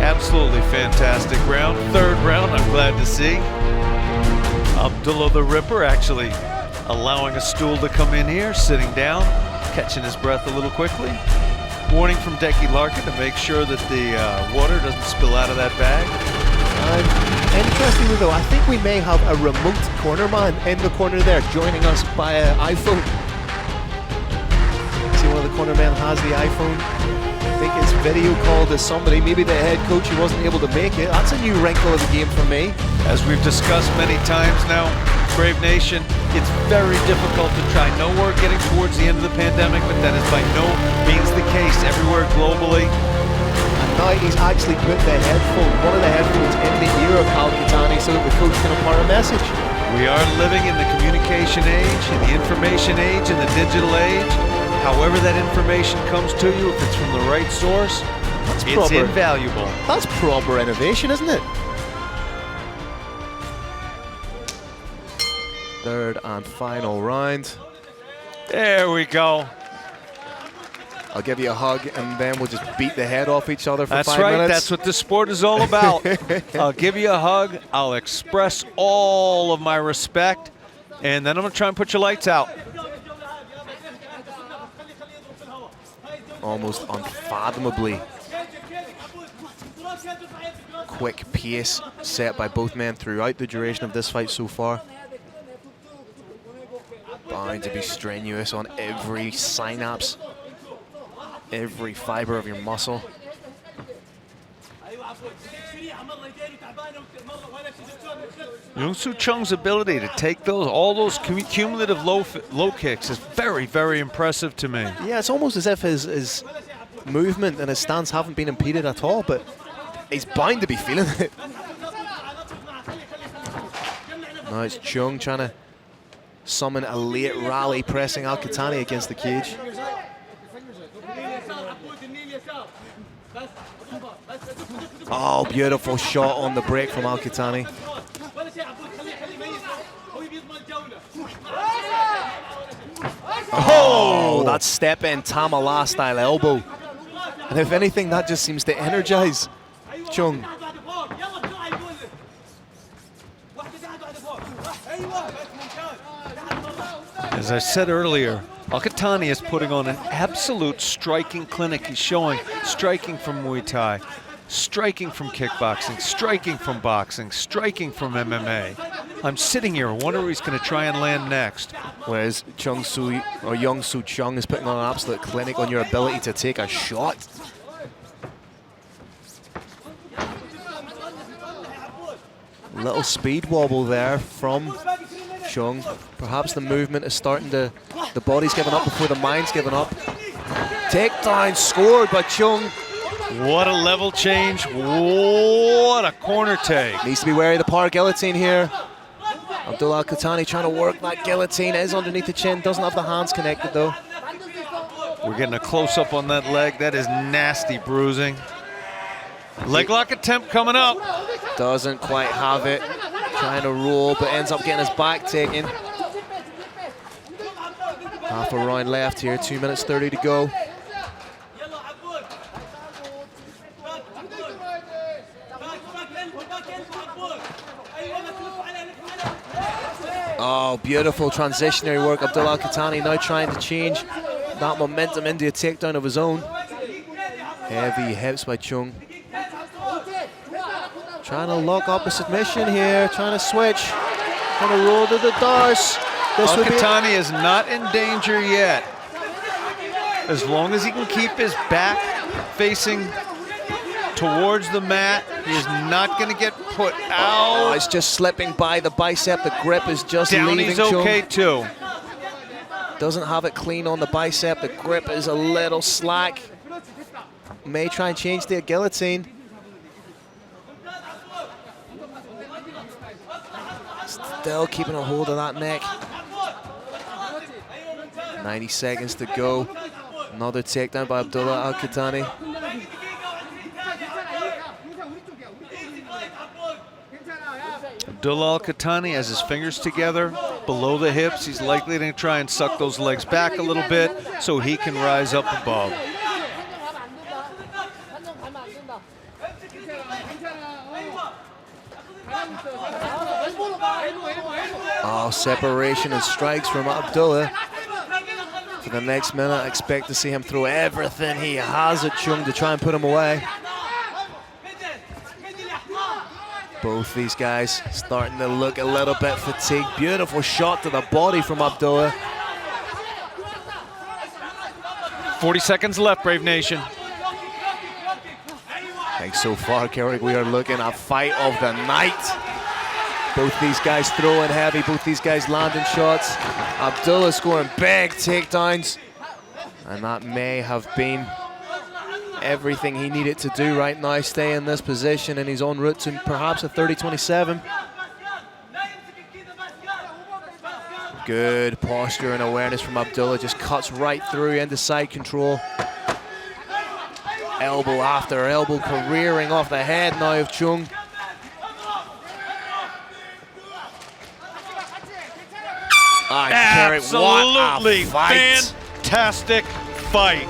Absolutely fantastic round. Third round, I'm glad to see. Abdullah the Ripper actually allowing a stool to come in here, sitting down, catching his breath a little quickly. Warning from Decky Larkin to make sure that the water doesn't spill out of that bag. Interestingly though, I think we may have a remote corner man in the corner there joining us by iPhone. See, one of the corner men has the iPhone. I think it's video call to somebody, maybe the head coach who wasn't able to make it. That's a new wrinkle of the game for me. As we've discussed many times now, Brave Nation, it's very difficult to try. I know we're getting towards the end of the pandemic, but that is by no means the case everywhere globally. Now he's actually put one of the headphones in the ear of Al-Katani so that the coach can impart a message. We are living in the communication age, in the information age, in the digital age. However that information comes to you, if it's from the right source, it's invaluable. That's proper innovation, isn't it? Third and final round. There we go. I'll give you a hug and then we'll just beat the head off each other for 5 minutes. That's right, that's what this sport is all about. I'll give you a hug, I'll express all of my respect, and then I'm gonna try and put your lights out. Almost unfathomably quick pace set by both men throughout the duration of this fight so far. Bound to be strenuous on every synapse, every fiber of your muscle. Young-Soo Chung's ability to take all those cumulative low kicks is very, very impressive to me. Yeah, it's almost as if his movement and his stance haven't been impeded at all, but he's bound to be feeling it. Now it's Jong trying to summon a late rally, pressing Al-Katani against the cage. Oh, beautiful shot on the break from Al-Katani. Oh, that step-in Tamala style elbow. And if anything, that just seems to energize Jong. As I said earlier, Al-Katani is putting on an absolute striking clinic. He's showing striking from Muay Thai, striking from kickboxing, striking from boxing, striking from MMA. I'm sitting here wondering where he's going to try and land next. Whereas Young-Soo Chung is putting on an absolute clinic on your ability to take a shot. Little speed wobble there from Chung. Perhaps the movement is starting to, the body's giving up before the mind's giving up. Takedown scored by Chung. What a level change, what a corner take. Needs to be wary of the power guillotine here. Abdullah Al-Katani trying to work that guillotine, is underneath the chin, doesn't have the hands connected though. We're getting a close-up on that leg, that is nasty bruising. Leg lock attempt coming up. Doesn't quite have it, trying to roll, but ends up getting his back taken. Half a round left here, 2 minutes 30 to go. Oh, beautiful transitionary work. Abdullah Al-Katani now trying to change that momentum into a takedown of his own. Heavy hips by Jong. Trying to lock up a submission here, trying to switch. Trying to roll to the doors. Al-Katani is not in danger yet. As long as he can keep his back facing towards the mat, he is not going to get put out. Oh, it's just slipping by the bicep. The grip is just Down, leaving he's okay Jong. too. Doesn't have it clean on the bicep. The grip is a little slack. May try and change the guillotine. Still keeping a hold of that neck. 90 seconds to go. Another takedown by Abdullah Al-Katani. Abdullah Al-Katani has his fingers together below the hips. He's likely to try and suck those legs back a little bit so he can rise up above. Oh, separation and strikes from Abdullah. For the next minute, I expect to see him throw everything he has at Jong to try and put him away. Both these guys starting to look a little bit fatigued. Beautiful shot to the body from Abdullah. 40 seconds left, Brave Nation. I think so far, Carrick, we are looking at fight of the night. Both these guys throwing heavy, both these guys landing shots. Abdullah scoring big takedowns. And that may have been everything he needed to do right now. Stay in this position and he's en route to perhaps a 30-27. Good posture and awareness from Abdullah. Just cuts right through into side control. Elbow after elbow, careering off the head now of Jong. Absolutely fantastic fight.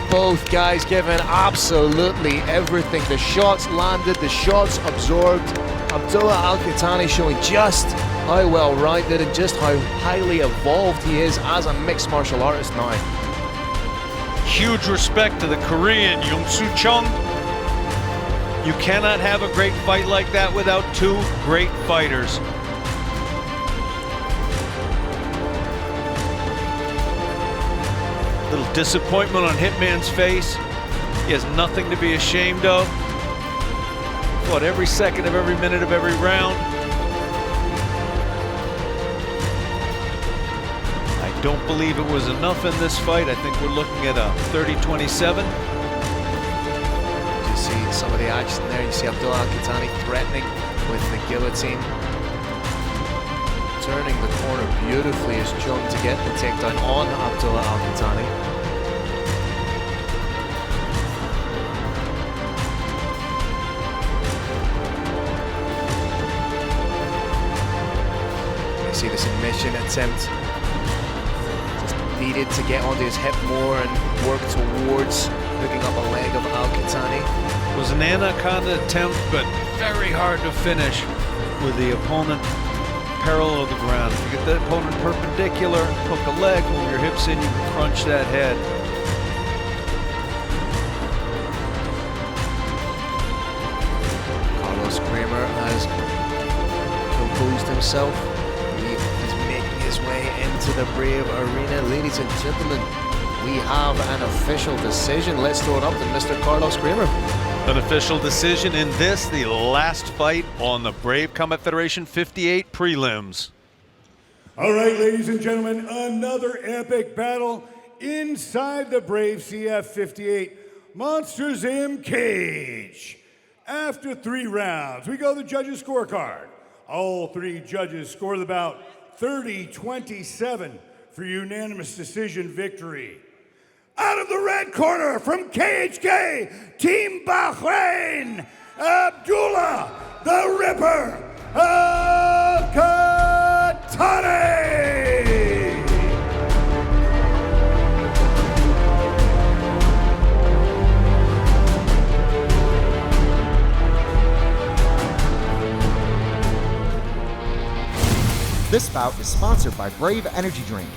Both guys giving absolutely everything. The shots landed, the shots absorbed. Abdullah Al-Katani showing just how well-rounded and just how highly evolved he is as a mixed martial artist now. Huge respect to the Korean Young-Soo Chung. You cannot have a great fight like that without two great fighters. Little disappointment on Hitman's face. He has nothing to be ashamed of. Fought every second of every minute of every round. I don't believe it was enough in this fight. I think we're looking at a 30-27. You see some of the action there. You see Abdullah Al-Katani threatening with the guillotine. Turning the corner beautifully as Jong to get the takedown on Abdullah Al-Katani. You see the submission attempt. Just needed to get onto his hip more and work towards hooking up a leg of Al-Katani. It was an anaconda attempt, but very hard to finish with the opponent parallel of the ground. If you get the opponent perpendicular, hook a leg, move your hips in, you can crunch that head. Carlos Kramer has composed himself. He is making his way into the Brave Arena. Ladies and gentlemen, we have an official decision. Let's throw it up to Mr. Carlos Kramer. An official decision in this, the last fight on the Brave Combat Federation 58 prelims. All right, ladies and gentlemen, another epic battle inside the Brave CF 58 Monsters in Cage. After 3 rounds, we go to the judges' scorecard. All 3 judges scored about 30-27 for unanimous decision victory. Out of the red corner from KHK, Team Bahrain, Abdullah the Ripper Al-Katani. This bout is sponsored by Brave Energy Drink.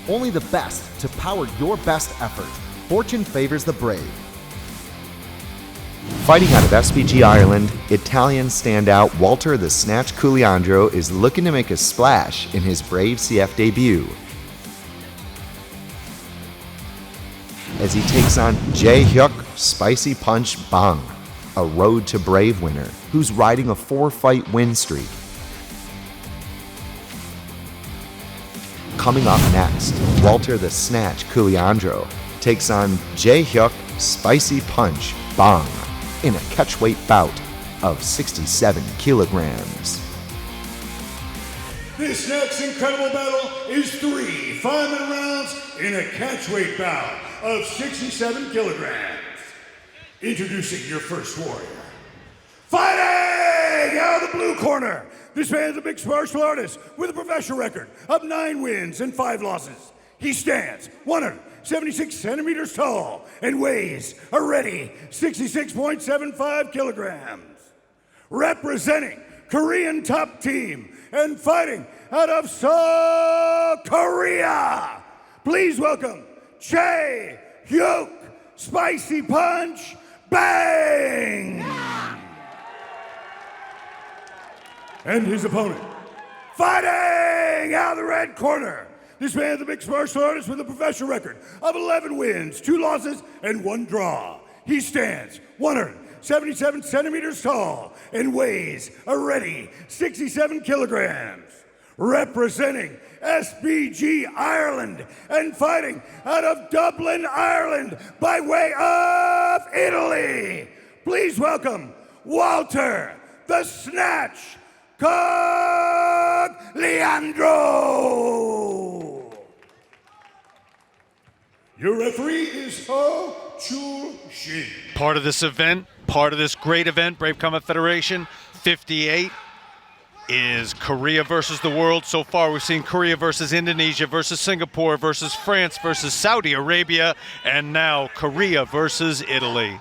Only the best to power your best effort. Fortune favors the brave. Fighting out of SBG Ireland, Italian standout Walter the Snatch Kogliandro is looking to make a splash in his Brave CF debut, as he takes on Jae-hyuk Spicy Punch Bang, a Road to Brave winner who's riding a 4-fight win streak. Coming up next, Walter the Snatch Kogliandro takes on Jae-hyuk Spicy Punch Bang in a catchweight bout of 67 kilograms. This next incredible battle is 3 5-minute rounds in a catchweight bout of 67 kilograms. Introducing your first warrior. Fighting out of the blue corner, this man's a mixed martial artist with a professional record of 9 wins and 5 losses. He stands 176 centimeters tall and weighs a ready 66.75 kilograms. Representing Korean top team and fighting out of South Korea, please welcome Jae-hyuk Spicy Punch Bang! And his opponent, fighting out of the red corner, this man's a mixed martial artist with a professional record of 11 wins, 2 losses, and 1 draw. He stands 177 centimeters tall and weighs a ready 67 kilograms. Representing SBG Ireland and fighting out of Dublin, Ireland by way of Italy, please welcome Walter the Snatch Kogliandro. Your referee is Ho Chul Shin. Part of this event, part of this great event, Brave Combat Federation 58 is Korea versus the world. So far we've seen Korea versus Indonesia versus Singapore versus France versus Saudi Arabia, and now Korea versus Italy.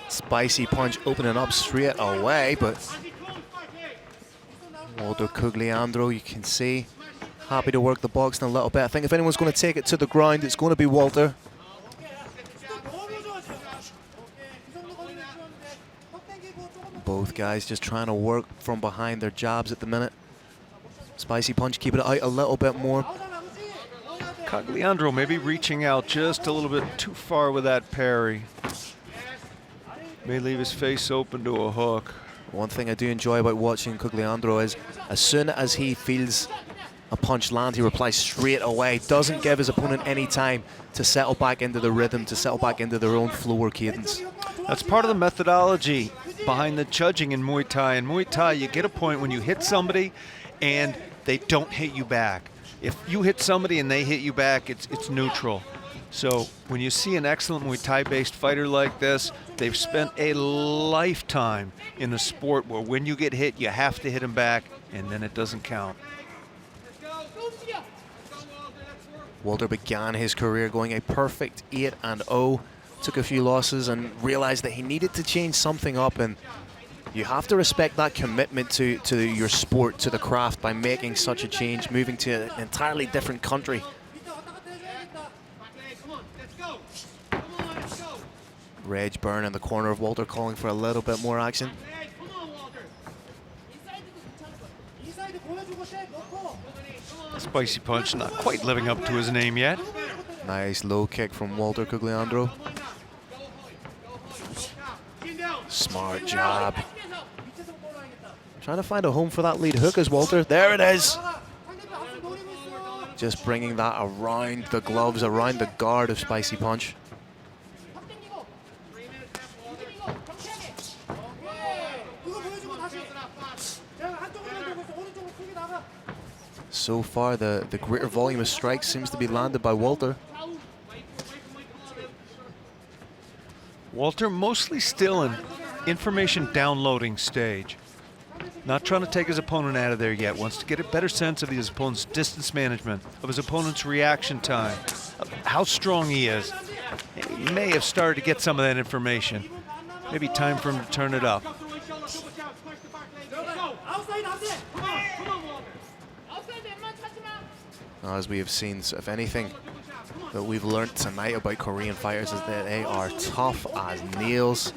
Spicy Punch opening up straight away, but Walter Kogliandro, you can see, happy to work the boxing a little bit. I think if anyone's going to take it to the ground, it's going to be Walter. Both guys just trying to work from behind their jabs at the minute. Spicy Punch keeping it out a little bit more. Kogliandro maybe reaching out just a little bit too far with that parry. May leave his face open to a hook. One thing I do enjoy about watching Kogliandro is as soon as he feels a punch land, he replies straight away. Doesn't give his opponent any time to settle back into the rhythm, to settle back into their own flow or cadence. That's part of the methodology behind the judging in Muay Thai. In Muay Thai, you get a point when you hit somebody and they don't hit you back. If you hit somebody and they hit you back, it's neutral. So when you see an excellent Muay Thai-based fighter like this, they've spent a lifetime in a sport where when you get hit, you have to hit them back, and then it doesn't count. Walter began his career going a perfect 8-0, took a few losses and realized that he needed to change something up, and you have to respect that commitment to your sport, to the craft, by making such a change, moving to an entirely different country. Rage burn in the corner of Walter, calling for a little bit more action. Spicy Punch not quite living up to his name yet. Nice low kick from Walter Kogliandro. Smart jab. Trying to find a home for that lead hook as Walter. There it is. Just bringing that around the gloves, around the guard of Spicy Punch. So far, the greater volume of strikes seems to be landed by Walter. Walter mostly still in information downloading stage. Not trying to take his opponent out of there yet. Wants to get a better sense of his opponent's distance management, of his opponent's reaction time, of how strong he is. He may have started to get some of that information. Maybe time for him to turn it up. As we have seen, so if anything that we've learned tonight about Korean fighters is that they are tough as nails.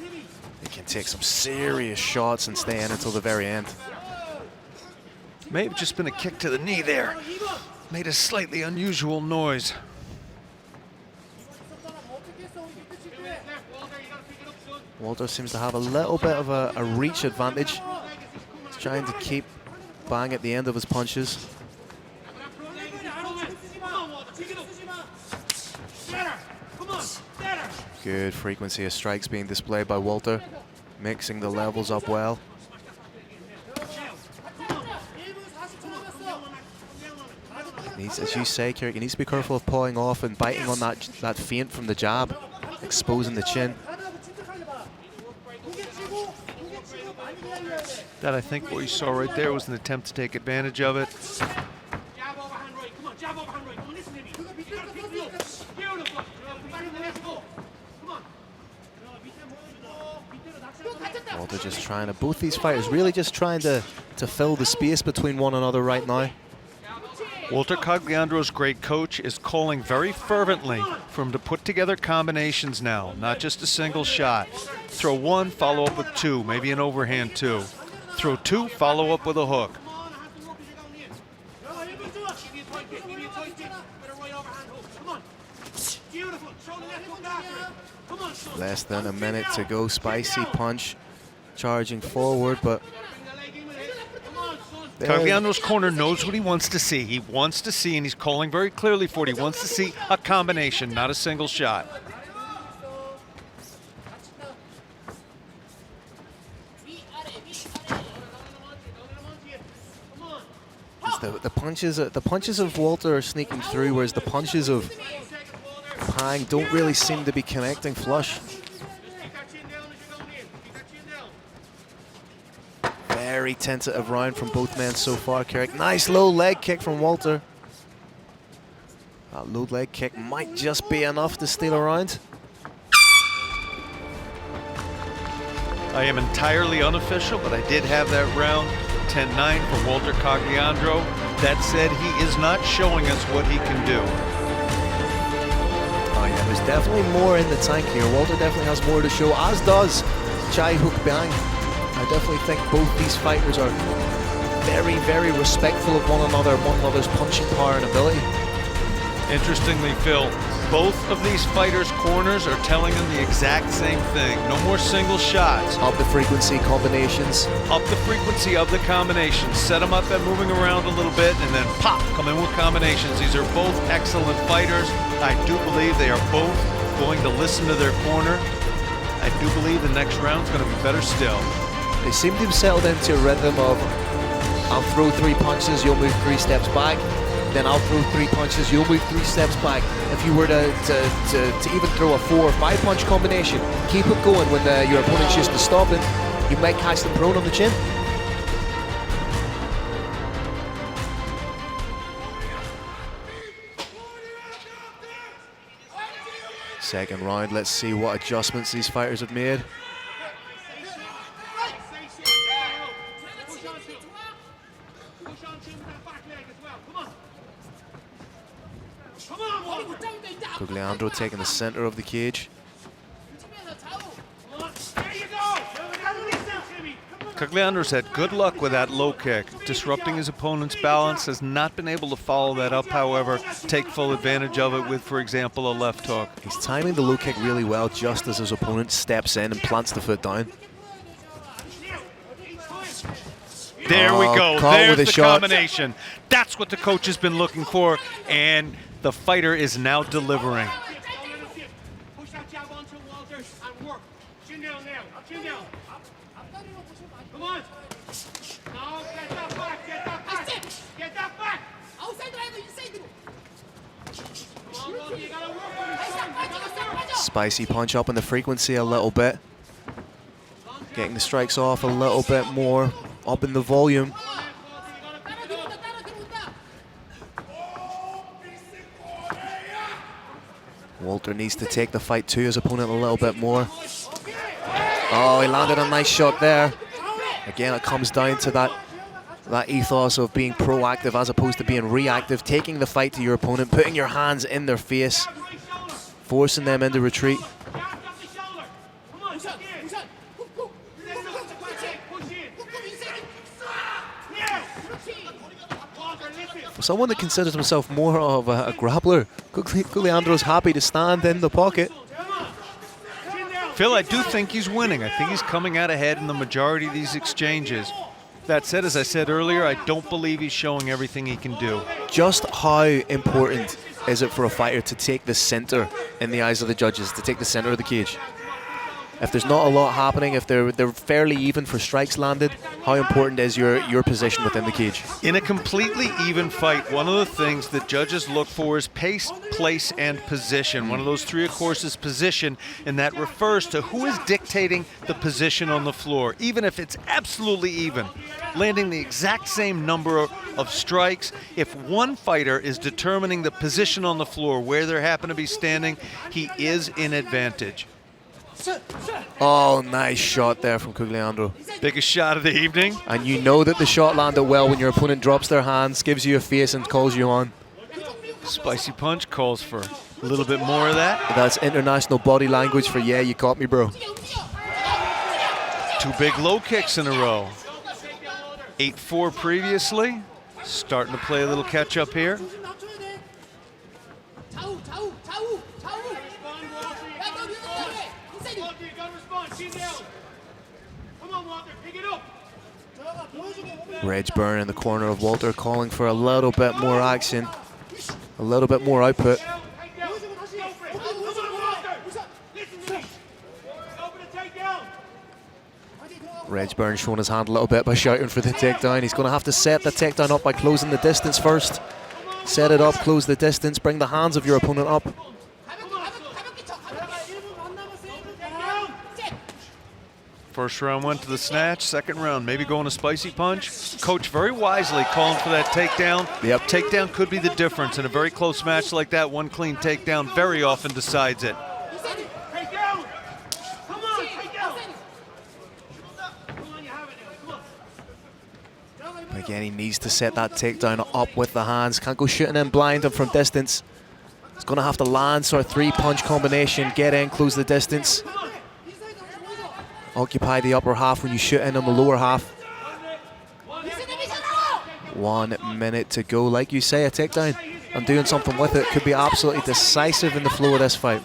They can take some serious shots and stay in until the very end. May have just been a kick to the knee there. Made a slightly unusual noise. Walter seems to have a little bit of a reach advantage. He's trying to keep bang at the end of his punches. Good frequency of strikes being displayed by Walter, mixing the levels up well. As you say, Kieran, he needs to be careful of pulling off and biting on that feint from the jab, exposing the chin. That, I think, what you saw right there was an attempt to take advantage of it. Walter just trying to, both these fighters really just trying to fill the space between one another right now. Walter Kogliandro's great coach is calling very fervently for him to put together combinations now, not just a single shot. Throw one, follow up with two, maybe an overhand two. Throw two, follow up with a hook. Less than a minute to go. Spicy punch charging forward, but Kogliandro's corner knows what he wants to see. He wants to see, and he's calling very clearly for it, he wants to see a combination, not a single shot. The punches of Walter are sneaking through, whereas the punches of Pang don't really seem to be connecting flush. Very tentative round from both men so far, Carrick. Nice low leg kick from Walter. That low leg kick might just be enough to steal a round. I am entirely unofficial, but I did have that round 10-9 for Walter Kogliandro. That said, he is not showing us what he can do. Oh yeah, there's definitely more in the tank here. Walter definitely has more to show, as does Chai Hook Bang. I definitely think both these fighters are very, very respectful of one another's punching power and ability. Interestingly, Phil, both of these fighters' corners are telling them the exact same thing. No more single shots. Up the frequency combinations. Up the frequency of the combinations. Set them up and moving around a little bit, and then pop, come in with combinations. These are both excellent fighters. I do believe they are both going to listen to their corner. I do believe the next round's going to be better still. They seem to have settled into a rhythm of, I'll throw 3 punches, you'll move 3 steps back. Then I'll throw 3 punches, you'll move 3 steps back. If you were to even throw a 4 or 5 punch combination, keep it going when your opponent's used to stopping, you might catch them prone on the chin. Second round, let's see what adjustments these fighters have made. Kogliandro taking the center of the cage. Kogliandro's had good luck with that low kick. Disrupting his opponent's balance, has not been able to follow that up, however, take full advantage of it with, for example, a left hook. He's timing the low kick really well just as his opponent steps in and plants the foot down. There we go. Caught There's with a the shot. combination. That's what the coach has been looking for, and the fighter is now delivering. Push that jab onto Walter and work. Chin down now. Chin down. Come on. No, get that back. Get that back. Get that back. Come on, Walter. You gotta work. Spicy punch up in the frequency a little bit. Getting the strikes off a little bit more, up in the volume. Walter needs to take the fight to his opponent a little bit more. Oh, he landed a nice shot there. Again, it comes down to that That ethos of being proactive as opposed to being reactive, taking the fight to your opponent, putting your hands in their face, forcing them into retreat. For someone that considers himself more of a grappler, Kogliandro's happy to stand in the pocket. Phil, I do think he's winning. I think he's coming out ahead in the majority of these exchanges. That said, as I said earlier, I don't believe he's showing everything he can do. Just how important is it for a fighter to take the center in the eyes of the judges, to take the center of the cage? If there's not a lot happening, if they're fairly even for strikes landed, how important is your position within the cage? In a completely even fight, one of the things that judges look for is pace, place, and position. One of those three, of course, is position, and that refers to who is dictating the position on the floor, even if it's absolutely even. Landing the exact same number of strikes. If one fighter is determining the position on the floor, where they happen to be standing, he is in advantage. Oh, nice shot there from Kogliandro. Biggest shot of the evening. And you know that the shot landed well when your opponent drops their hands, gives you a face and calls you on. Spicy punch calls for a little bit more of that. That's international body language for, yeah, you caught me, bro. 2 big low kicks in a row. 8-4 previously. Starting to play a little catch up here. Redburn in the corner of Walter, calling for a little bit more action, a little bit more output. Redburn showing his hand a little bit by shouting for the takedown. He's going to have to set the takedown up by closing the distance first. Set it up, close the distance, bring the hands of your opponent up. First round went to the snatch, second round maybe going to spicy punch. Coach very wisely calling for that takedown. Yep. Takedown could be the difference. In a very close match like that, one clean takedown very often decides it. Again, he needs to set that takedown up with the hands. Can't go shooting in blind and from distance. He's going to have to land sort of 3-punch combination, get in, close the distance. Occupy the upper half when you shoot in on the lower half. 1 minute to go. Like you say, a takedown and doing something with it could be absolutely decisive in the flow of this fight.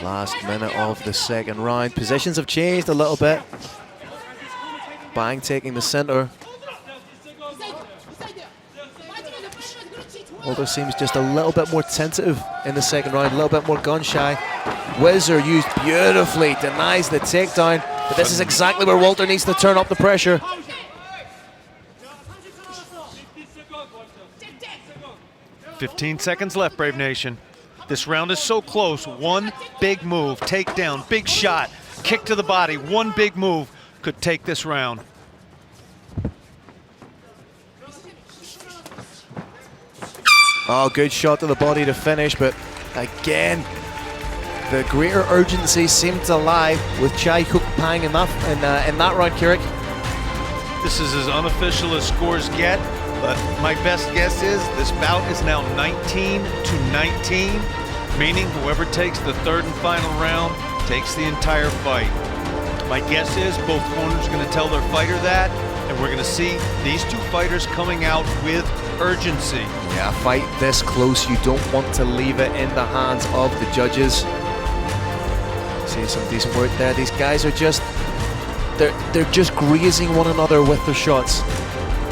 Last minute of the second round. Positions have changed a little bit. Bang taking the center. Walter seems just a little bit more tentative in the second round, a little bit more gun shy. Whizzer used beautifully, denies the takedown, but this is exactly where Walter needs to turn up the pressure. "15 seconds left, Brave Nation. This round is so close. One big move, takedown, big shot, kick to the body, one big move could take this round. Oh, good shot to the body to finish, but again, the greater urgency seemed to lie with Chai Hook Pang in that round, Kirik. This is as unofficial as scores get, but my best guess is this bout is now 19-19, meaning whoever takes the third and final round takes the entire fight. My guess is both corners are going to tell their fighter that, and we're going to see these two fighters coming out with urgency. Yeah, a fight this close, you don't want to leave it in the hands of the judges. See some decent work there. These guys are just, they're just grazing one another with their shots. I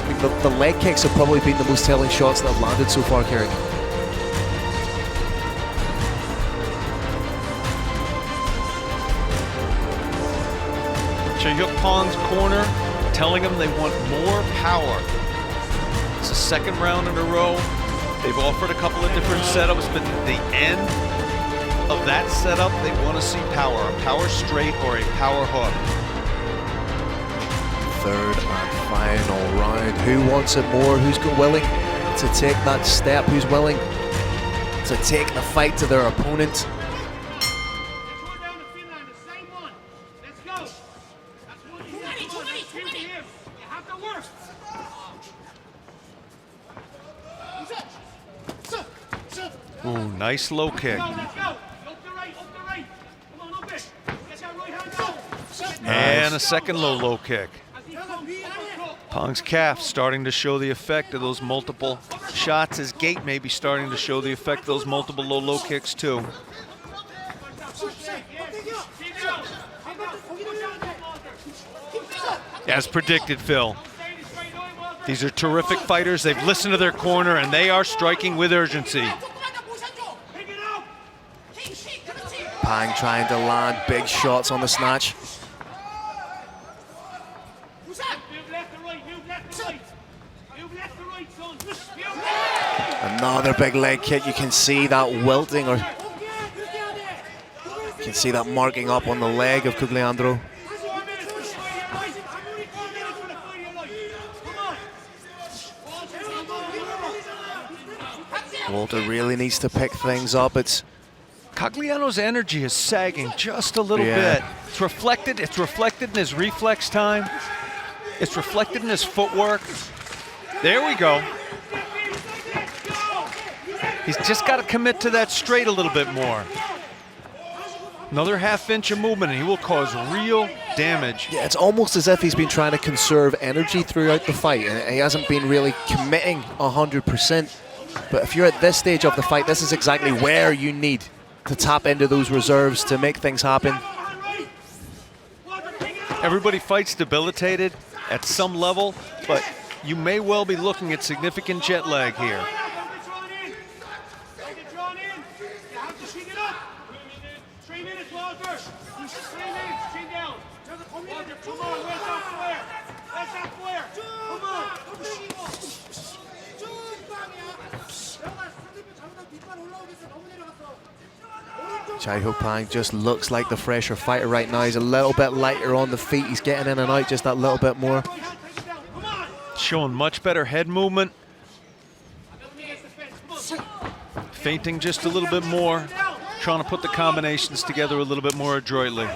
mean, the leg kicks have probably been the most telling shots that have landed so far, Kirik. Chayuk Pong's corner telling them they want more power. It's the second round in a row. They've offered a couple of different setups, but at the end of that setup, they want to see power. A power straight or a power hook. Third and final round. Who wants it more? Who's willing to take that step? Who's willing to take the fight to their opponent. Ooh, nice low kick. And a second low kick. Pong's calf starting to show the effect of those multiple shots. His gait may be starting to show the effect of those multiple low kicks too. As predicted, Phil. These are terrific fighters. They've listened to their corner and they are striking with urgency. Pang trying to land big shots on the snatch. Another big leg kick. You can see that wilting, or you can see that marking up on the leg of Kogliandro. Walter really needs to pick things up. It's Cogliandro's energy is sagging just a little bit. It's reflected in his reflex time. It's reflected in his footwork. There we go. He's just got to commit to that straight a little bit more. Another half-inch of movement and he will cause real damage. Yeah, it's almost as if he's been trying to conserve energy throughout the fight, and he hasn't been really committing 100%. But if you're at this stage of the fight, this is exactly where you need to tap into those reserves to make things happen. Everybody fights debilitated at some level, but you may well be looking at significant jet lag here. Chai-Ho Pang just looks like the fresher fighter right now. He's a little bit lighter on the feet. He's getting in and out just that little bit more. Showing much better head movement. Feinting just a little bit more. Trying to put the combinations together a little bit more adroitly.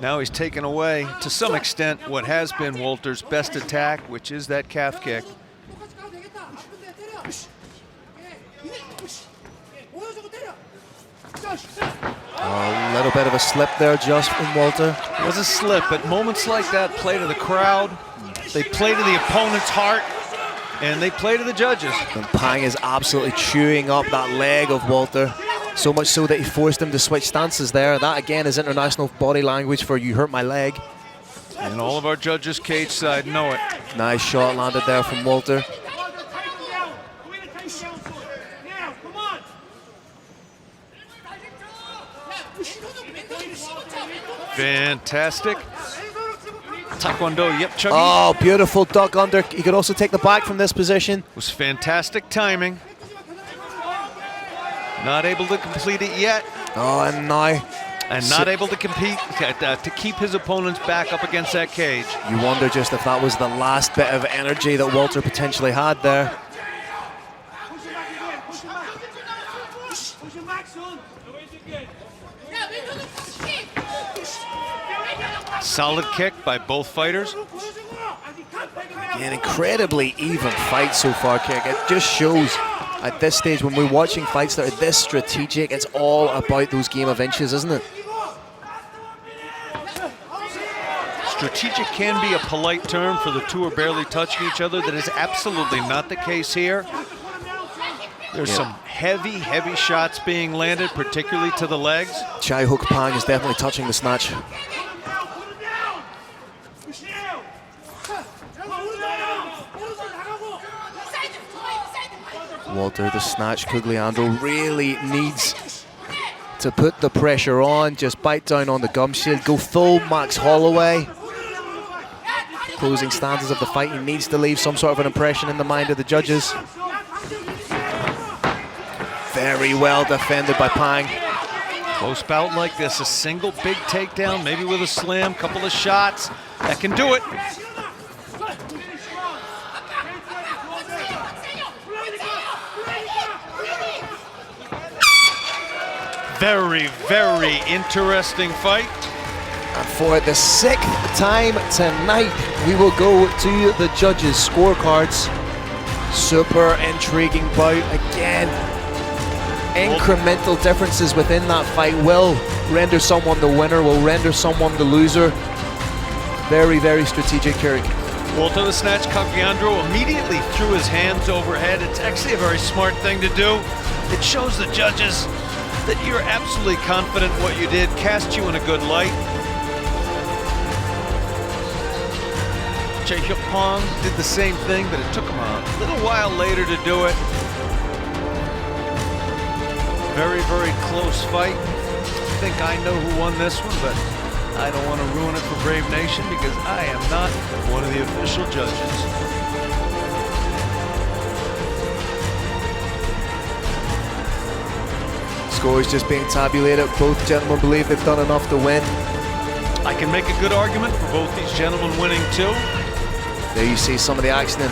Now he's taken away, to some extent, what has been Walter's best attack, which is that calf kick. A little bit of a slip there just from Walter. It was a slip, but moments like that play to the crowd. They play to the opponent's heart, and they play to the judges. And Pang is absolutely chewing up that leg of Walter, so much so that he forced him to switch stances there. That, again, is international body language for "you hurt my leg." And all of our judges cage side know it. Nice shot landed there from Walter. Fantastic. Taekwondo, yep, Chuggy. Oh, beautiful duck under. He could also take the back from this position. It was fantastic timing. Not able to complete it yet. Oh, and now. And not able to compete, to keep his opponents back up against that cage. You wonder just if that was the last bit of energy that Walter potentially had there. Solid kick by both fighters. An incredibly even fight so far, Kick. It just shows at this stage when we're watching fights that are this strategic, it's all about those game of inches, isn't it? Strategic can be a polite term for the two are barely touching each other. That is absolutely not the case here. There's some heavy shots being landed, particularly to the legs. Chai-Ho Pang is definitely touching the snatch. Walter, the snatch. Kogliandro really needs to put the pressure on, just bite down on the gum shield, go full Max Holloway. Closing stances of the fight, he needs to leave some sort of an impression in the mind of the judges. Very well defended by Pang. Close bout like this, a single big takedown, maybe with a slam, couple of shots, that can do it. Very, very interesting fight. And for the 6th time tonight, we will go to the judges' scorecards. Super intriguing bout again. Incremental differences within that fight will render someone the winner, will render someone the loser. Very, very strategic here. Well, to the snatch, Kogliandro immediately threw his hands overhead. It's actually a very smart thing to do. It shows the judges that you're absolutely confident what you did, cast you in a good light. Pong did the same thing, but it took him a little while later to do it. Very, very close fight. I think I know who won this one, but I don't want to ruin it for Brave Nation because I am not one of the official judges. Scores just being tabulated. Both gentlemen believe they've done enough to win. I can make a good argument for both these gentlemen winning too. There you see some of the action. And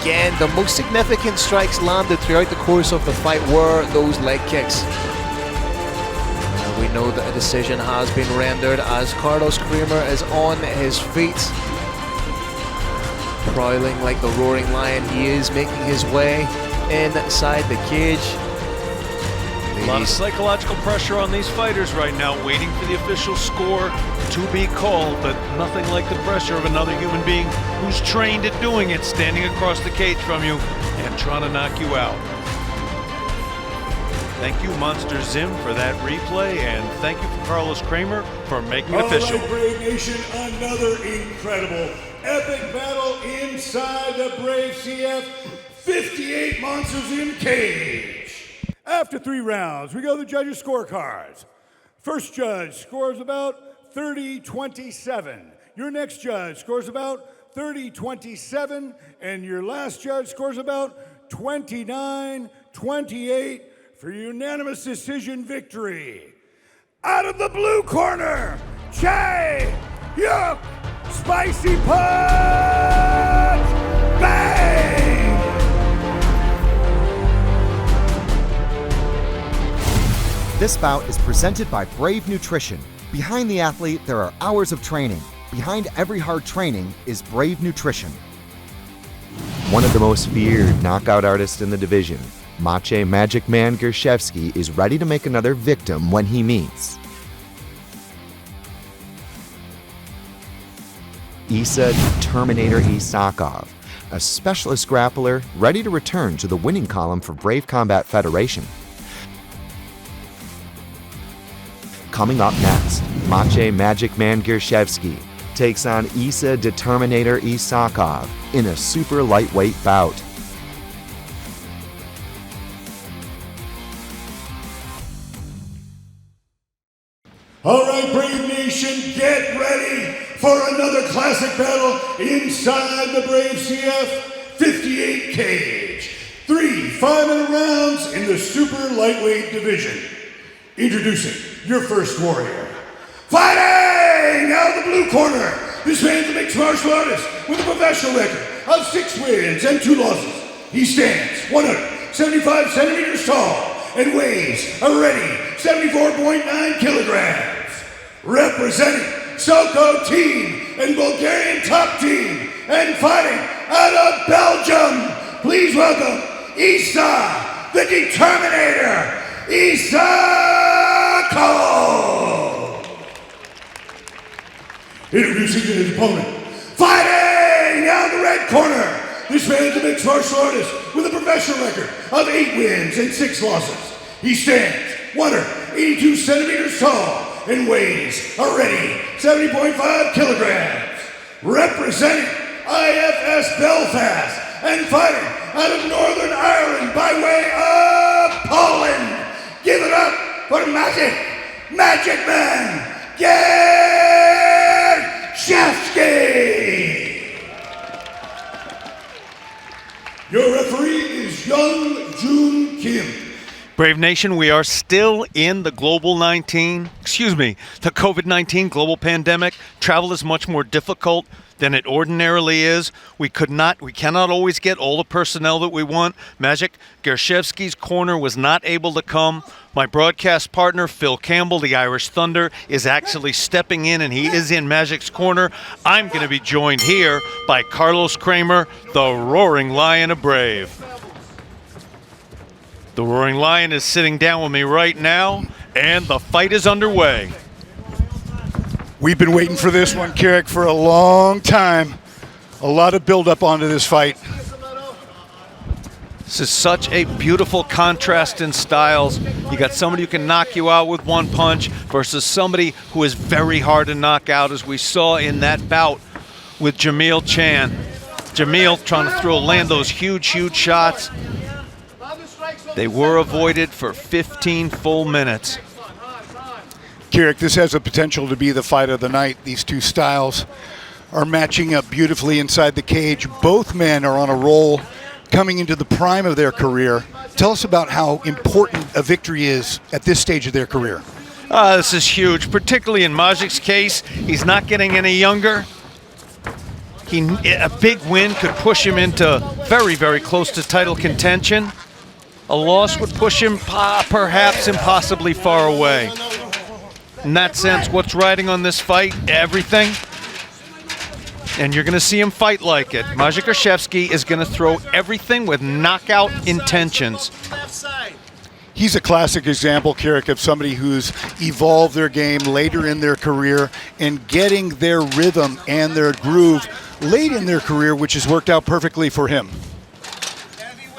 again, the most significant strikes landed throughout the course of the fight were those leg kicks. And we know that a decision has been rendered as Carlos Creamer is on his feet. Prowling like the roaring lion, he is making his way inside the cage. A lot of psychological pressure on these fighters right now, waiting for the official score to be called, but nothing like the pressure of another human being who's trained at doing it, standing across the cage from you and trying to knock you out. Thank you, Monster Zim, for that replay, and thank you for Carlos Creamer for making it official. All right, Brave Nation, another incredible, epic battle inside the Brave CF. 58 monsters in cage. After 3 rounds, we go to the judges' scorecards. First judge scores about 30-27. Your next judge scores about 30-27. And your last judge scores about 29-28 for unanimous decision victory. Out of the blue corner, Jang, Spicy Punch, bang! This bout is presented by Brave Nutrition. Behind the athlete, there are hours of training. Behind every hard training is Brave Nutrition. One of the most feared knockout artists in the division, Maciej Magic Man Gersi is ready to make another victim when he meets Terminator Isakov, a specialist grappler ready to return to the winning column for Brave Combat Federation. Coming up next, Maciej Magic Man Gersi takes on Terminator Isakov in a super lightweight bout. All right, Brave Nation, get ready for another classic battle inside the Brave CF 58 cage. 3 5-minute rounds in the super lightweight division. Introducing your first warrior. Fighting out of the blue corner, this man's a mixed martial artist with a professional record of 6 wins and 2 losses. He stands 175 centimeters tall and weighs a ready 74.9 kilograms. Representing Sola team and Bulgarian top team and fighting out of Belgium, please welcome Isa, the Determinator, Isakov! Introducing his opponent. Fighting out of the red corner, this man's a mixed martial artist with a professional record of 8 wins and 6 losses. He stands 182 centimeters tall and weighs a ready 70.5 kilograms. Representing IFS Belfast and fighting out of Northern Ireland by way of Poland. Give it up for Magic Man Gersi! Your referee is Jong Kim. Brave Nation, we are still in the the COVID-19 global pandemic. Travel is much more difficult than it ordinarily is. We cannot always get all the personnel that we want. Magic Gersiewski's corner was not able to come. My broadcast partner, Phil Campbell, the Irish Thunder, is actually stepping in, and he is in Magic's corner. I'm going to be joined here by Carlos Kramer, the Roaring Lion of Brave. The Roaring Lion is sitting down with me right now, and the fight is underway. We've been waiting for this one, Carrick, for a long time. A lot of build-up onto this fight. This is such a beautiful contrast in styles. You got somebody who can knock you out with one punch versus somebody who is very hard to knock out, as we saw in that bout with Jamil Chan. Jamil trying to land those huge shots. They were avoided for 15 full minutes. Carrick, this has the potential to be the fight of the night. These two styles are matching up beautifully inside the cage. Both men are on a roll, coming into the prime of their career. Tell us about how important a victory is at this stage of their career. This is huge, particularly in Magic's case. He's not getting any younger. A big win could push him into very, very close to title contention. A loss would push him perhaps impossibly far away. In that sense, what's riding on this fight? Everything. And you're going to see him fight like it. Maciej Gersiewski is going to throw everything with knockout intentions. He's a classic example, Carrick, of somebody who's evolved their game later in their career and getting their rhythm and their groove late in their career, which has worked out perfectly for him.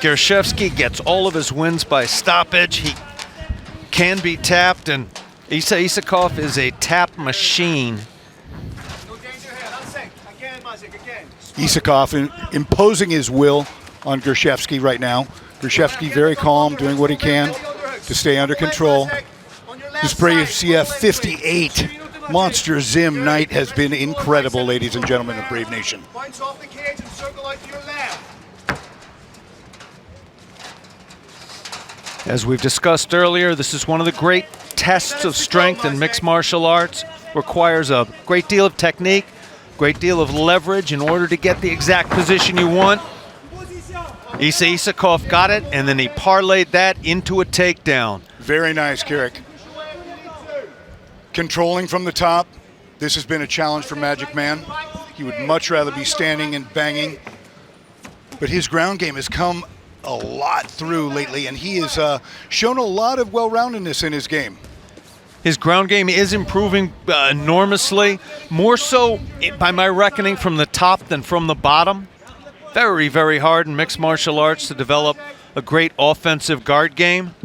Gersiewski gets all of his wins by stoppage. He can be tapped, and Isakov is a tap machine. Isakov imposing his will on Gersiewski right now. Gersiewski very calm, doing what he can to stay under control. This Brave CF 58 Monster Zim night has been incredible, ladies and gentlemen of Brave Nation. As we've discussed earlier, this is one of the great tests of strength in mixed martial arts. Requires a great deal of technique, great deal of leverage in order to get the exact position you want. Isakov got it, and then he parlayed that into a takedown. Very nice, Carrick. Controlling from the top. This has been a challenge for Magic Man. He would much rather be standing and banging. But his ground game has come a lot through lately, and he has shown a lot of well-roundedness in his game. His ground game is improving enormously, more so by my reckoning from the top than from the bottom. Very, very hard in mixed martial arts to develop a great offensive guard game.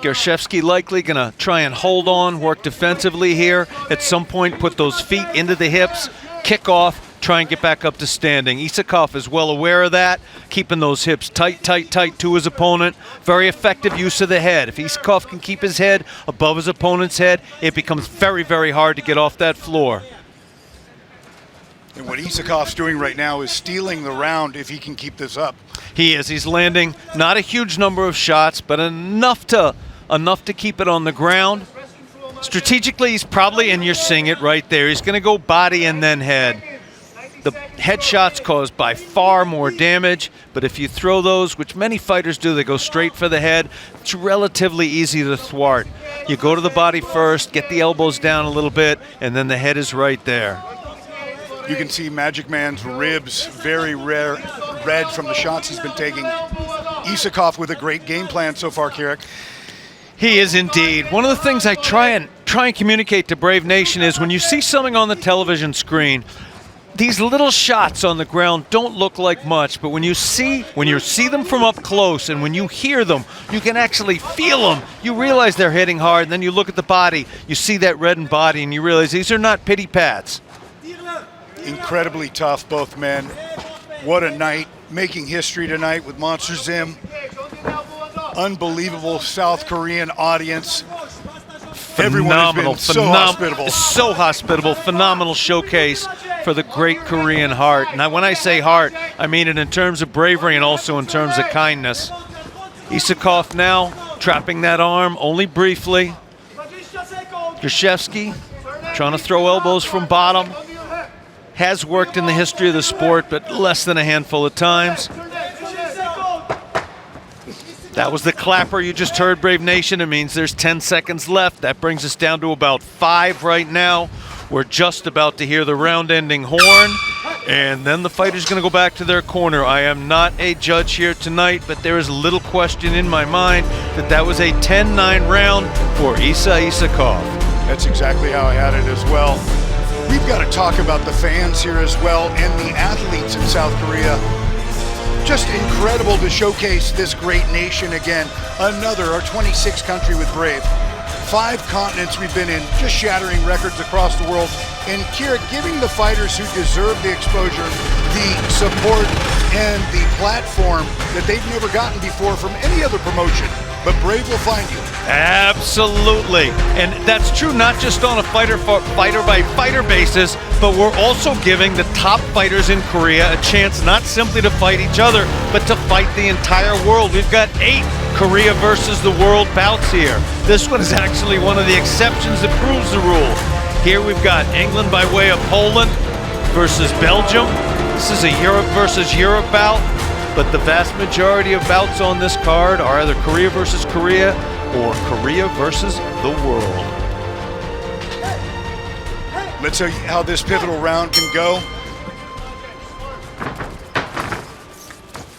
Gersiewski likely going to try and hold on, work defensively here. At some point, put those feet into the hips, kick off, try and get back up to standing. Isakov is well aware of that, keeping those hips tight to his opponent. Very effective use of the head. If Isakov can keep his head above his opponent's head, it becomes very, very hard to get off that floor. And what Isakov's doing right now is stealing the round if he can keep this up. He is. He's landing not a huge number of shots, but enough to keep it on the ground. Strategically, he's probably, and you're seeing it right there, he's going to go body and then head. The headshots cause by far more damage, but if you throw those, which many fighters do, they go straight for the head, it's relatively easy to thwart. You go to the body first, get the elbows down a little bit, and then the head is right there. You can see Magic Man's ribs very red from the shots he's been taking. Isakov with a great game plan so far, Carrick. He is indeed. One of the things I try and communicate to Brave Nation is when you see something on the television screen, these little shots on the ground don't look like much, but when you see them from up close and when you hear them, you can actually feel them. You realize they're hitting hard, and then you look at the body, you see that reddened body, and you realize these are not pity pats. Incredibly tough, both men. What a night. Making history tonight with Monster Zim. Unbelievable South Korean audience. Everyone has been so hospitable. So hospitable. Phenomenal showcase for the great Korean heart. Now, when I say heart, I mean it in terms of bravery and also in terms of kindness. Isakov now trapping that arm only briefly. Gersi trying to throw elbows from bottom. Has worked in the history of the sport, but less than a handful of times. That was the clapper you just heard, Brave Nation. It means there's 10 seconds left. That brings us down to about 5 right now. We're just about to hear the round-ending horn, and then the fighter's going to go back to their corner. I am not a judge here tonight, but there is little question in my mind that that was a 10-9 round for Isakov. That's exactly how I had it as well. We've got to talk about the fans here as well and the athletes in South Korea. Just incredible to showcase this great nation again. Another, our 26th country with Brave. 5 continents we've been in, just shattering records across the world. And Kira, giving the fighters who deserve the exposure, the support, and the platform that they've never gotten before from any other promotion. But Brave will find you. Absolutely. And that's true not just on a fighter by fighter basis, but we're also giving the top fighters in Korea a chance not simply to fight each other, but to fight the entire world. We've got 8 Korea versus the world bouts here. This one is actually one of the exceptions that proves the rule. Here we've got England by way of Poland versus Belgium. This is a Europe versus Europe bout, but the vast majority of bouts on this card are either Korea versus Korea or Korea versus the world. Let's see how this pivotal round can go.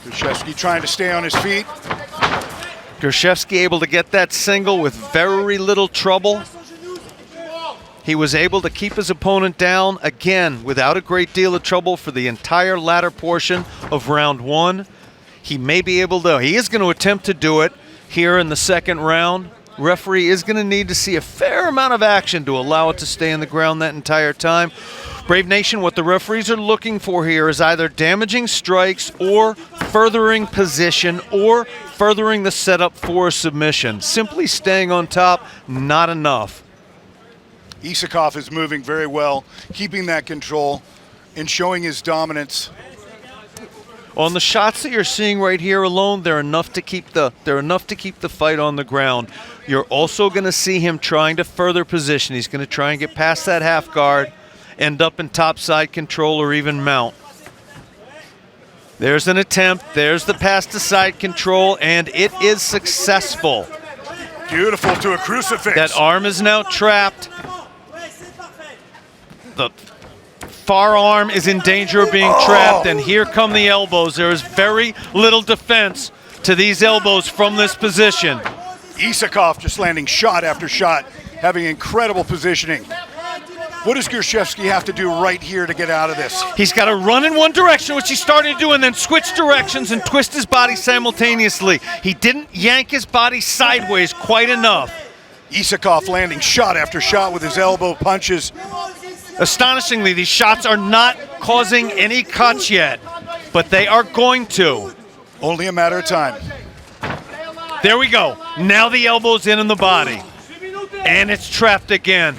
Gersi trying to stay on his feet. Gersi able to get that single with very little trouble. He was able to keep his opponent down, again, without a great deal of trouble for the entire latter portion of round 1. He may be able to, he is going to attempt to do it here in the second round. Referee is going to need to see a fair amount of action to allow it to stay in the ground that entire time. Brave Nation, what the referees are looking for here is either damaging strikes or furthering position or furthering the setup for a submission. Simply staying on top, not enough. Isakov is moving very well, keeping that control and showing his dominance. On the shots that you're seeing right here alone, they're enough to keep the fight on the ground. You're also going to see him trying to further position. He's going to try and get past that half guard, end up in topside control or even mount. There's an attempt. There's the pass to side control, and it is successful. Beautiful to a crucifix. That arm is now trapped. The far arm is in danger of being trapped, and here come the elbows. There is very little defense to these elbows from this position. Isakov just landing shot after shot, having incredible positioning. What does Gersi have to do right here to get out of this? He's got to run in one direction, which he's starting to do, and then switch directions and twist his body simultaneously. He didn't yank his body sideways quite enough. Isakov landing shot after shot with his elbow punches. Astonishingly, these shots are not causing any cuts yet, but they are going to. Only a matter of time. There we go. Now the elbow's in the body. And it's trapped again.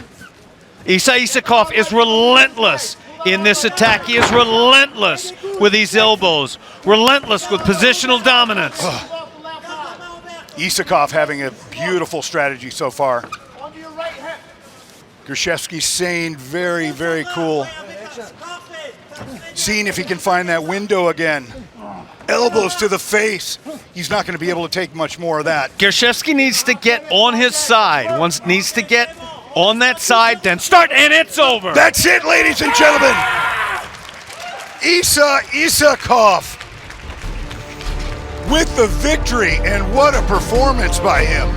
Isakov is relentless in this attack. He is relentless with these elbows. Relentless with positional dominance. Isakov having a beautiful strategy so far. Gersi staying very, very cool. Seeing if he can find that window again. Elbows to the face. He's not going to be able to take much more of that. Gersi needs to get on his side. Needs to get on that side, then start, and it's over. That's it, ladies and gentlemen. Isakov with the victory, and what a performance by him.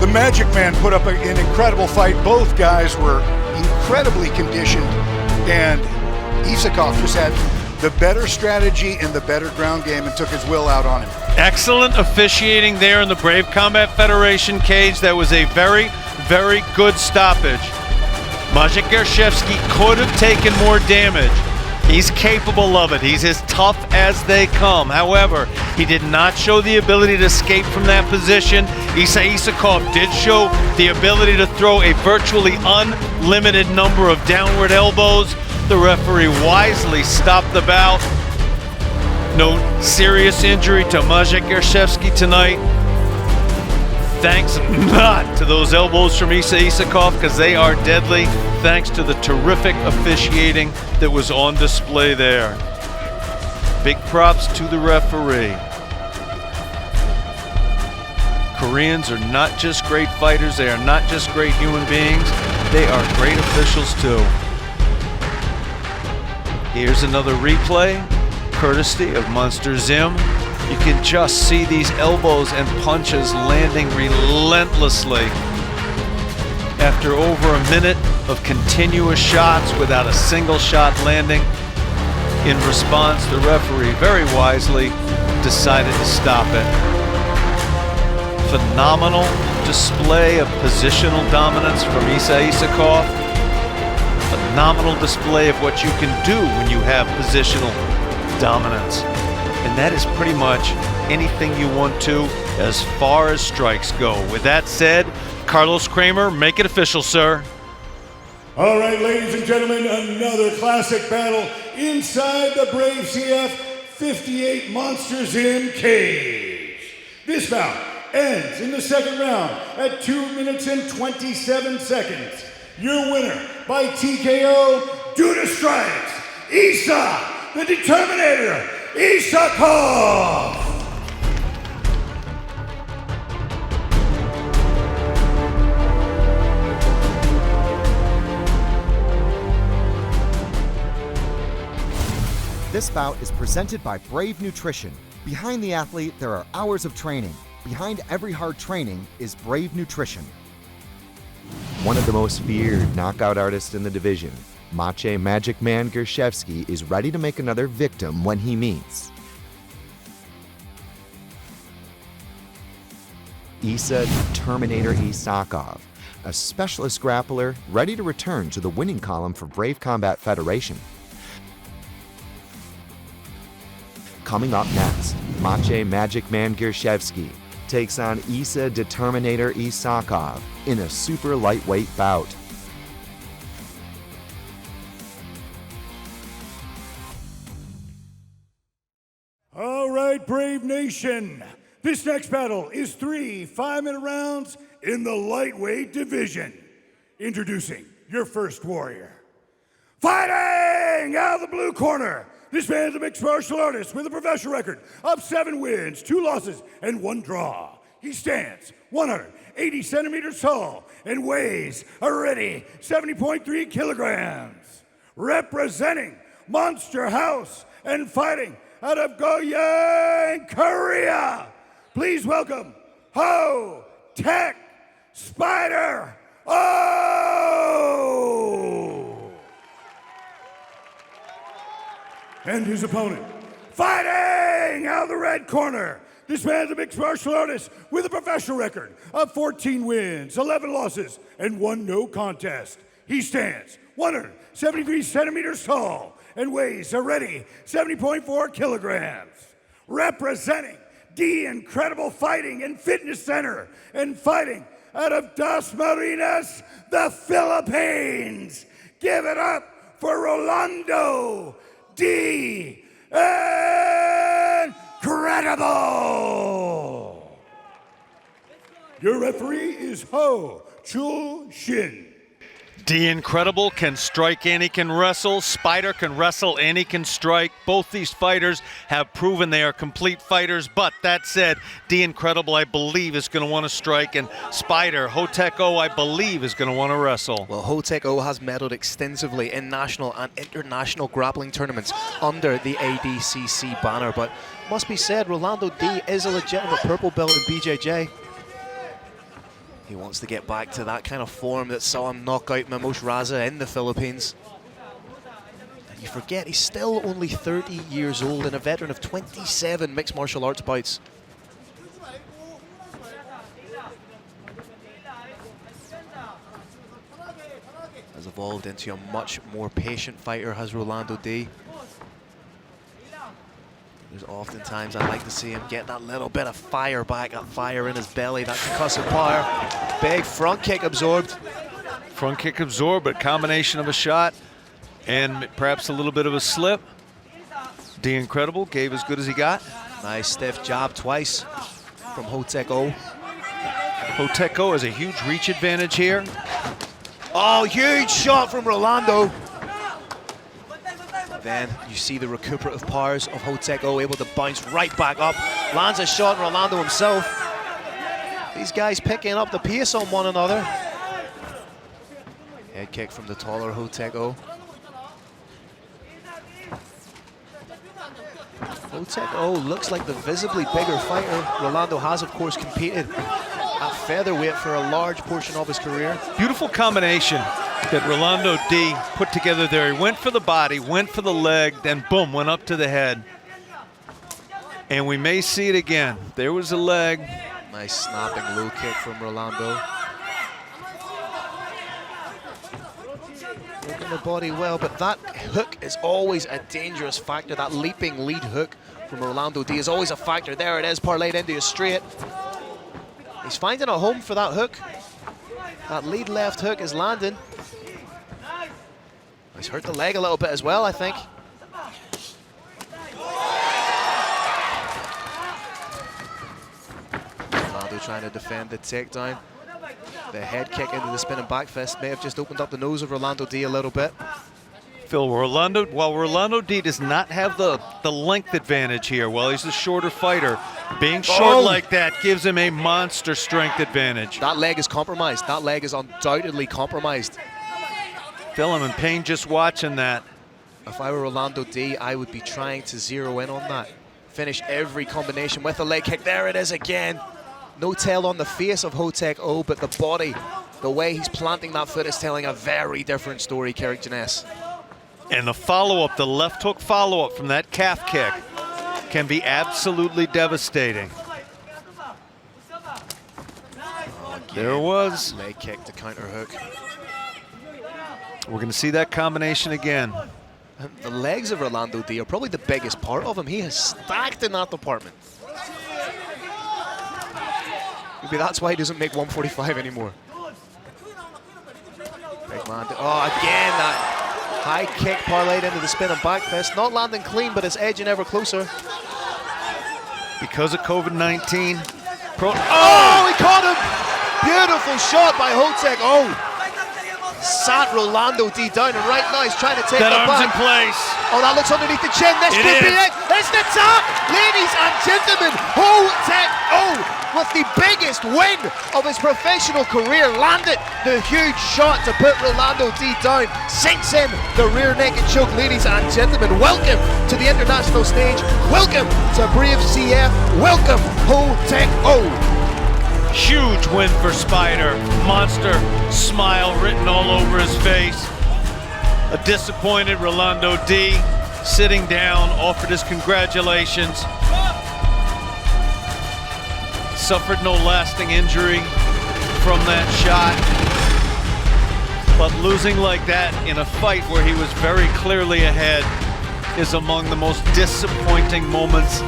The Magic Man put up an incredible fight. Both guys were incredibly conditioned, and Isakov just had the better strategy and the better ground game and took his will out on him. Excellent officiating there in the Brave Combat Federation cage. That was a very, very good stoppage. Maciej Gersi could have taken more damage. He's capable of it. He's as tough as they come. However, he did not show the ability to escape from that position. Isakov did show the ability to throw a virtually unlimited number of downward elbows. The referee wisely stopped the bout. No serious injury to Gersi tonight. Thanks not to those elbows from Isakov, because they are deadly, thanks to the terrific officiating that was on display there. Big props to the referee. Koreans are not just great fighters, they are not just great human beings, they are great officials too. Here's another replay, courtesy of Monster Zim. You can just see these elbows and punches landing relentlessly. After over a minute of continuous shots without a single shot landing, in response, the referee very wisely decided to stop it. Phenomenal display of positional dominance from Isakov. Phenomenal display of what you can do when you have positional dominance. And that is pretty much anything you want to as far as strikes go. With that said, Carlos Kramer, make it official, sir. All right, ladies and gentlemen, another classic battle inside the Brave CF 58 Monsters in Cage. This bout ends in the second round at 2 minutes and 27 seconds. Your winner by TKO due to strikes, Isa, the Determinator, Isakov. This bout is presented by Brave Nutrition. Behind the athlete, there are hours of training. Behind every hard training is Brave Nutrition. One of the most feared knockout artists in the division, Maciej Magic Man Gersi, is ready to make another victim when he meets Isa Terminator Isakov, a specialist grappler ready to return to the winning column for Brave Combat Federation. Coming up next, Maciej Magic Man Gersi takes on Isa Determinator Isakov in a super lightweight bout. All right, Brave Nation. This next battle is 3 5-minute rounds in the lightweight division. Introducing your first warrior. Fighting out of the blue corner. This man is a mixed martial artist with a professional record of 7 wins, 2 losses, and 1 draw. He stands 180 centimeters tall and weighs a ready 70.3 kilograms. Representing Monster House and fighting out of Jang, Korea. Please welcome Ho Tech Spider Oh! And his opponent, fighting out of the red corner. This man's a mixed martial artist with a professional record of 14 wins, 11 losses, and 1 no contest. He stands 173 centimeters tall and weighs a ready 70.4 kilograms. Representing the Incredible Fighting and Fitness Center and fighting out of Das Marinas, the Philippines. Give it up for Rolando D. Incredible! Your referee is Ho Chul Shin. The Incredible can strike and he can wrestle. Spider can wrestle and he can strike. Both these fighters have proven they are complete fighters, but that said, The Incredible, I believe, is going to want to strike, and Spider, Ho-Tech O, I believe, is going to want to wrestle. Well, Ho-Tech O has medaled extensively in national and international grappling tournaments under the ADCC banner, but must be said, Rolando D is a legitimate purple belt in BJJ. He wants to get back to that kind of form that saw him knock out Mimos Raza in the Philippines. And you forget, he's still only 30 years old and a veteran of 27 mixed martial arts bouts. Has evolved into a much more patient fighter, has Rolando D. There's oftentimes I like to see him get that little bit of fire back, that fire in his belly, that concussive power. Big front kick absorbed. Front kick absorbed, but combination of a shot and perhaps a little bit of a slip. D Incredible gave as good as he got. Nice stiff jab twice from Ho-Tech-O. Ho-Tech-O has a huge reach advantage here. Oh, huge shot from Rolando. Then you see the recuperative powers of Ho-Tech-O, able to bounce right back up. Lands a shot, Rolando himself. These guys picking up the pace on one another. Head kick from the taller Ho-Tech-O. Ho-Tech-O looks like the visibly bigger fighter. Rolando has, of course, competed at featherweight for a large portion of his career. Beautiful combination that Rolando D put together there. He went for the body, went for the leg, then boom, went up to the head. And we may see it again. There was a leg. Nice snapping low kick from Rolando. Working the body well, but that hook is always a dangerous factor. That leaping lead hook from Rolando D is always a factor. There it is, parlayed into a straight. He's finding a home for that hook. That lead left hook is landing. He's hurt the leg a little bit as well, I think. Rolando trying to defend the takedown. The head kick into the spinning back fist may have just opened up the nose of Rolando D a little bit. Phil, while Rolando D does not have the length advantage here, while he's the shorter fighter, being short like that gives him a monster strength advantage. That leg is compromised. That leg is undoubtedly compromised. Phil, I'm in pain just watching that. If I were Rolando D, I would be trying to zero in on that. Finish every combination with a leg kick. There it is again. No tail on the face of Ho-Tech-O, but the body, the way he's planting that foot is telling a very different story, Carrick Janess. And the follow-up, the left hook follow-up from that calf kick can be absolutely devastating. There it was. Leg kick to counter hook. We're going to see that combination again. The legs of Rolando D are probably the biggest part of him. He has stacked in that department. Maybe that's why he doesn't make 145 anymore. Big man. Oh, again, that high kick parlayed into the spin and back fist. Not landing clean, but it's edging ever closer. Because of COVID-19. Oh, he caught him! Beautiful shot by Ho-Tech-O. Sat Rolando D down, and right now he's trying to take that the arm's back. in place. Oh, that looks underneath the chin. This It could be is. it. It's the top, ladies and gentlemen. Ho-Tech-O with the biggest win of his professional career landed the huge shot to put Rolando D down. Sinks in the rear naked choke, ladies and gentlemen. Welcome to the international stage. Welcome to Brave CF. Welcome Ho-Tech-O. Huge win for Spider. Monster smile written all over his face. A disappointed Rolando D sitting down, offered his congratulations. Suffered no lasting injury from that shot. But losing like that in a fight where he was very clearly ahead is among the most disappointing moments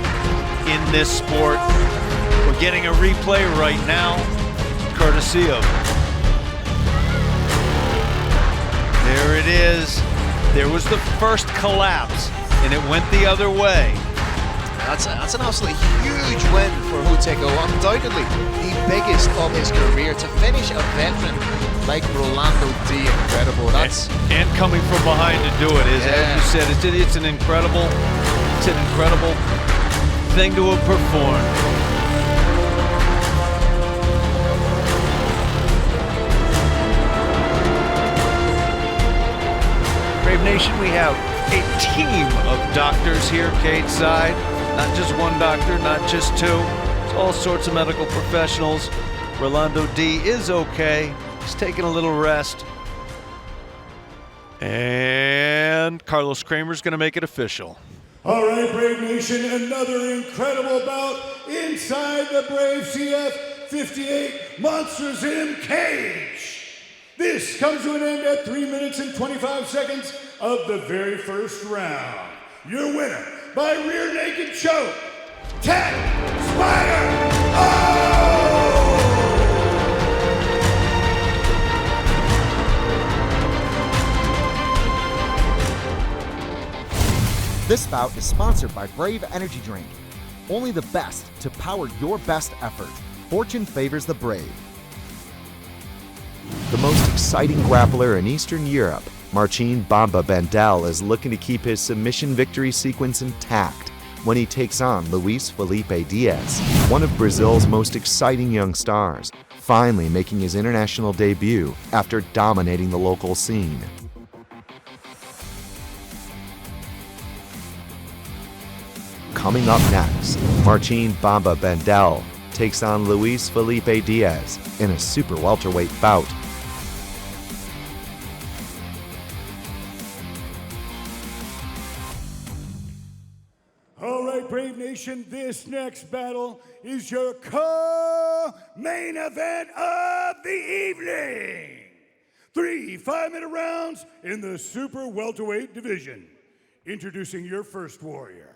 in this sport. We're getting a replay right now, courtesy of. There it is. There was the first collapse, and it went the other way. That's an absolutely huge win for Ho-Tech-O. Undoubtedly the biggest of his career. To finish a veteran like Rolando D, incredible. And coming from behind to do it is, as you said, it's an incredible thing to have performed. Brave Nation, we have a team of doctors here cage side. Not just one doctor, not just two. It's all sorts of medical professionals. Rolando D is okay. He's taking a little rest. And Carlos Kramer's going to make it official. All right, Brave Nation, another incredible bout inside the Brave CF 58 Monsters in Cage. This comes to an end at 3 minutes and 25 seconds of the very first round. Your winner by rear naked choke, Tech Spider. This bout is sponsored by Brave Energy Drink. Only the best to power your best effort. Fortune favors the brave. The most exciting grappler in Eastern Europe, Marcin Bamba Bandel is looking to keep his submission victory sequence intact when he takes on Luis Felipe Diaz, one of Brazil's most exciting young stars, finally making his international debut after dominating the local scene. Coming up next, Marcin Bamba Bandel takes on Luis Felipe Diaz in a super welterweight bout. All right, Brave Nation, this next battle is your co-main event of the evening. 3 5-minute rounds in the super welterweight division. Introducing your first warrior.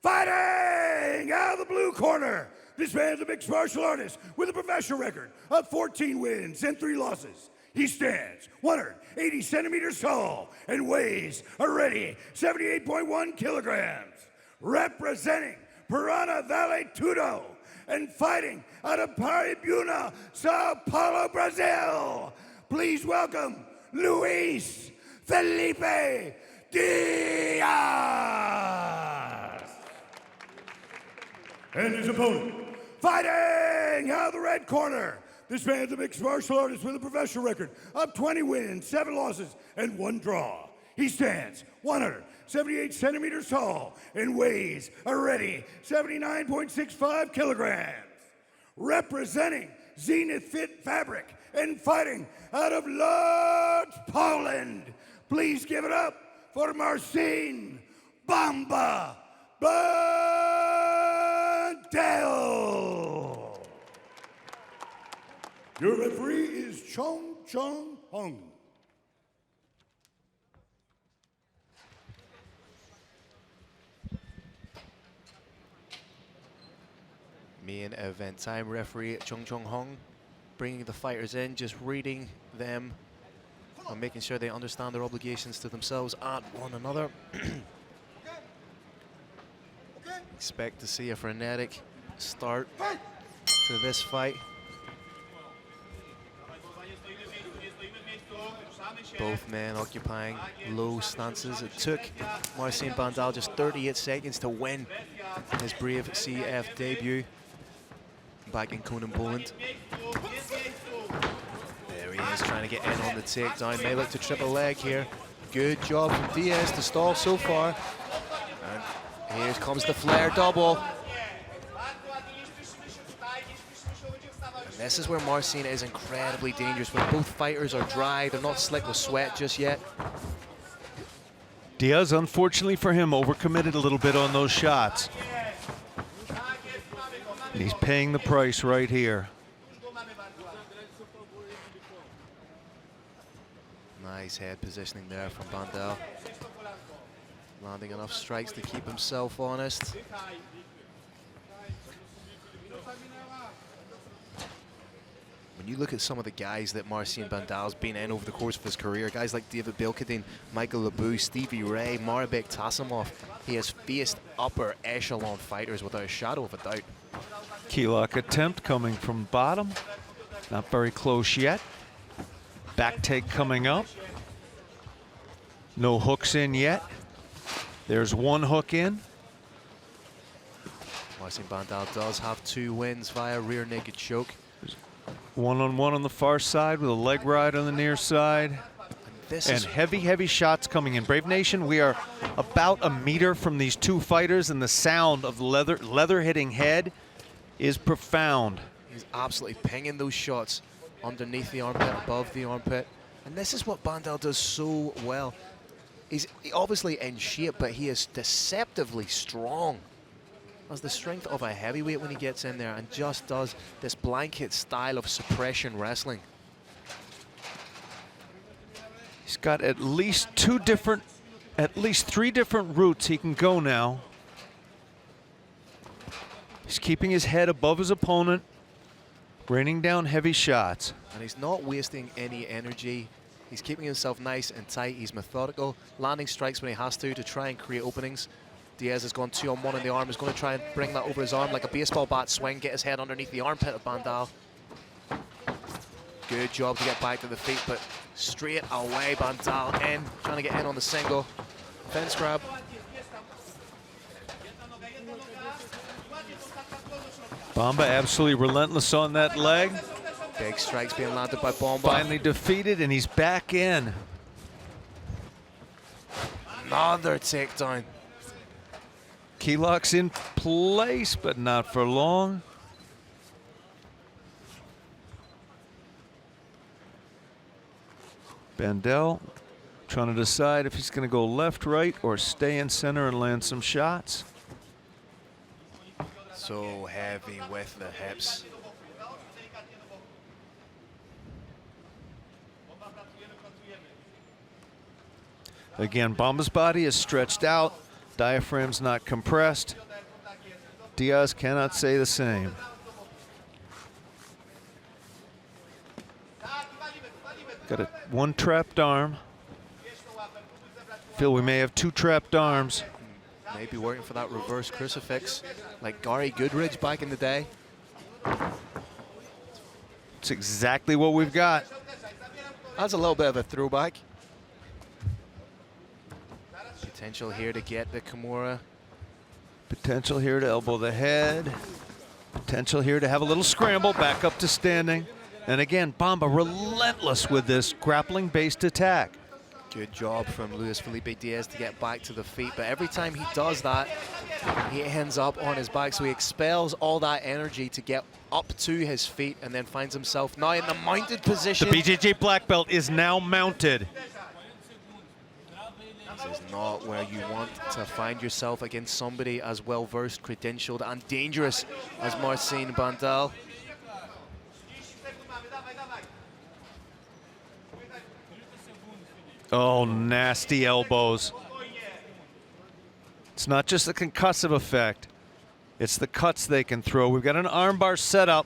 Fighting out of the blue corner, this man's a mixed martial artist with a professional record of 14 wins and 3 losses. He stands 180 centimeters tall and weighs a ready 78.1 kilograms. Representing Piranha Valley Tudo and fighting out of Paraibuna, Sao Paulo, Brazil. Please welcome Luis Felipe Diaz. And his opponent, fighting out of the red corner. This man's a mixed martial artist with a professional record of 20 wins, 7 losses, and 1 draw. He stands 178 centimeters tall and weighs a ready 79.65 kilograms. Representing Zenith Fit Fabric and fighting out of Lodz, Poland. Please give it up for Marcin Bamba Bandel. Your referee is Jong Hong. Main event time, referee Jong Hong, bringing the fighters in, just reading them and making sure they understand their obligations to themselves and one another. Expect to see a frenetic start to this fight. Both men occupying low stances. It took Marcin Bandel just 38 seconds to win his Brave CF debut back in Konin, Poland. There he is, trying to get in on the takedown. May look to triple leg here. Good job from Diaz to stall so far. And here comes the flare double. And this is where Marcin is incredibly dangerous. When both fighters are dry, they're not slick with sweat just yet. Diaz, unfortunately for him, overcommitted a little bit on those shots. And he's paying the price right here. Nice head positioning there from Bandel. Landing enough strikes to keep himself honest. When you look at some of the guys that Marcin Bandel's been in over the course of his career, guys like David Belkadine, Michael Lebu, Stevie Ray, Marabek Tasimov, he has faced upper echelon fighters without a shadow of a doubt. Key lock attempt coming from bottom. Not very close yet. Back take coming up. No hooks in yet. There's one hook in. Marcin Bandel does have 2 wins via rear naked choke. One-on-one on the far side with a leg ride on the near side. And heavy shots coming in. Brave Nation, we are about a meter from these 2 fighters, and the sound of leather hitting head is profound. He's absolutely pinging those shots underneath the armpit, above the armpit. And this is what Bandel does so well. He's obviously in shape, but he is deceptively strong. Has the strength of a heavyweight when he gets in there and just does this blanket style of suppression wrestling. He's got at least 3 different routes he can go now. He's keeping his head above his opponent, raining down heavy shots. And he's not wasting any energy He's keeping himself nice and tight. He's methodical, landing strikes when he has to try and create openings. Diaz has gone 2-on-1 in the arm. He's going to try and bring that over his arm like a baseball bat swing, get his head underneath the armpit of Banda. Good job to get back to the feet, but straight away Banda in, trying to get in on the single. Fence grab. Bamba absolutely relentless on that leg. Big strikes being landed by Bamba. Finally defeated, and he's back in. Another takedown. Key lock's in place, but not for long. Bandel trying to decide if he's going to go left, right, or stay in center and land some shots. So heavy with the hips. Again, Bamba's body is stretched out, diaphragm's not compressed. Diaz cannot say the same. Got one trapped arm. Feel we may have two trapped arms. Maybe working for that reverse crucifix, like Gary Goodridge back in the day. It's exactly what we've got. That's a little bit of a throwback. Potential here to get the Kimura. Potential here to elbow the head. Potential here to have a little scramble, back up to standing. And again, Bamba relentless with this grappling-based attack. Good job from Luis Felipe Diaz to get back to the feet, but every time he does that, he ends up on his back, so he expels all that energy to get up to his feet and then finds himself now in the mounted position. The BJJ black belt is now mounted. This is not where you want to find yourself against somebody as well-versed, credentialed, and dangerous as Marcin Bandel. Oh, nasty elbows. It's not just the concussive effect. It's the cuts they can throw. We've got an armbar set up.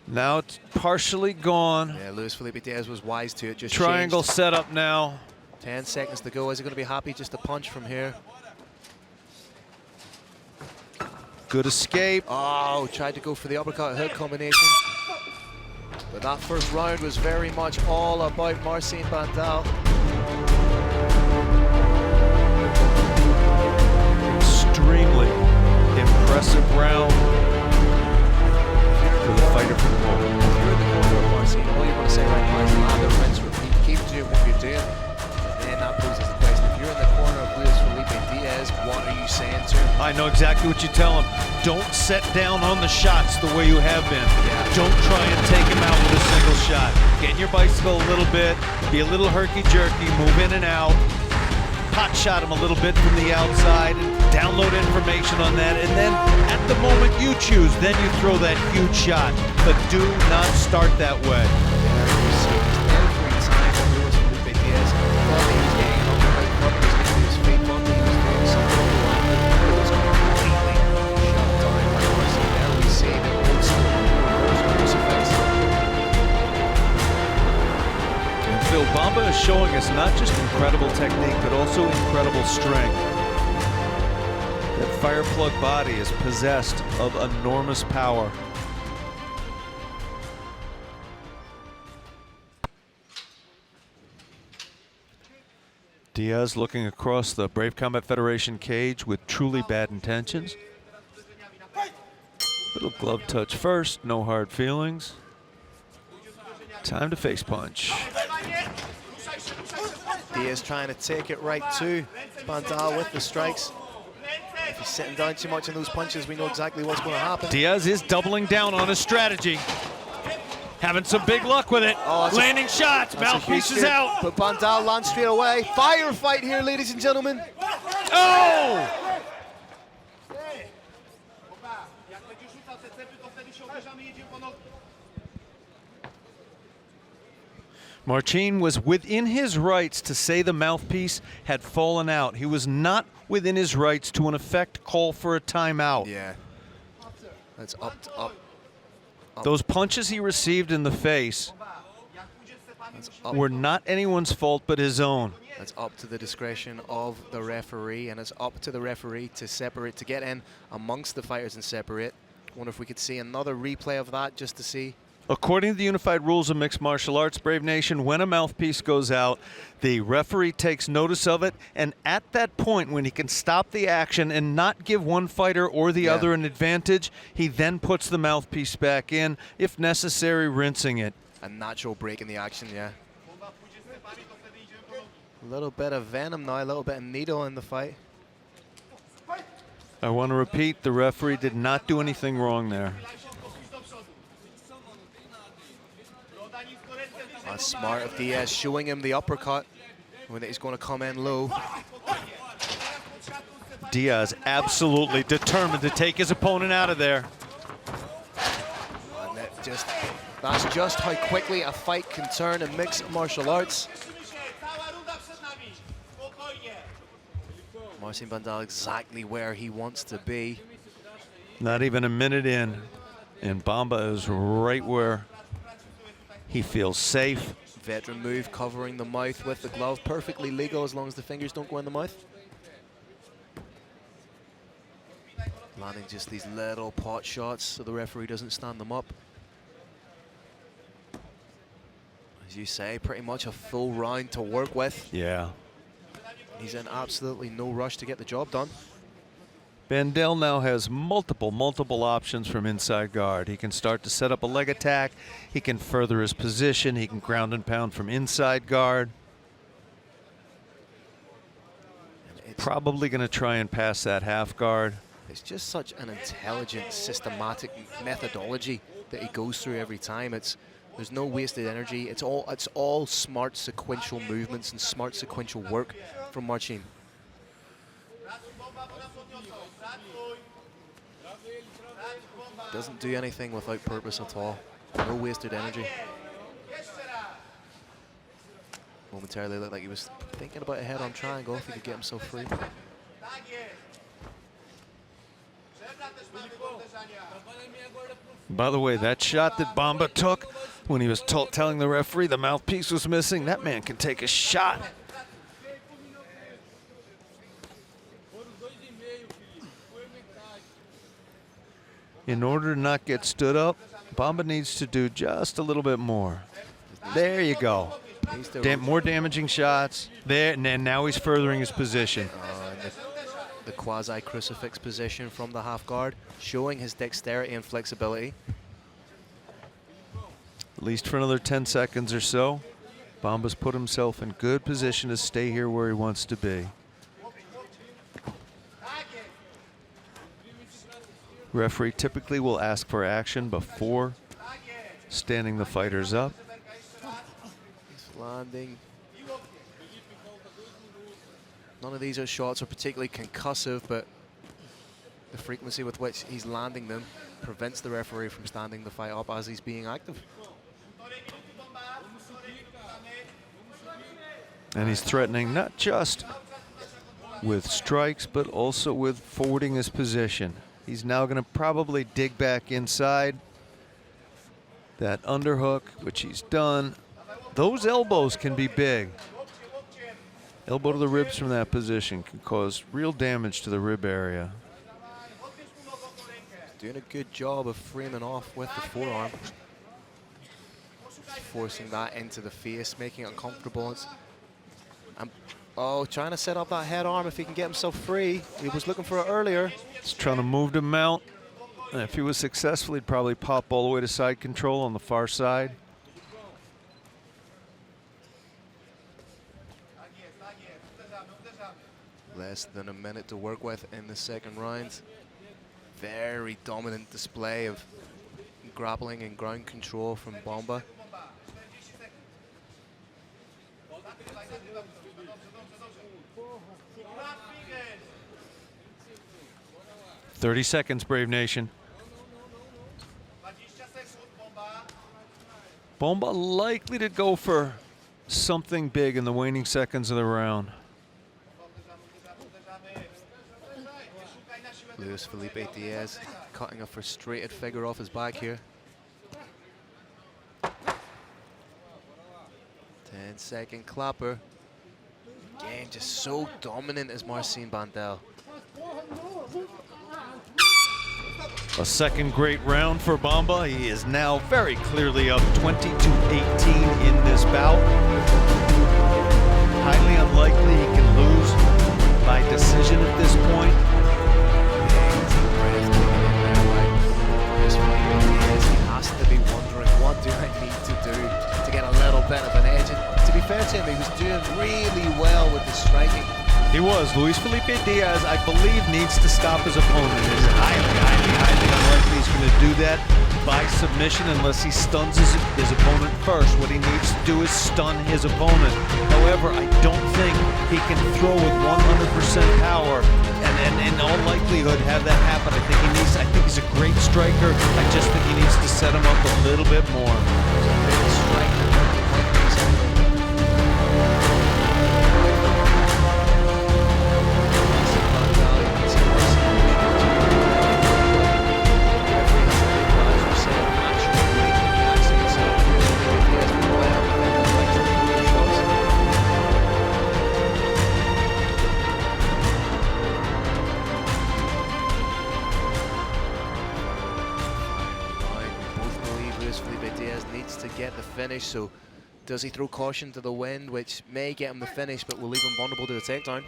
Now it's partially gone. Yeah, Luis Felipe Diaz was wise to it. Just triangle changed. set up now. 10 seconds to go. Is he going to be happy just to punch from here? Good escape. Oh, tried to go for the uppercut hook combination. But that first round was very much all about Marcin Bandel. Extremely impressive round for the fighter from Poland. If you're in the corner of Marcin, all you want to say right now is lather, rinse, repeat, keep doing what you're doing. And then that poses the question. If you're in the corner of Luis Felipe Diaz, what are you saying to him? I know exactly what you tell him. Don't set down on the shots the way you have been. Yeah. Don't try and take him out with a single shot. Get in your bicycle a little bit, be a little herky-jerky, move in and out, pot shot him a little bit from the outside, and download information on that, and then at the moment you choose, then you throw that huge shot. But do not start that way. Every time that Luis Felipe Diaz thought he was getting an uppercut, thought he was getting to his feet, thought he was doing something wrong, it was completely shut down by Marcin. There we see the old school reverse crucifix. And Phil, Bamba is showing us not just incredible technique, but also incredible strength. That fire plug body is possessed of enormous power. Diaz looking across the Brave Combat Federation cage with truly bad intentions. Little glove touch first, no hard feelings. Time to face punch. Diaz trying to take it right to Bandel with the strikes. If he's sitting down too much in those punches, we know exactly what's going to happen. Diaz is doubling down on his strategy. Having some big luck with it. Oh, landing shots, mouthpiece is out. But Bandel lands straight away. Firefight here, ladies and gentlemen. Oh! Marcin was within his rights to say the mouthpiece had fallen out. He was not within his rights to, in effect, call for a timeout. Yeah. That's up. Those punches he received in the face were not anyone's fault but his own. That's up to the discretion of the referee, and it's up to the referee to separate, to get in amongst the fighters and separate. Wonder if we could see another replay of that just to see. According to the unified rules of mixed martial arts, Brave Nation, when a mouthpiece goes out, the referee takes notice of it, and at that point, when he can stop the action and not give one fighter or the other an advantage, he then puts the mouthpiece back in, if necessary, rinsing it. A natural break in the action, yeah. A little bit of venom now, a little bit of needle in the fight. I want to repeat, the referee did not do anything wrong there. That's smart of Diaz, showing him the uppercut when he's going to come in low. Diaz absolutely determined to take his opponent out of there. And that's just how quickly a fight can turn in mixed martial arts. Marcin Banda exactly where he wants to be. Not even a minute in, and Bamba is right where he feels safe. Veteran move, covering the mouth with the glove. Perfectly legal as long as the fingers don't go in the mouth. Landing just these little pot shots so the referee doesn't stand them up. As you say, pretty much a full round to work with. Yeah. He's in absolutely no rush to get the job done. Bandel now has multiple options from inside guard. He can start to set up a leg attack. He can further his position. He can ground and pound from inside guard. Probably going to try and pass that half guard. It's just such an intelligent, systematic methodology that he goes through every time. There's no wasted energy. It's all smart sequential movements and smart sequential work from Marcin. Doesn't do anything without purpose at all. No wasted energy. Momentarily looked like he was thinking about a head-on triangle if he could get himself free. By the way, that shot that Bamba took when he was telling the referee the mouthpiece was missing, that man can take a shot. In order to not get stood up, Bamba needs to do just a little bit more. There you go. More damaging shots. There, and now he's furthering his position. The quasi-crucifix position from the half guard, showing his dexterity and flexibility. At least for another 10 seconds or so. Bamba's put himself in good position to stay here where he wants to be. Referee typically will ask for action before standing the fighters up. He's landing. None of these shots are particularly concussive, but the frequency with which he's landing them prevents the referee from standing the fight up as he's being active. And he's threatening not just with strikes, but also with forwarding his position. He's now going to probably dig back inside. That underhook, which he's done. Those elbows can be big. Elbow to the ribs from that position can cause real damage to the rib area. Doing a good job of framing off with the forearm. Forcing that into the face, making it uncomfortable. Trying to set up that head arm if he can get himself free. He was looking for it earlier. He's trying to move to mount. And if he was successful, he'd probably pop all the way to side control on the far side. Less than a minute to work with in the second round. Very dominant display of grappling and ground control from Bamba. 30 seconds, Brave Nation. Bamba likely to go for something big in the waning seconds of the round. Luis Felipe Diaz cutting a frustrated figure off his back here. 10-second clapper. Again, just so dominant as Marcin Bandel. A second great round for Banda. He is now very clearly up 20-18 in this bout. Highly unlikely he can lose by decision at this point. He has to be wondering, what do I need to do to get a little bit of an edge? And to be fair to him, he was doing really well with the striking. He was. Luis Felipe Diaz, I believe, needs to stop his opponent. It is highly unlikely he's going to do that by submission unless he stuns his opponent first. What he needs to do is stun his opponent. However, I don't think he can throw with 100% power and in all likelihood have that happen. I think he's a great striker. I just think he needs to set him up a little bit more. Finish, so does he throw caution to the wind, which may get him the finish but will leave him vulnerable to the takedown?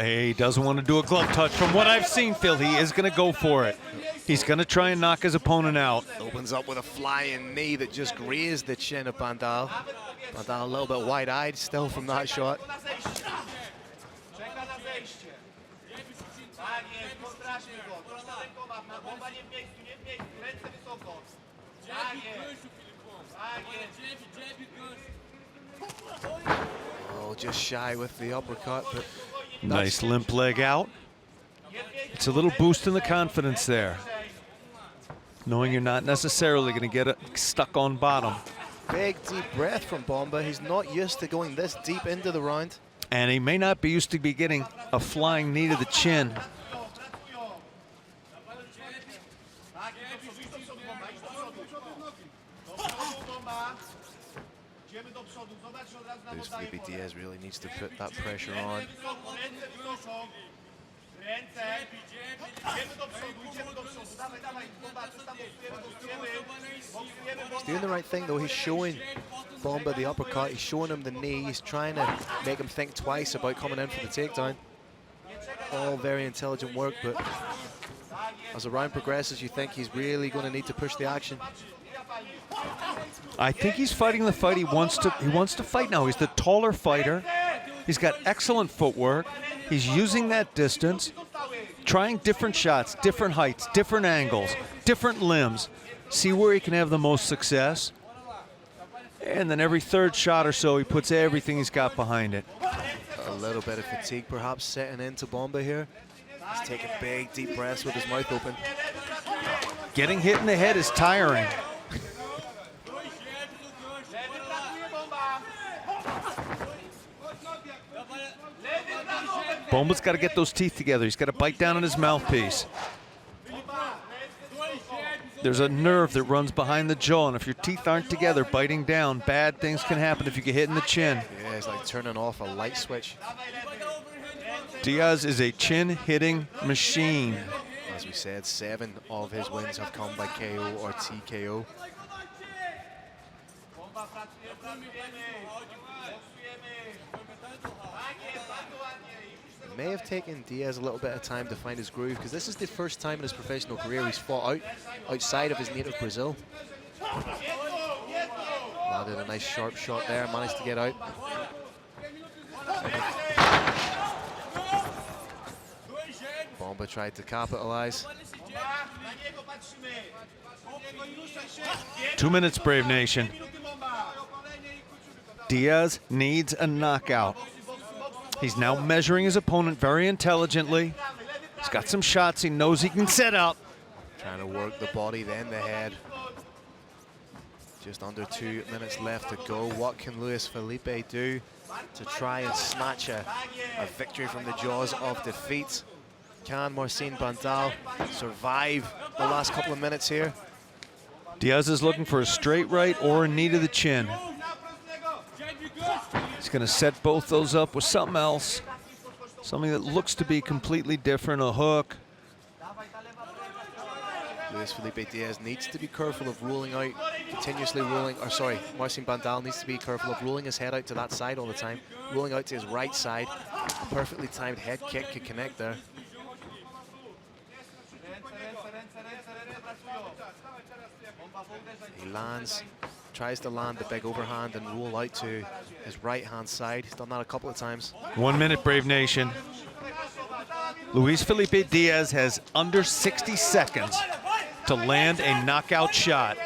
He doesn't want to do a glove touch. From what I've seen, Phil, he is going to go for it. He's going to try and knock his opponent out. Opens up with a flying knee that just grazed the chin of Bandal. Bandal a little bit wide-eyed still from that shot. Oh, just shy with the uppercut, but nice limp leg out. It's a little boost in the confidence there, knowing you're not necessarily going to get it stuck on bottom. Big deep breath from Banda. He's not used to going this deep into the round. And he may not be used to be getting a flying knee to the chin. Luis Felipe Diaz really needs to put that pressure on. He's doing the right thing though. He's showing Banda the uppercut. He's showing him the knee. He's trying to make him think twice about coming in for the takedown. All very intelligent work, but as the round progresses, you think he's really going to need to push the action. I think he's fighting the fight he wants to fight now. He's the taller fighter. He's got excellent footwork. He's using that distance, trying different shots, different heights, different angles, different limbs. See where he can have the most success. And then every third shot or so, he puts everything he's got behind it. A little bit of fatigue perhaps setting into Banda here. He's taking big, deep breaths with his mouth open. Getting hit in the head is tiring. Banda's got to get those teeth together. He's got to bite down on his mouthpiece. There's a nerve that runs behind the jaw, and if your teeth aren't together, biting down, bad things can happen if you get hit in the chin. Yeah, it's like turning off a light switch. Diaz is a chin-hitting machine. As we said, 7 of his wins have come by KO or TKO. It may have taken Diaz a little bit of time to find his groove, because this is the first time in his professional career he's fought outside of his native Brazil. Landed a nice sharp shot there, managed to get out. Banda tried to capitalize. 2 minutes, Brave Nation. Diaz needs a knockout. He's now measuring his opponent very intelligently. He's got some shots he knows he can set up. Trying to work the body, then the head. Just under 2 minutes left to go. What can Luis Felipe do to try and snatch a victory from the jaws of defeat? Can Marcin Bandal survive the last couple of minutes here? Diaz is looking for a straight right or a knee to the chin. Gonna set both those up with something else. Something that looks to be completely different, a hook. Luis Felipe Diaz needs to be careful of rolling out, continuously rolling, or sorry, Marcin Bandal needs to be careful of rolling his head out to that side all the time, rolling out to his right side. A perfectly timed head kick could connect there. He lands, tries to land the big overhand and roll out to his right-hand side. He's done that a couple of times. 1 minute, Brave Nation. Luis Felipe Diaz has under 60 seconds to land a knockout shot.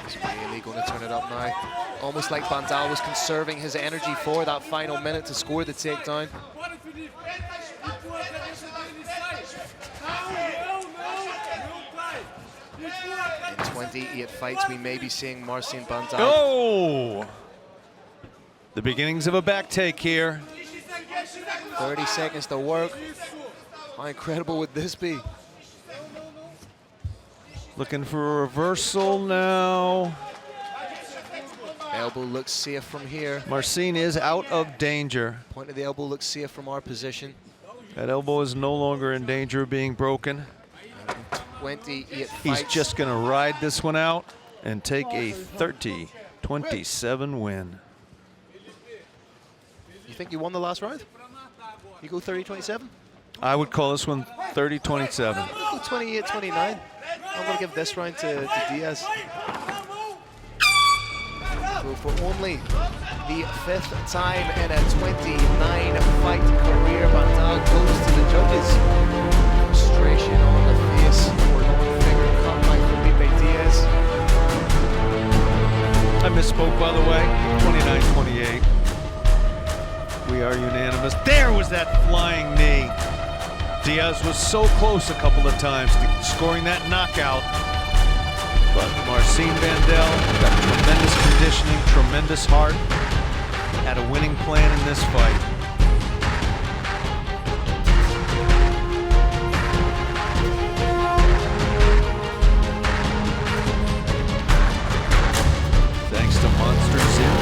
He's really going to turn it up now. Almost like Bandal was conserving his energy for that final minute to score the takedown. In 28 fights, we may be seeing Marcin Bandal. Oh! The beginnings of a back take here. 30 seconds to work. How incredible would this be? Looking for a reversal now. Elbow looks safe from here. Marcin is out of danger. Point of the elbow looks safe from our position. That elbow is no longer in danger of being broken. 28 fights. He's just going to ride this one out and take a 30-27 win. You think you won the last round? You go 30-27? I would call this one 30-27. Go 28-29. I'm going to give this round to Diaz. So for only the 5th time in a 29-fight career, Bandal goes to the judges. Frustration on the face for non-finger cut by Felipe Diaz. I misspoke, by the way. 29-28. We are unanimous. There was that flying knee. Diaz was so close a couple of times to scoring that knockout. But Marcin Bandel got tremendous conditioning, tremendous heart, had a winning plan in this fight. Thanks to Monster Zim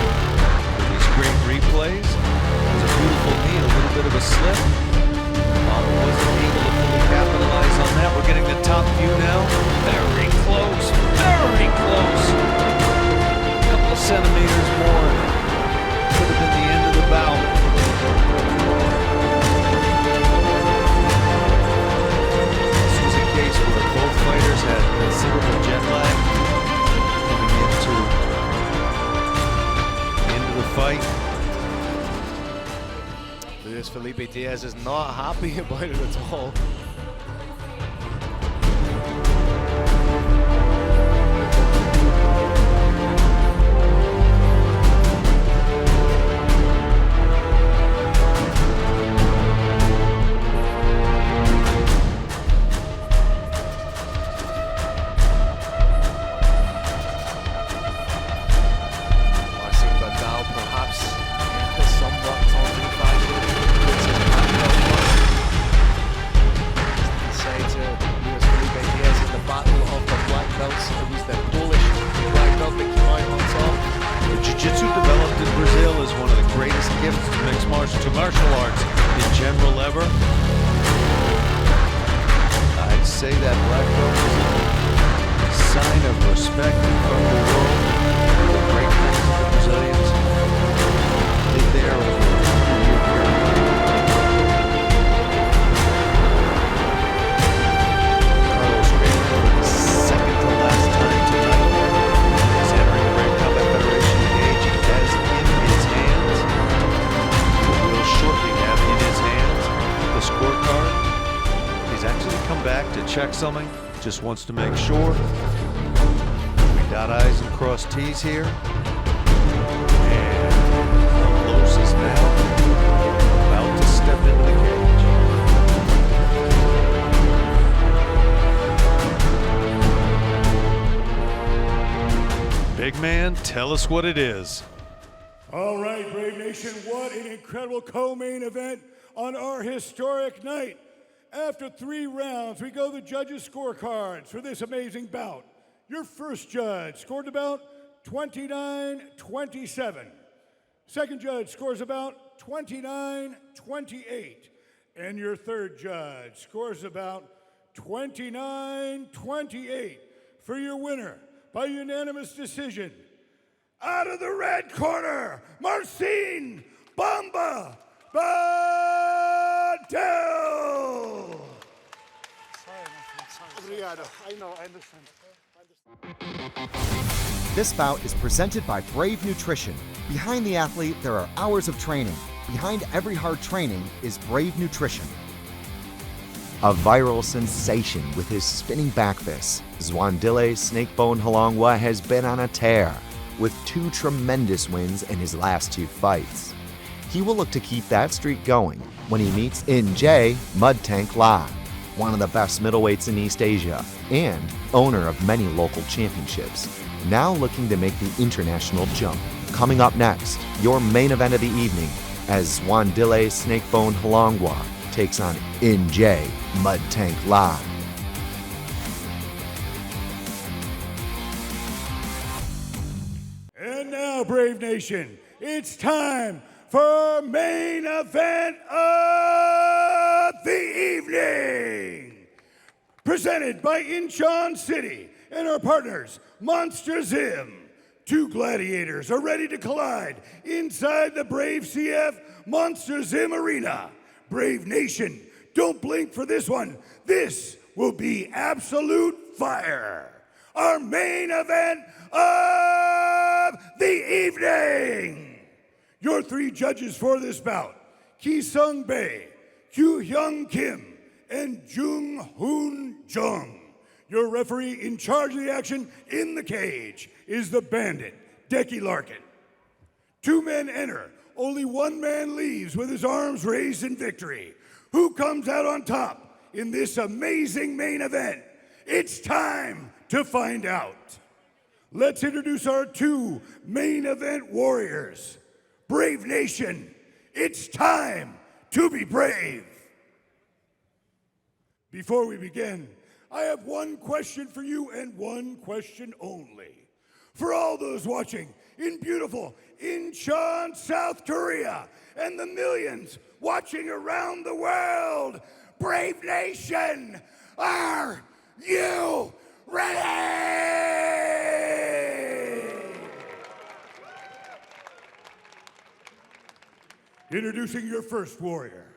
for these great replays. It was a beautiful knee, a little bit of a slip. Wasn't able to fully capitalize on that. We're getting the top view now. Very close, very close. A couple of centimeters more. Could have been the end of the bout. This was a case where both fighters had considerable jet lag coming into the end of the fight. Luis Felipe Diaz is not happy about it at all. Marcin Bandal perhaps somewhat taunting fashion. Say to Luis Felipe Diaz in the battle of the black belts. It was the Polish black belt that came out on top. The jiu-jitsu developed in Brazil is one of the greatest gifts to mixed martial arts in general ever. I'd say that black belt is a sign of respect from the world for the great things the Brazilians did there over a 100-year period. Carlos Reyes, for the second to last time tonight, is entering the Brave Combat Federation cage. He has in his hands, or will shortly have in his hands, the scorecard. He's actually come back to check something, just wants to make sure. We dot I's and cross T's here. And Los is now about to step into the cage. Big man, tell us what it is. All right, Brave Nation, what an incredible co-main event on our historic night. After 3 rounds, we go to the judges' scorecards for this amazing bout. Your first judge scored the bout 29-27. Second judge scores about 29-28. And your third judge scores about 29-28 for your winner by unanimous decision. Out of the red corner, Marcin Bamba Badel. This bout is presented by Brave Nutrition. Behind the athlete, there are hours of training. Behind every hard training is Brave Nutrition. A viral sensation with his spinning back fist, Zwandile Snakebone Halonga has been on a tear, with 2 tremendous wins in his last 2 fights. He will look to keep that streak going when he meets Injay Mud Tank La, one of the best middleweights in East Asia and owner of many local championships, now looking to make the international jump. Coming up next, your main event of the evening, as Zwandile Snakebone Halonga takes on Injay Mud Tank La. And now, Brave Nation, it's time for our main event of the evening. Presented by Incheon City and our partners, Monster Zim. 2 gladiators are ready to collide inside the Brave CF Monster Zim Arena. Brave Nation, don't blink for this one. This will be absolute fire. Our main event of the evening. Your 3 judges for this bout, Ki-sung Bae, Kyu-hyung Kim, and Jung-hoon Jong. Your referee in charge of the action in the cage is the Bandit, Decky Larkin. 2 men enter. Only 1 man leaves with his arms raised in victory. Who comes out on top in this amazing main event? It's time to find out. Let's introduce our 2 main event warriors. Brave Nation, it's time to be brave. Before we begin, I have 1 question for you and 1 question only. For all those watching in beautiful Incheon, South Korea, and the millions watching around the world, Brave Nation, are you ready? Introducing your first warrior.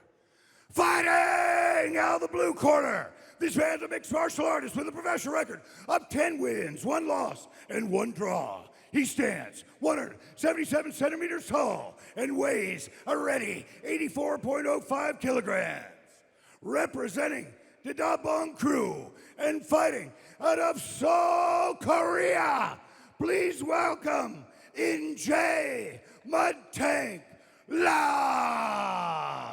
Fighting out of the blue corner. This man's a mixed martial artist with a professional record of 10 wins, 1 loss, and 1 draw. He stands 177 centimeters tall and weighs a ready 84.05 kilograms. Representing the Dabong crew and fighting out of Seoul, Korea, please welcome Injay Mud Tank La.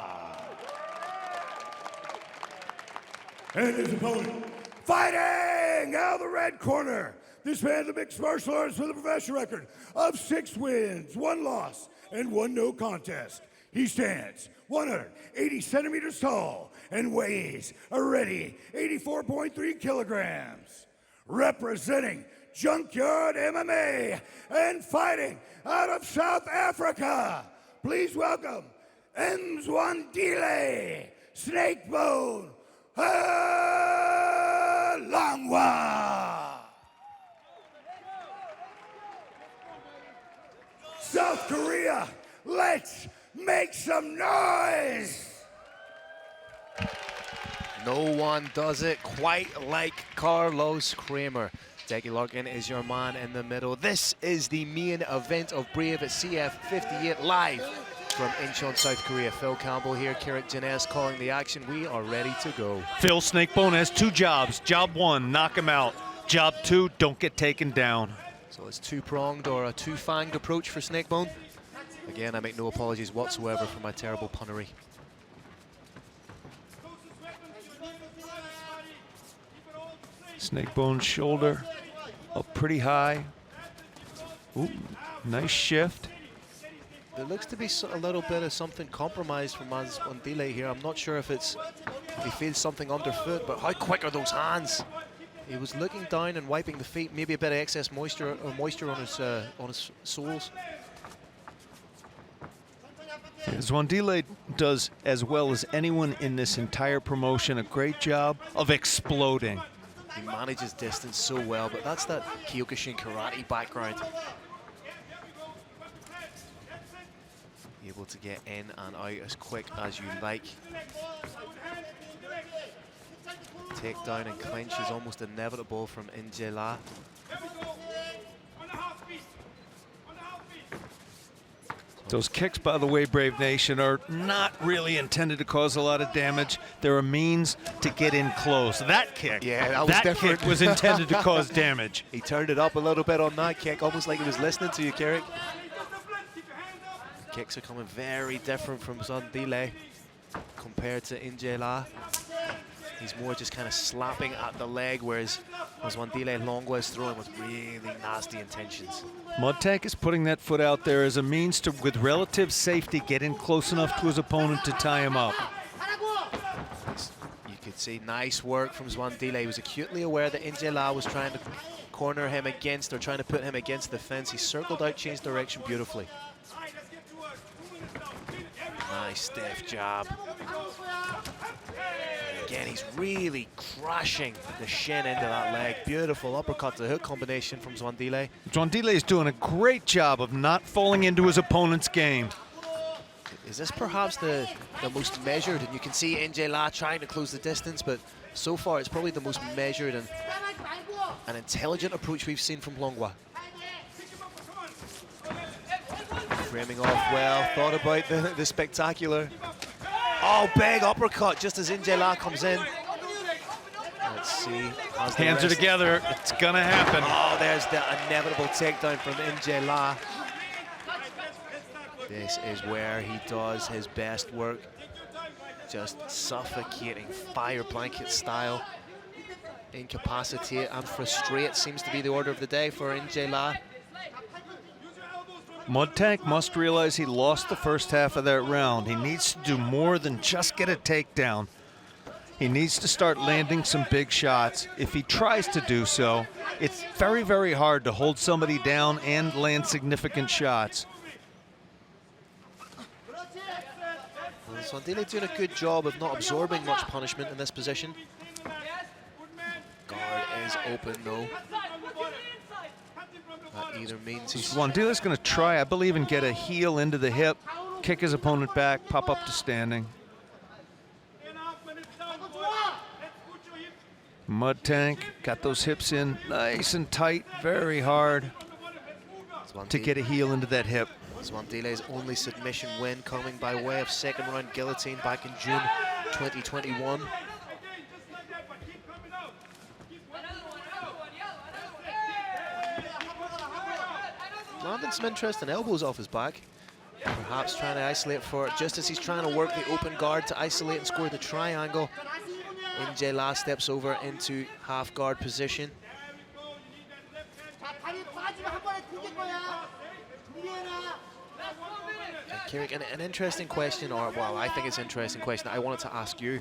And his opponent, fighting out of the red corner. This man's a mixed martial artist with a professional record of 6 wins, 1 loss, and 1 no contest. He stands 180 centimeters tall and weighs a ready 84.3 kilograms. Representing Junkyard MMA and fighting out of South Africa, please welcome Zwandile Snakebone Halonga. South Korea, let's make some noise. No one does it quite like Carlos Kramer. Decky Larkin is your man in the middle. This is the main event of Brave at CF 58 live from Incheon, South Korea. Phil Campbell here, Kirit Janes calling the action. We are ready to go. Phil Snakebone has 2 jobs. Job 1, knock him out. Job 2, don't get taken down. So it's 2-pronged or a 2-fanged approach for Snakebone. Again, I make no apologies whatsoever for my terrible punnery. Snakebone's shoulder up pretty high. Ooh, nice shift. There looks to be a little bit of something compromised from Zwandile here. I'm not sure if he feels something underfoot, but how quick are those hands? He was looking down and wiping the feet, maybe a bit of excess moisture on his soles. Zwandile does, as well as anyone in this entire promotion, a great job of exploding. He manages distance so well, but that's that Kyokushin karate background. Able to get in and out as quick as you like. Takedown and clinch is almost inevitable from Injela. Those kicks, by the way, Brave Nation, are not really intended to cause a lot of damage. They're a means to get in close. That kick, yeah, that was different. Kick was intended to cause damage. He turned it up a little bit on that kick, almost like he was listening to you, Carrick. The kicks are coming very different from Zwandile compared to Injela. He's more just kind of slapping at the leg, whereas Zwandile Longwa is throwing with really nasty intentions. Mudtank is putting that foot out there as a means to, with relative safety, get in close enough to his opponent to tie him up. You could see nice work from Zwandile. He was acutely aware that Injela was trying to corner him against, or trying to put him against the fence. He circled out, changed direction beautifully. Nice stiff jab. Again, he's really crushing the shin into that leg. Beautiful uppercut to hook combination from Zwandile. Zwandile is doing a great job of not falling into his opponent's game. Is this perhaps the most measured? And you can see Injela trying to close the distance, but so far it's probably the most measured and an intelligent approach we've seen from Longwa. Framing off well, thought about the spectacular. Oh, big uppercut just as Injela comes in. Let's see. Hands are together. It's gonna happen. Oh, there's the inevitable takedown from Injela. This is where he does his best work. Just suffocating, fire blanket style. Incapacitate and frustrate seems to be the order of the day for Injela. Mudtank must realize he lost the first half of that round. He needs to do more than just get a takedown. He needs to start landing some big shots. If he tries to do so, it's very, very hard to hold somebody down and land significant shots. Zwandile doing a good job of not absorbing much punishment in this position. Guard is open though. That either means he's... Zwandile's going to try, I believe, and get a heel into the hip, kick his opponent back, pop up to standing. Mudtank got those hips in nice and tight, very hard to get a heel into that hip. Zwandile's only submission win coming by way of second round guillotine back in June 2021. Landing some interesting elbows off his back. Perhaps trying to isolate for it, just as he's trying to work the open guard to isolate and score the triangle. Injela steps over into half guard position. Carrick, an interesting question, or well, I think it's an interesting question I wanted to ask you.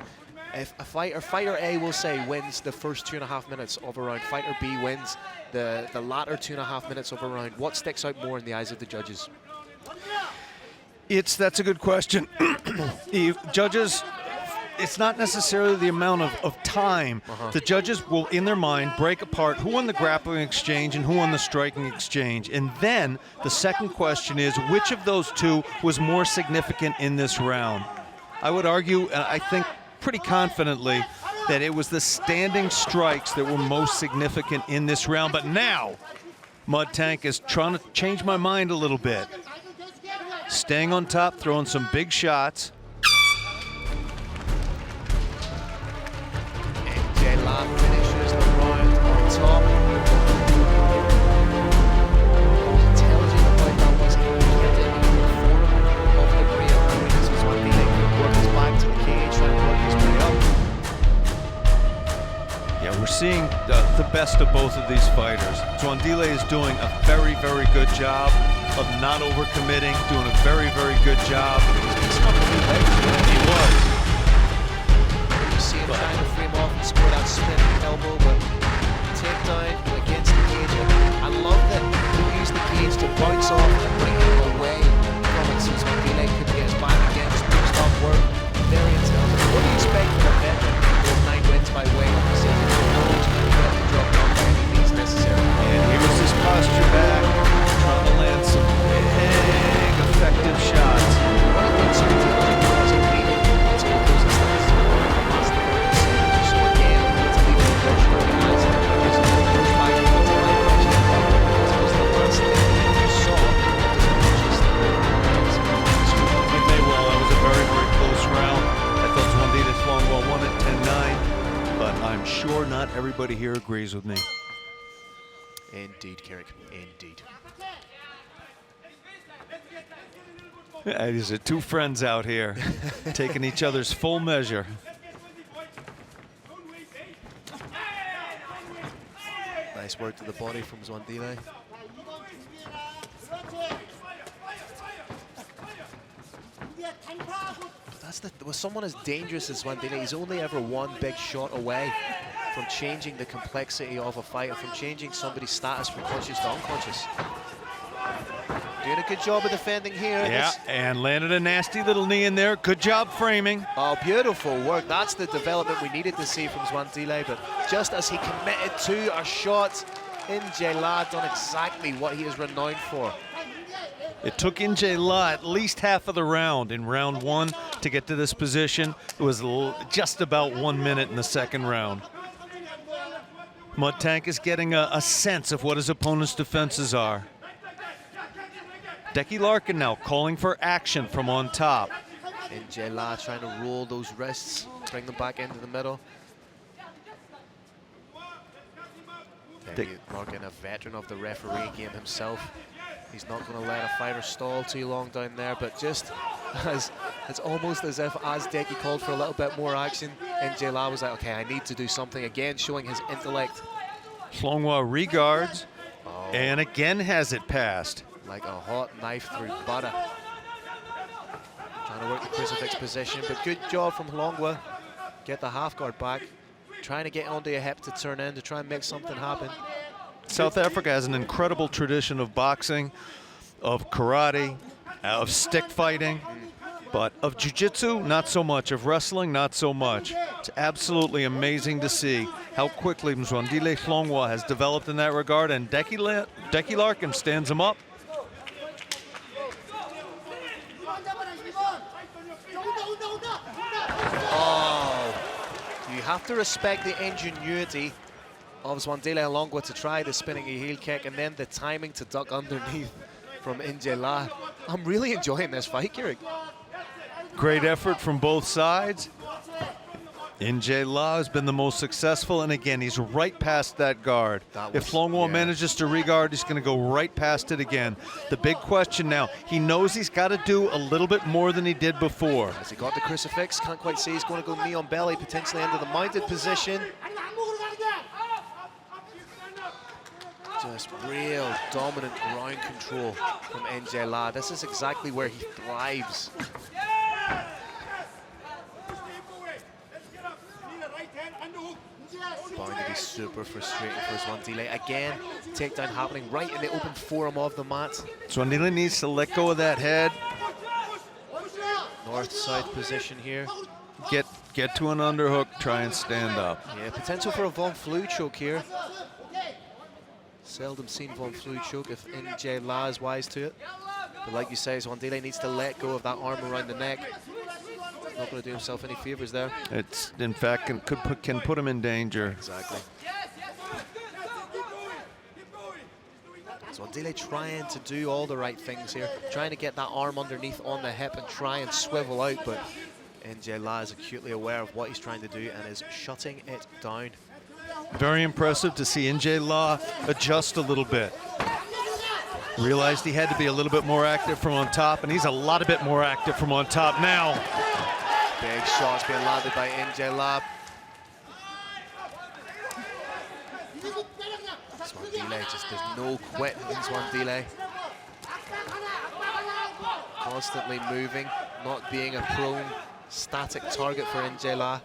If a fighter A will say wins the first 2.5 minutes of a round, fighter B wins the latter 2.5 minutes of a round, what sticks out more in the eyes of the judges? That's a good question. Judges, it's not necessarily the amount of time. The judges will, in their mind, break apart who won the grappling exchange and who won the striking exchange. And then the second question is, which of those two was more significant in this round? I would argue, I think pretty confidently, that it was the standing strikes that were most significant in this round. But now, Mudtank is trying to change my mind a little bit. Staying on top, throwing some big shots. Injela finishes the round on top. Intelligent about that was he kept it in the forum of the rear. This was when Zwandile could work his back to the cage, trying to work his way up. Yeah, we're seeing the best of both of these fighters. Zwandile is doing a very, very good job of not overcommitting, doing a very, very good job. He was. You see him trying to frame off and score that spinning elbow, but takedown against the cage. I love that he used the cage to bounce off and bring him away from it, so Zwandile could get his back I'm sure not everybody here agrees with me. Indeed, Carrick, indeed. These are two friends out here taking each other's full measure. Nice work to the body from Zwandile. With someone as dangerous as Zwandile, he's only ever one big shot away from changing the complexity of a fight, or from changing somebody's status from conscious to unconscious. Doing a good job of defending here. Yeah, and landed a nasty little knee in there. Good job framing. Oh, beautiful work. That's the development we needed to see from Zwandile, but just as he committed to a shot, Injela done exactly what he is renowned for. It took Injela at least half of the round in round one to get to this position. It was just about 1 minute in the second round. Mud Tank is getting a sense of what his opponent's defenses are. Decky Larkin now calling for action from on top. Injela trying to roll those wrists, bring them back into the middle. Decky Larkin, a veteran of the referee game himself. He's not going to let a fighter stall too long down there, but just as it's almost as if as Decky called for a little bit more action, Injela was like, okay, I need to do something again, showing his intellect. Hlongwa regards, and again has it passed. Like a hot knife through butter. Trying to work the crucifix position, but good job from Halonga. Get the half guard back. Trying to get onto a hip to turn in, to try and make something happen. South Africa has an incredible tradition of boxing, of karate, of stick fighting, but of jiu-jitsu, not so much. Of wrestling, not so much. It's absolutely amazing to see how quickly Zwandile Hlongwa has developed in that regard, and Decky Larkin stands him up. Oh, you have to respect the ingenuity of Zwandile Hlongwa to try the spinning heel kick, and then the timing to duck underneath from Injela. I'm really enjoying this fight, Keurig. Great effort from both sides. Injela has been the most successful, and again, he's right past that guard. If Hlongwa manages to regard, he's going to go right past it again. The big question now, he knows he's got to do a little bit more than he did before. Has he got the crucifix? Can't quite see. He's going to go knee on belly, potentially into the mounted position. Just real dominant ground control from Injela. This is exactly where he thrives. Bound to be super frustrating for Zwandile. Again, takedown happening right in the open forum of the mat. Zwandile needs to let go of that head. North-south position here. Get to an underhook, try and stand up. Yeah, potential for a Von Flue choke here. Seldom seen Von Flue choke if Injela is wise to it. But like you say, Zwandile needs to let go of that arm around the neck. Not going to do himself any favors there. It's, in fact, can put him in danger. Exactly. Zwandile trying to do all the right things here, trying to get that arm underneath on the hip and try and swivel out, but Injela is acutely aware of what he's trying to do and is shutting it down. Very impressive to see Injela adjust a little bit. Realized he had to be a little bit more active from on top, and he's a lot of bit more active from on top now. Big shots being landed by Injela. Zwandile, just there's no quit in Zwandile. Constantly moving, not being a prone, static target for Injela.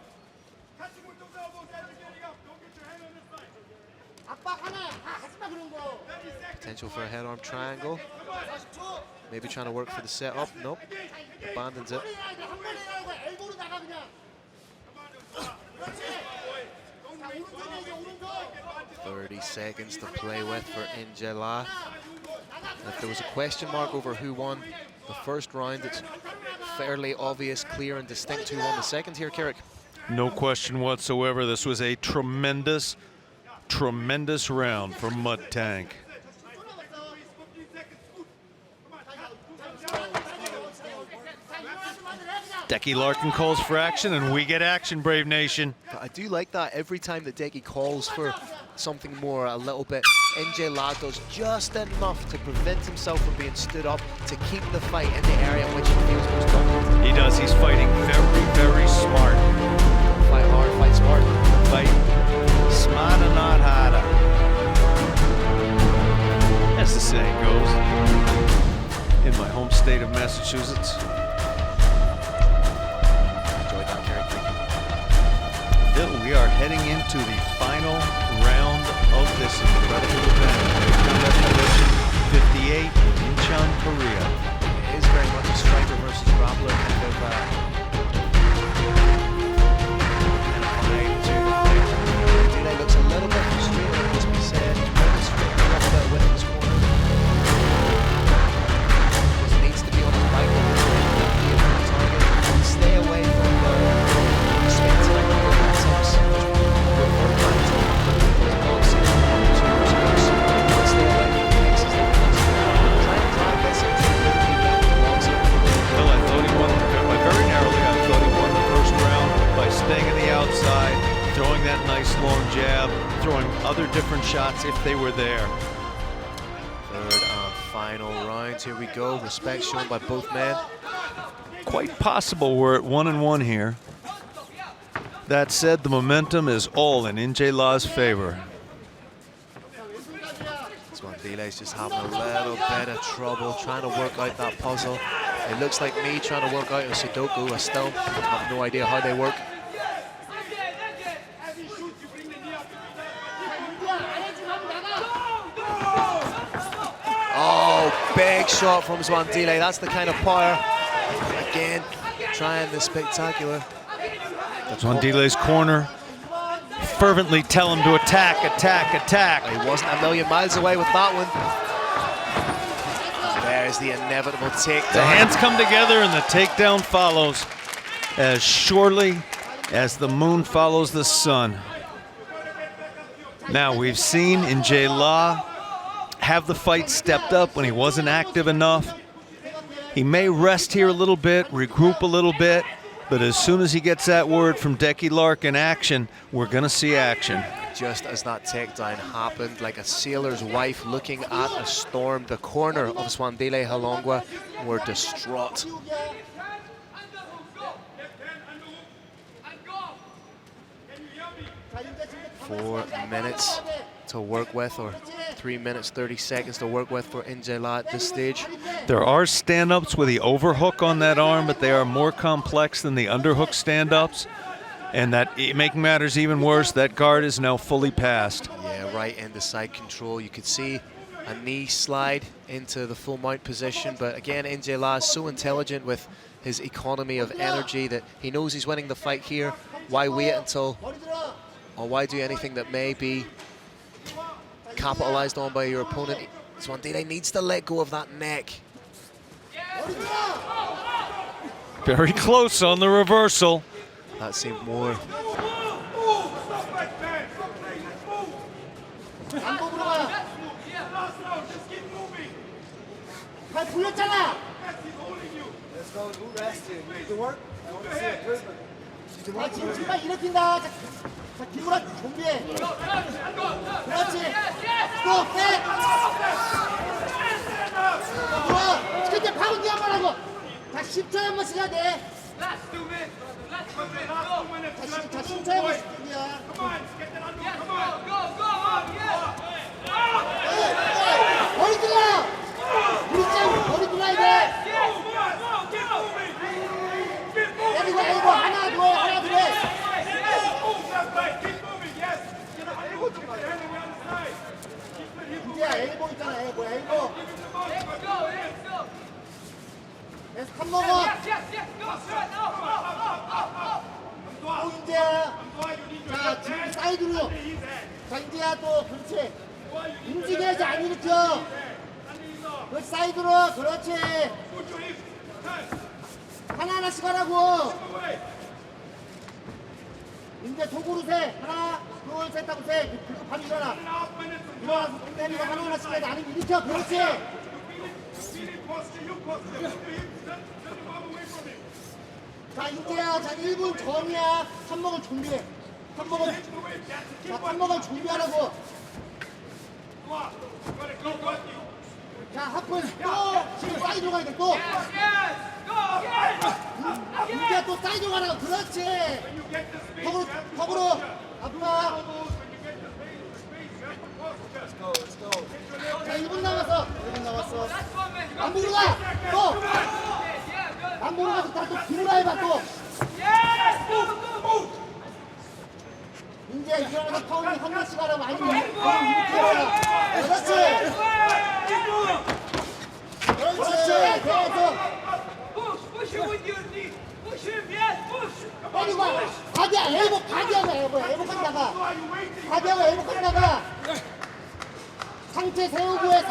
Potential for a head arm triangle. Maybe trying to work for the setup. Nope, abandons it. 30 seconds to play with for Injela. If there was a question mark over who won the first round, it's fairly obvious, clear and distinct who won the second here, Carrick. No question whatsoever. This was a tremendous, tremendous round for Mud Tank. Decky Larkin calls for action, and we get action, Brave Nation. But I do like that every time that Decky calls for something more, a little bit, NJ La does just enough to prevent himself from being stood up, to keep the fight in the area in which he feels most dominant. He does. He's fighting very, very smart. Fight hard, fight smart. Fight smarter, not harder, as the saying goes. In my home state of Massachusetts. Enjoy that, Kerry. Bill, we are heading into the final round of this incredible event. Combat Division 58 in Incheon, Korea. It is very much a striker versus grappler kind of fight to the fight. Dile looks a little bit frustrated, it must be said. He's very straight, a little bit with his corner. He needs to be on his right with his target. Stay away from the spectacular attempts. Revert back to the boxing. Stay away from the mixes that he wants to do. Try and drive this into the European round of boxing. Bill, I thought he won, very narrowly, I thought he won the first round by staying on the outside, throwing that nice long jab, throwing other different shots if they were there. Third and final round. Here we go. Respect shown by both men. Quite possible we're at 1-1 here. That said, the momentum is all in NJ La's favor. Dile's just having a little bit of trouble trying to work out that puzzle. It looks like me trying to work out a Sudoku. I still have no idea how they work. Oh, big shot from Zwandile. That's the kind of power. Again, trying the spectacular. Zwandile's corner fervently tell him to attack, attack, attack. He wasn't a million miles away with that one. There's the inevitable takedown. The hands come together and the takedown follows as surely as the moon follows the sun. Now we've seen NJ La have the fight stepped up when he wasn't active enough. He may rest here a little bit, regroup a little bit, but as soon as he gets that word from Decky Larkin action, we're gonna see action. Just as that takedown happened, like a sailor's wife looking at a storm, the corner of Zwandile Halonga were distraught. Four minutes to work with, or 3 minutes 30 seconds to work with for NJ La at this stage. There are stand-ups with the overhook on that arm, but they are more complex than the underhook stand-ups. And that, making matters even worse, that guard is now fully passed. Yeah, right in the side control. You could see a knee slide into the full mount position, but again, NJ La is so intelligent with his economy of energy that he knows he's winning the fight here. Why wait until, or why do anything that may be capitalized on by your opponent? Zwandile needs to let go of that neck. Very close on the reversal. That seemed more. 자, 지금 사이드로. 자, 인재야 또 그렇지. 움직여야지 안 일으켜. 그렇지, 사이드로. 그렇지. 하나하나씩 하라고. 인재 속으로 세. 하나, 둘, 셋 하고 세. 그리고 바로 일어나. 일어나서 때리고 하나하나씩 해야 돼. 아니면 일으켜. 그렇지. 자, 인재야, 자, 1분 전이야. 탑먹을 준비해. 탑먹을 준비하라고. 자, 하프는 또 지금 사이드로 가야 돼, 또. 인재야, 또 사이드로 가라고. 그렇지. 턱으로. 앞으로. 자, 1분 남았어. 안보로 가. 또. 안보로 가서 또 뒤로 해봐, 또. 이제 일어나서 파운딩 한 번씩 하라고. 아니면 이렇게 해라. 그렇지. 빨리 와. 바디야, 엘보 간다가. 바디하고 엘보 간다가. 상체 세우고 해,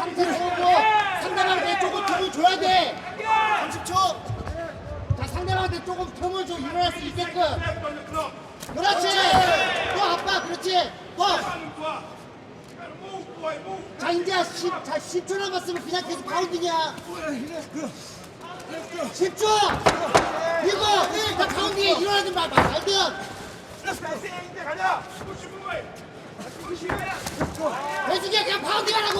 상대방한테 조금 틈을 줘야 돼. 30초. 자, 상대방한테 조금 틈을 줘. 일어날 수 있게끔. 그렇지. 또 아빠, 그렇지. 또. 자, 이제 10초 남았으면 그냥 계속 파운딩이야. 10초. 이거. 자, 파운딩 일어나지 마. 말든. 배수기야, 그냥 파운딩 하라고.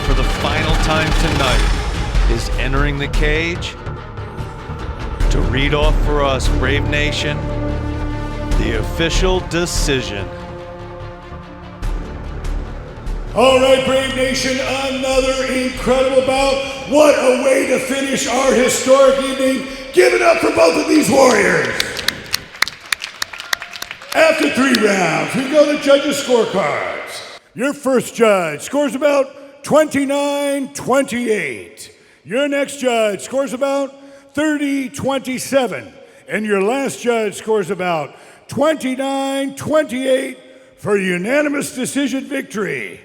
For the final time tonight is entering the cage to read off for us, Brave Nation, the official decision. All right, Brave Nation, another incredible bout. What a way to finish our historic evening. Give it up for both of these warriors. After 3 rounds, we go to judges' scorecards. Your first judge scores about 29-28. Your next judge scores about 30-27. And your last judge scores about 29-28 for unanimous decision victory.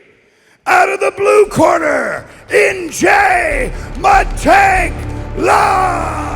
Out of the blue corner, in Jay Matang Live!